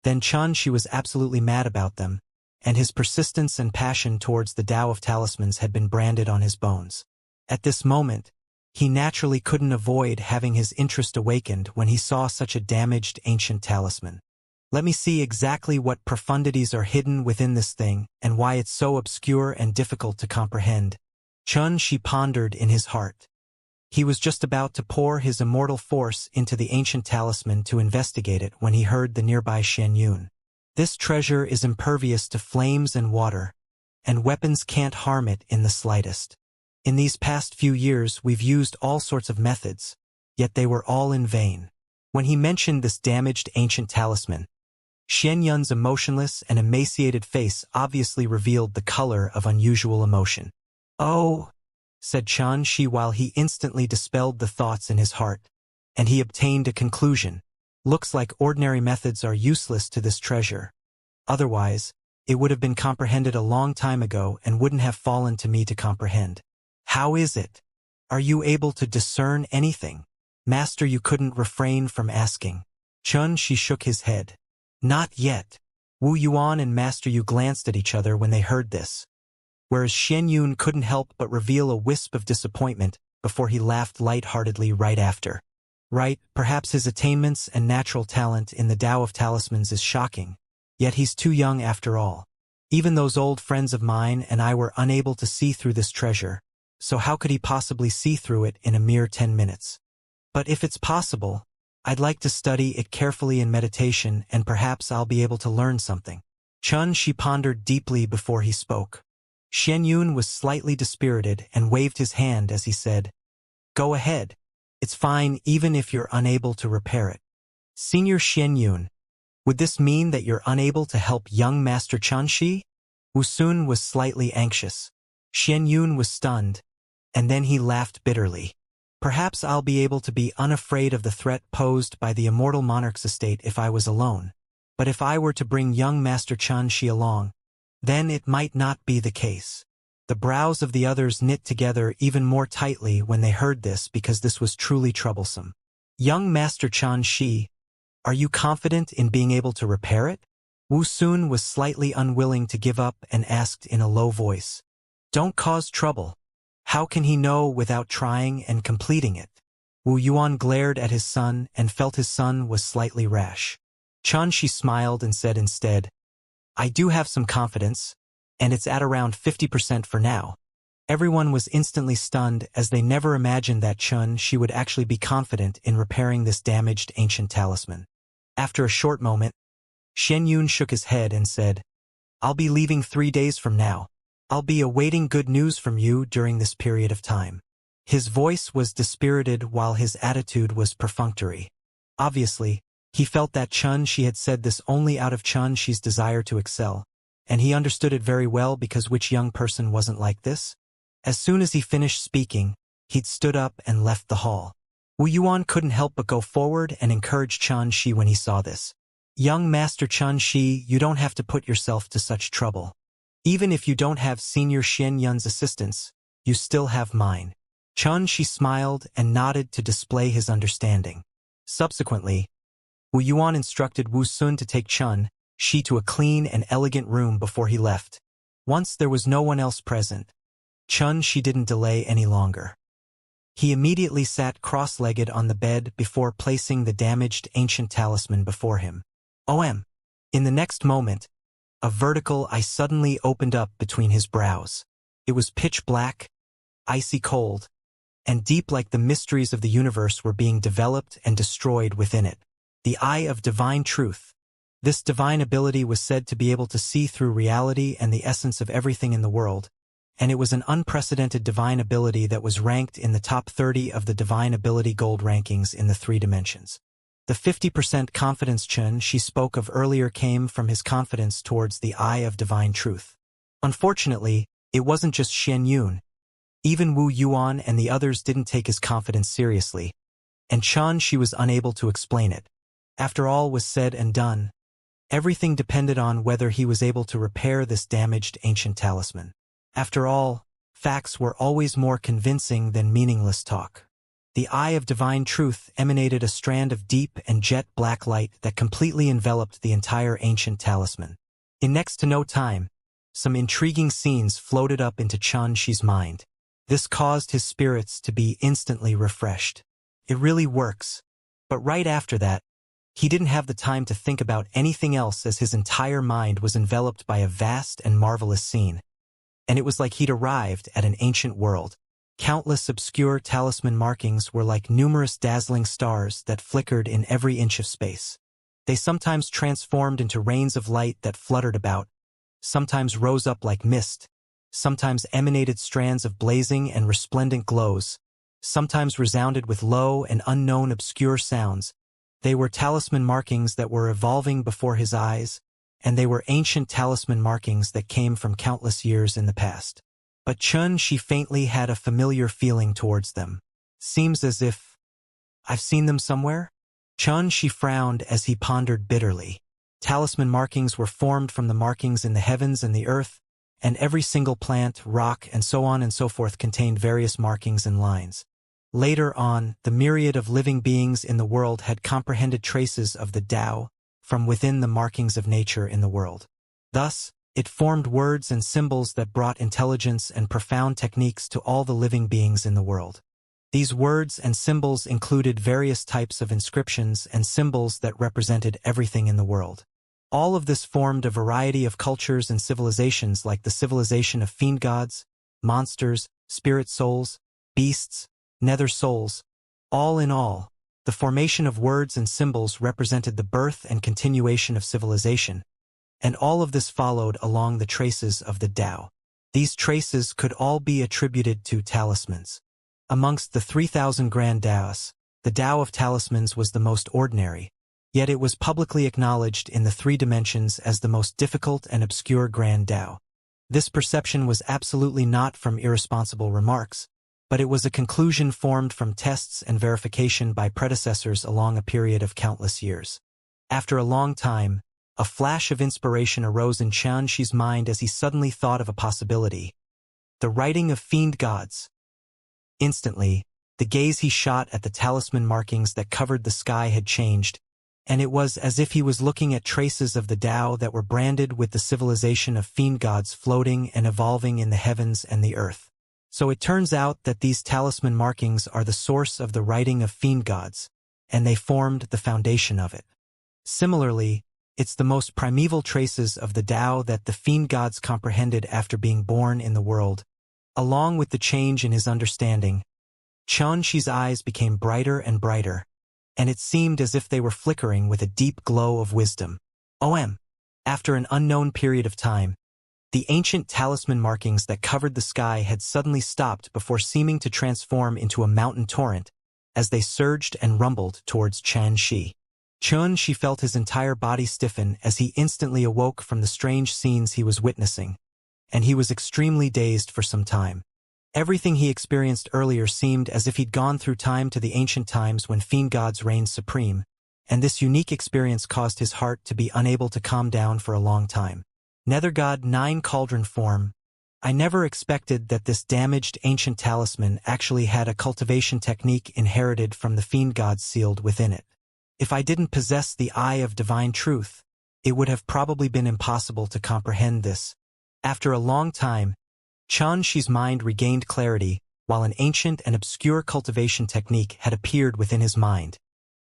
then Xianxia was absolutely mad about them, and his persistence and passion towards the Tao of talismans had been branded on his bones. At this moment, he naturally couldn't avoid having his interest awakened when he saw such a damaged ancient talisman. Let me see exactly what profundities are hidden within this thing and why it's so obscure and difficult to comprehend, Xianxia pondered in his heart. He was just about to pour his immortal force into the ancient talisman to investigate it when he heard the nearby Xianxia. This treasure is impervious to flames and water, and weapons can't harm it in the slightest. In these past few years we've used all sorts of methods, yet they were all in vain. When he mentioned this damaged ancient talisman, Xianxia's emotionless and emaciated face obviously revealed the color of unusual emotion. "Oh," said Xianxia while he instantly dispelled the thoughts in his heart, and he obtained a conclusion. Looks like ordinary methods are useless to this treasure. Otherwise, it would have been comprehended a long time ago and wouldn't have fallen to me to comprehend. How is it? Are you able to discern anything? Master, you couldn't refrain from asking. Xianxia shook his head. Not yet. Wu Yuan and Master Yu glanced at each other when they heard this, whereas Xianxia couldn't help but reveal a wisp of disappointment before he laughed light-heartedly right after. Right, perhaps his attainments and natural talent in the Tao of talismans is shocking, yet he's too young after all. Even those old friends of mine and I were unable to see through this treasure, so how could he possibly see through it in a mere 10 minutes? But if it's possible, I'd like to study it carefully in meditation, and perhaps I'll be able to learn something. Xianxia pondered deeply before he spoke. Xianxia was slightly dispirited and waved his hand as he said, "Go ahead. It's fine even if you're unable to repair it." Senior Xianxia, would this mean that you're unable to help young Master Xianxia? Wuxia was slightly anxious. Xianxia was stunned, and then he laughed bitterly. Perhaps I'll be able to be unafraid of the threat posed by the immortal monarch's estate if I was alone. But if I were to bring young Master Xianxia along, then it might not be the case. The brows of the others knit together even more tightly when they heard this, because this was truly troublesome. Young Master Xianxia, are you confident in being able to repair it? Wuxia was slightly unwilling to give up and asked in a low voice. Don't cause trouble. How can he know without trying and completing it? Wu Yuan glared at his son and felt his son was slightly rash. Xianxia smiled and said instead, I do have some confidence, and it's at around 50% for now. Everyone was instantly stunned, as they never imagined that Xianxia would actually be confident in repairing this damaged ancient talisman. After a short moment, Xianxia shook his head and said, I'll be leaving 3 days from now. I'll be awaiting good news from you during this period of time. His voice was dispirited while his attitude was perfunctory. Obviously, he felt that Xianxia had said this only out of Xianxia's desire to excel, and he understood it very well, because which young person wasn't like this? As soon as he finished speaking, he'd stood up and left the hall. Wu Yuan couldn't help but go forward and encourage Xianxia when he saw this. Young Master Xianxia, you don't have to put yourself to such trouble. Even if you don't have Senior Xianxia's assistance, you still have mine. Xianxia smiled and nodded to display his understanding. Subsequently, Wu Yuan instructed Wuxia to take Xianxia to a clean and elegant room before he left. Once there was no one else present, Xianxia didn't delay any longer. He immediately sat cross-legged on the bed before placing the damaged ancient talisman before him. In the next moment, a vertical eye suddenly opened up between his brows. It was pitch black, icy cold, and deep like the mysteries of the universe were being developed and destroyed within it. The eye of divine truth. This divine ability was said to be able to see through reality and the essence of everything in the world, and it was an unprecedented divine ability that was ranked in the top 30 of the Divine Ability Gold rankings in the 3 dimensions. The 50% confidence she spoke of earlier came from his confidence towards the eye of divine truth. Unfortunately, it wasn't just Xian. Even Wu Yuan and the others didn't take his confidence seriously, and she was unable to explain it. After all was said and done, everything depended on whether he was able to repair this damaged ancient talisman. After all, facts were always more convincing than meaningless talk. The eye of divine truth emanated a strand of deep and jet black light that completely enveloped the entire ancient talisman. In next to no time, some intriguing scenes floated up into Xianxi's mind. This caused his spirits to be instantly refreshed. It really works. But right after that, he didn't have the time to think about anything else as his entire mind was enveloped by a vast and marvelous scene. And it was like he'd arrived at an ancient world. Countless obscure talisman markings were like numerous dazzling stars that flickered in every inch of space. They sometimes transformed into rains of light that fluttered about, sometimes rose up like mist, sometimes emanated strands of blazing and resplendent glows, sometimes resounded with low and unknown obscure sounds. They were talisman markings that were evolving before his eyes, and they were ancient talisman markings that came from countless years in the past. But she faintly had a familiar feeling towards them. Seems as if I've seen them somewhere? She frowned as he pondered bitterly. Talisman markings were formed from the markings in the heavens and the earth, and every single plant, rock, and so on and so forth contained various markings and lines. Later on, the myriad of living beings in the world had comprehended traces of the Tao from within the markings of nature in the world. Thus, it formed words and symbols that brought intelligence and profound techniques to all the living beings in the world. These words and symbols included various types of inscriptions and symbols that represented everything in the world. All of this formed a variety of cultures and civilizations like the civilization of fiend gods, monsters, spirit souls, beasts, nether souls. All in all, the formation of words and symbols represented the birth and continuation of civilization, and all of this followed along the traces of the Tao. These traces could all be attributed to talismans. Amongst the 3,000 grand Taos, the Tao of talismans was the most ordinary, yet it was publicly acknowledged in the 3 dimensions as the most difficult and obscure grand Tao. This perception was absolutely not from irresponsible remarks, but it was a conclusion formed from tests and verification by predecessors along a period of countless years. After a long time, a flash of inspiration arose in Xianxi's mind as he suddenly thought of a possibility. The writing of fiend gods. Instantly, the gaze he shot at the talisman markings that covered the sky had changed, and it was as if he was looking at traces of the Tao that were branded with the civilization of fiend gods floating and evolving in the heavens and the earth. So it turns out that these talisman markings are the source of the writing of fiend gods, and they formed the foundation of it. Similarly, it's the most primeval traces of the Tao that the fiend gods comprehended after being born in the world. Along with the change in his understanding, Xianxi's eyes became brighter and brighter, and it seemed as if they were flickering with a deep glow of wisdom. After an unknown period of time, the ancient talisman markings that covered the sky had suddenly stopped before seeming to transform into a mountain torrent as they surged and rumbled towards Xianxi. Xianxi felt his entire body stiffen as he instantly awoke from the strange scenes he was witnessing, and he was extremely dazed for some time. Everything he experienced earlier seemed as if he'd gone through time to the ancient times when fiend gods reigned supreme, and this unique experience caused his heart to be unable to calm down for a long time. Nether God 9 Cauldron form. I never expected that this damaged ancient talisman actually had a cultivation technique inherited from the fiend gods sealed within it. If I didn't possess the eye of divine truth, it would have probably been impossible to comprehend this. After a long time, Xianxi's mind regained clarity, while an ancient and obscure cultivation technique had appeared within his mind,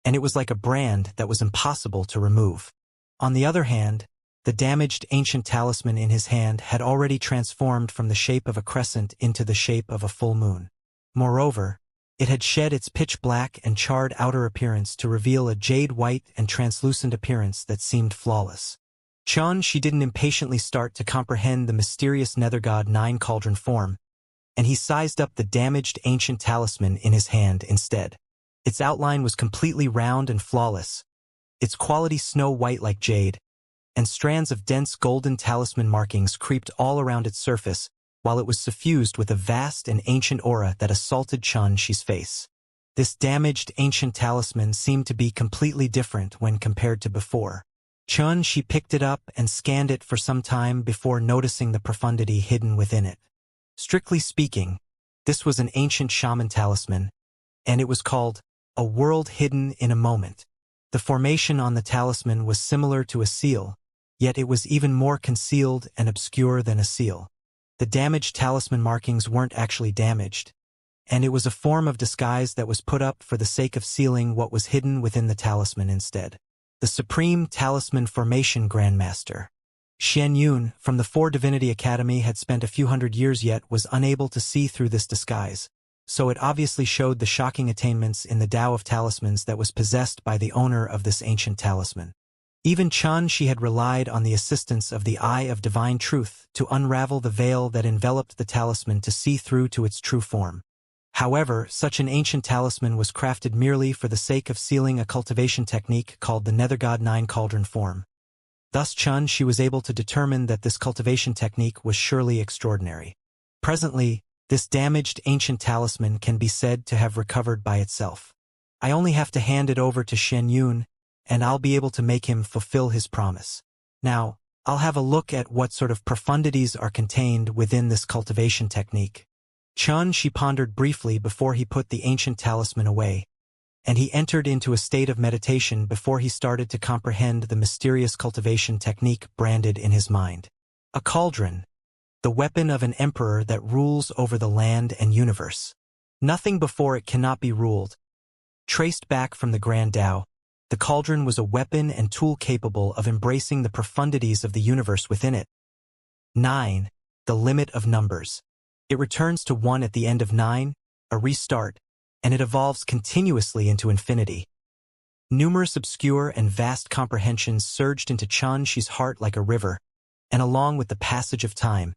and it was like a brand that was impossible to remove. On the other hand, the damaged ancient talisman in his hand had already transformed from the shape of a crescent into the shape of a full moon. Moreover, It had shed its pitch-black and charred outer appearance to reveal a jade-white and translucent appearance that seemed flawless. Xianxia didn't impatiently start to comprehend the mysterious nether-god Nine Cauldron form, and he sized up the damaged ancient talisman in his hand instead. Its outline was completely round and flawless, its quality snow-white like jade, and strands of dense golden talisman markings creeped all around its surface, while it was suffused with a vast and ancient aura that assaulted Xianxia's face. This damaged ancient talisman seemed to be completely different when compared to before. Xianxia picked it up and scanned it for some time before noticing the profundity hidden within it. Strictly speaking, this was an ancient shaman talisman, and it was called a world hidden in a moment. The formation on the talisman was similar to a seal, yet it was even more concealed and obscure than a seal. The damaged talisman markings weren't actually damaged, and it was a form of disguise that was put up for the sake of sealing what was hidden within the talisman instead. The Supreme Talisman Formation Grandmaster, Xianxia, from the Four Divinity Academy, had spent a few hundred years yet was unable to see through this disguise, so it obviously showed the shocking attainments in the Tao of Talismans that was possessed by the owner of this ancient talisman. Even Xianxia had relied on the assistance of the Eye of Divine Truth to unravel the veil that enveloped the talisman to see through to its true form. However, such an ancient talisman was crafted merely for the sake of sealing a cultivation technique called the Nethergod Nine Cauldron form. Thus Xianxia was able to determine that this cultivation technique was surely extraordinary. Presently, this damaged ancient talisman can be said to have recovered by itself. I only have to hand it over to Xianxia, and I'll be able to make him fulfill his promise. Now, I'll have a look at what sort of profundities are contained within this cultivation technique. Xianxia pondered briefly before he put the ancient talisman away, and he entered into a state of meditation before he started to comprehend the mysterious cultivation technique branded in his mind. A cauldron, the weapon of an emperor that rules over the land and universe. Nothing before it cannot be ruled. Traced back from the Grand Tao, the cauldron was a weapon and tool capable of embracing the profundities of the universe within it. 9. The limit of numbers. It returns to 1 at the end of 9, a restart, and it evolves continuously into infinity. Numerous obscure and vast comprehensions surged into Xianxia's heart like a river, and along with the passage of time,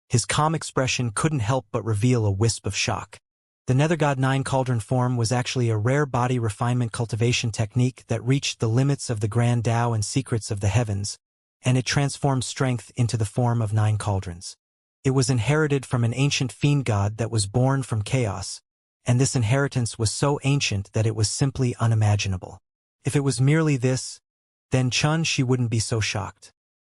his calm expression couldn't help but reveal a wisp of shock. The Nethergod Nine Cauldron form was actually a rare body refinement cultivation technique that reached the limits of the Grand Tao and secrets of the heavens, and it transformed strength into the form of 9 cauldrons. It was inherited from an ancient fiend god that was born from chaos, and this inheritance was so ancient that it was simply unimaginable. If it was merely this, then Xianxia wouldn't be so shocked.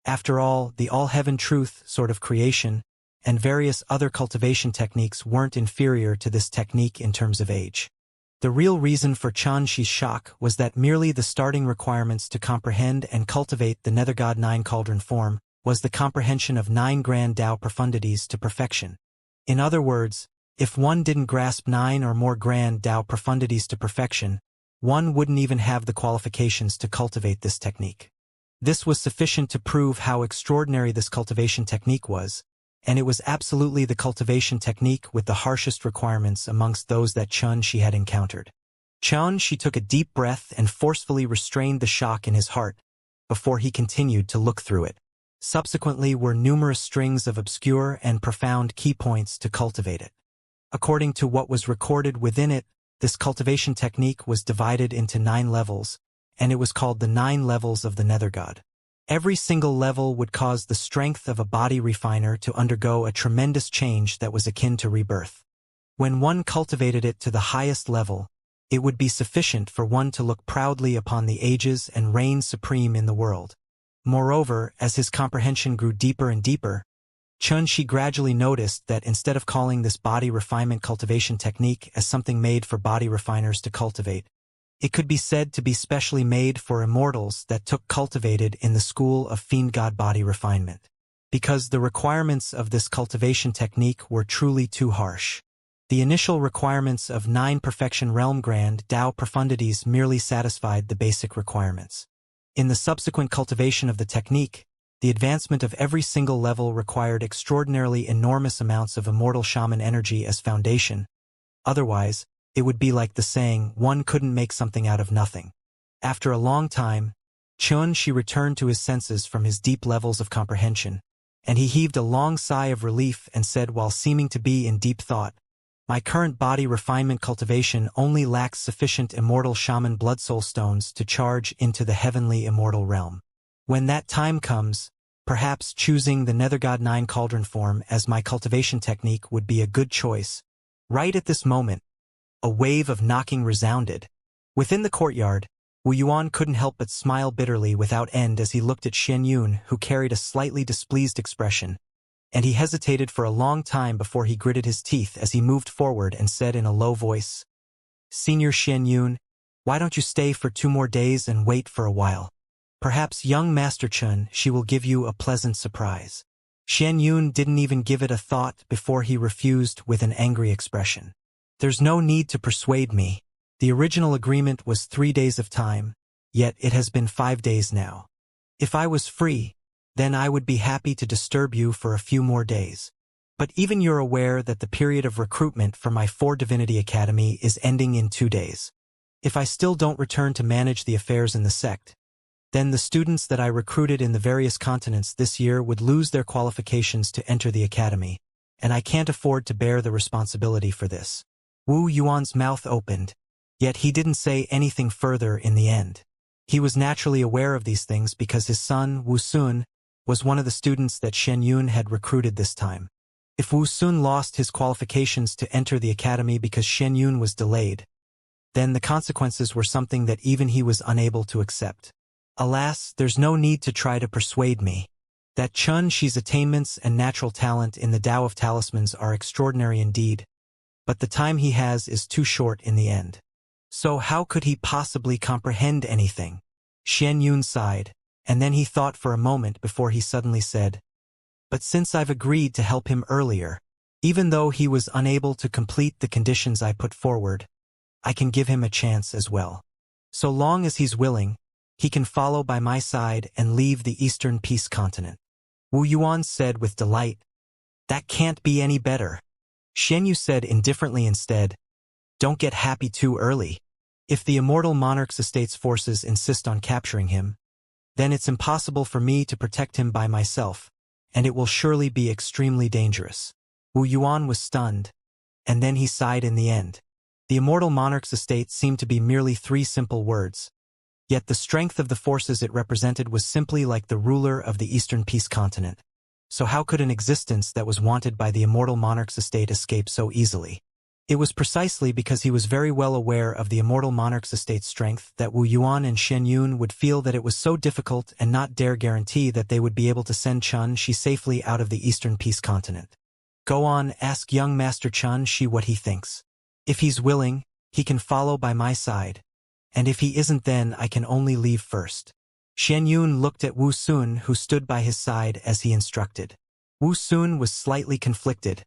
After all, the all-heaven truth sort of creation and various other cultivation techniques weren't inferior to this technique in terms of age. The real reason for Xianxia's shock was that merely the starting requirements to comprehend and cultivate the Nethergod Nine Cauldron form was the comprehension of 9 Grand Tao profundities to perfection. In other words, if one didn't grasp 9 or more Grand Tao profundities to perfection, one wouldn't even have the qualifications to cultivate this technique. This was sufficient to prove how extraordinary this cultivation technique was, and it was absolutely the cultivation technique with the harshest requirements amongst those that Xianxia had encountered. Xianxia took a deep breath and forcefully restrained the shock in his heart before he continued to look through it. Subsequently were numerous strings of obscure and profound key points to cultivate it. According to what was recorded within it, this cultivation technique was divided into 9 levels, and it was called the 9 levels of the Nethergod. Every single level would cause the strength of a body refiner to undergo a tremendous change that was akin to rebirth. When one cultivated it to the highest level, it would be sufficient for one to look proudly upon the ages and reign supreme in the world. Moreover, as his comprehension grew deeper and deeper, Xianxia gradually noticed that instead of calling this body refinement cultivation technique as something made for body refiners to cultivate, it could be said to be specially made for immortals that took cultivated in the school of fiend god body refinement. Because the requirements of this cultivation technique were truly too harsh. The initial requirements of 9 perfection realm Grand Tao profundities merely satisfied the basic requirements. In the subsequent cultivation of the technique, the advancement of every single level required extraordinarily enormous amounts of immortal shaman energy as foundation. Otherwise, it would be like the saying, one couldn't make something out of nothing. After a long time, Xianxia returned to his senses from his deep levels of comprehension, and he heaved a long sigh of relief and said while seeming to be in deep thought, "My current body refinement cultivation only lacks sufficient immortal shaman blood soul stones to charge into the heavenly immortal realm. When that time comes, perhaps choosing the Nethergod 9 cauldron form as my cultivation technique would be a good choice." Right at this moment, a wave of knocking resounded. Within the courtyard, Wu Yuan couldn't help but smile bitterly without end as he looked at Xianxia, who carried a slightly displeased expression, and he hesitated for a long time before he gritted his teeth as he moved forward and said in a low voice, "Senior Xianxia, why don't you stay for 2 more days and wait for a while? Perhaps young Master Chun, she will give you a pleasant surprise." Xianxia didn't even give it a thought before he refused with an angry expression. "There's no need to persuade me. The original agreement was 3 days of time, yet it has been 5 days now. If I was free, then I would be happy to disturb you for a few more days. But even you're aware that the period of recruitment for my 4 Divinity Academy is ending in 2 days. If I still don't return to manage the affairs in the sect, then the students that I recruited in the various continents this year would lose their qualifications to enter the academy, and I can't afford to bear the responsibility for this." Wu Yuan's mouth opened, yet he didn't say anything further in the end. He was naturally aware of these things because his son, Wu Sun, was one of the students that Xianxia had recruited this time. If Wu Sun lost his qualifications to enter the academy because Xianxia was delayed, then the consequences were something that even he was unable to accept. "Alas, there's no need to try to persuade me. That Xi's attainments and natural talent in the Tao of Talismans are extraordinary indeed, but the time he has is too short in the end. So how could he possibly comprehend anything?" Xianxia sighed, and then he thought for a moment before he suddenly said, "But since I've agreed to help him earlier, even though he was unable to complete the conditions I put forward, I can give him a chance as well. So long as he's willing, he can follow by my side and leave the Eastern Peace Continent." Wu Yuan said with delight, "That can't be any better." Xianxia said indifferently instead, "Don't get happy too early. If the Immortal Monarch's estate's forces insist on capturing him, then it's impossible for me to protect him by myself, and it will surely be extremely dangerous." Wu Yuan was stunned, and then he sighed in the end. The Immortal Monarch's estate seemed to be merely 3 simple words, yet the strength of the forces it represented was simply like the ruler of the Eastern Peace Continent. So how could an existence that was wanted by the Immortal Monarch's estate escape so easily? It was precisely because he was very well aware of the Immortal Monarch's estate's strength that Wu Yuan and Xianxia would feel that it was so difficult and not dare guarantee that they would be able to send Xianxia safely out of the Eastern Peace Continent. "Go on, ask young Master Xianxia what he thinks. If he's willing, he can follow by my side, and if he isn't then I can only leave first." Xianxia looked at Wu Sun, who stood by his side as he instructed. Wu Sun was slightly conflicted,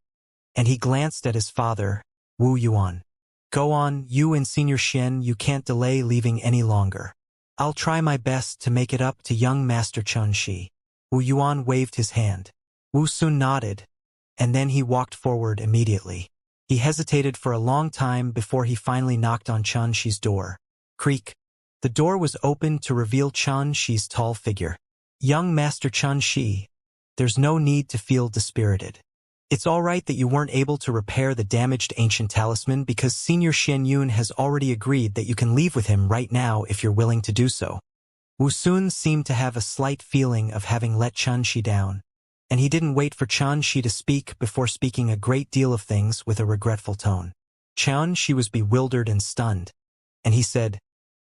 and he glanced at his father, Wu Yuan. "Go on, you and Senior Xian, you can't delay leaving any longer. I'll try my best to make it up to young Master Xianxia." Wu Yuan waved his hand. Wu Sun nodded, and then he walked forward immediately. He hesitated for a long time before he finally knocked on Xianxia's door. Creak. The door was opened to reveal Xianxia's tall figure. "Young Master Xianxia, there's no need to feel dispirited. It's all right that you weren't able to repair the damaged ancient talisman because Senior Xianxia has already agreed that you can leave with him right now if you're willing to do so." Wu Sun seemed to have a slight feeling of having let Xianxia down, and he didn't wait for Xianxia to speak before speaking a great deal of things with a regretful tone. Xianxia was bewildered and stunned, and he said,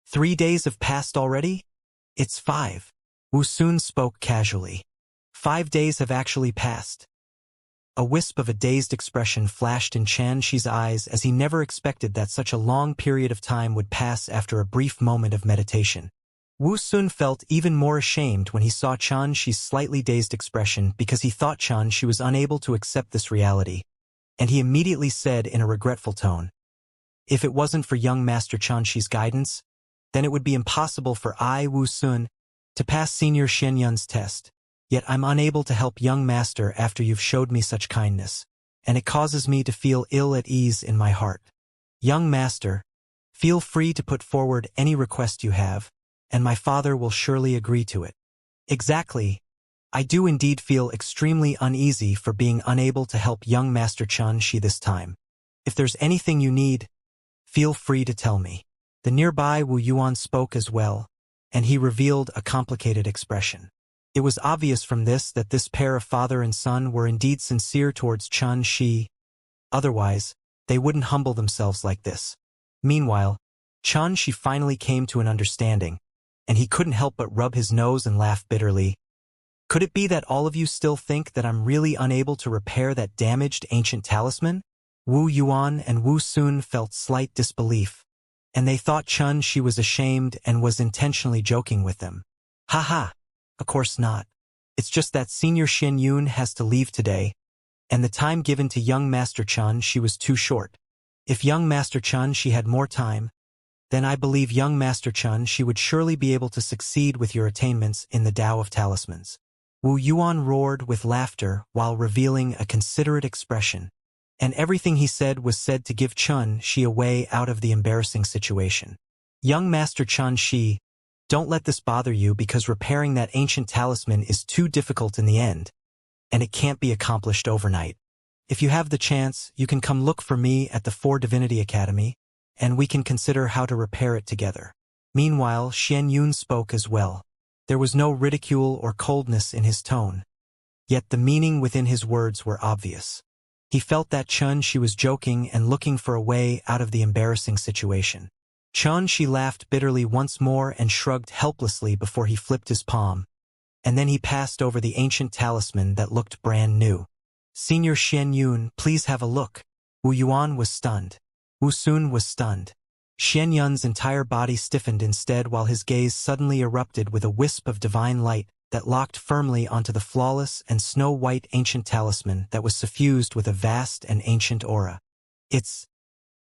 3 days have passed already? It's 5. Wu Sun spoke casually. 5 days have actually passed. A wisp of a dazed expression flashed in Xianxia's eyes as he never expected that such a long period of time would pass after a brief moment of meditation. Wu Sun felt even more ashamed when he saw Xianxia's slightly dazed expression because he thought Xianxia was unable to accept this reality, and he immediately said in a regretful tone, "If it wasn't for young Master Xianxia's guidance, then it would be impossible for I, Wu Sun, to pass Senior Xianxun's test. Yet I'm unable to help young Master after you've showed me such kindness, and it causes me to feel ill at ease in my heart." "Young master, feel free to put forward any request you have, and my father will surely agree to it." "Exactly. I do indeed feel extremely uneasy for being unable to help young Master Xianxia this time. If there's anything you need, feel free to tell me." The nearby Wu Yuan spoke as well, and he revealed a complicated expression. It was obvious from this that this pair of father and son were indeed sincere towards Xianxia. Otherwise, they wouldn't humble themselves like this. Meanwhile, Xianxia finally came to an understanding, and he couldn't help but rub his nose and laugh bitterly. "Could it be that all of you still think that I'm really unable to repair that damaged ancient talisman?" Wu Yuan and Wu Sun felt slight disbelief, and they thought Xianxia was ashamed and was intentionally joking with them. "Haha, of course not. It's just that Senior Xin Yun has to leave today, and the time given to young Master Xianxia was too short. If young Master Xianxia had more time, then I believe young Master Xianxia would surely be able to succeed with your attainments in the Tao of Talismans." Wu Yuan roared with laughter while revealing a considerate expression, and everything he said was said to give Xianxia a way out of the embarrassing situation. "Young Master Xianxia, don't let this bother you because repairing that ancient talisman is too difficult in the end, and it can't be accomplished overnight. If you have the chance, you can come look for me at the Four Divinity Academy, and we can consider how to repair it together." Meanwhile, Xian Yun spoke as well. There was no ridicule or coldness in his tone, yet the meaning within his words were obvious. He felt that Xianxia was joking and looking for a way out of the embarrassing situation. Xianxia laughed bitterly once more and shrugged helplessly before he flipped his palm, and then he passed over the ancient talisman that looked brand new. "Senior Xian Yun, please have a look." Wu Yuan was stunned. Wu Sun was stunned. Xian Yun's entire body stiffened instead while his gaze suddenly erupted with a wisp of divine light that locked firmly onto the flawless and snow-white ancient talisman that was suffused with a vast and ancient aura. "It's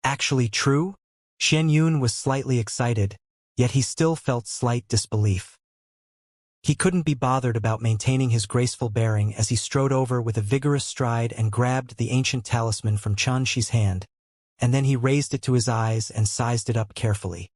actually true?" Xian Yun was slightly excited, yet he still felt slight disbelief. He couldn't be bothered about maintaining his graceful bearing as he strode over with a vigorous stride and grabbed the ancient talisman from Xianxia's hand, and then he raised it to his eyes and sized it up carefully.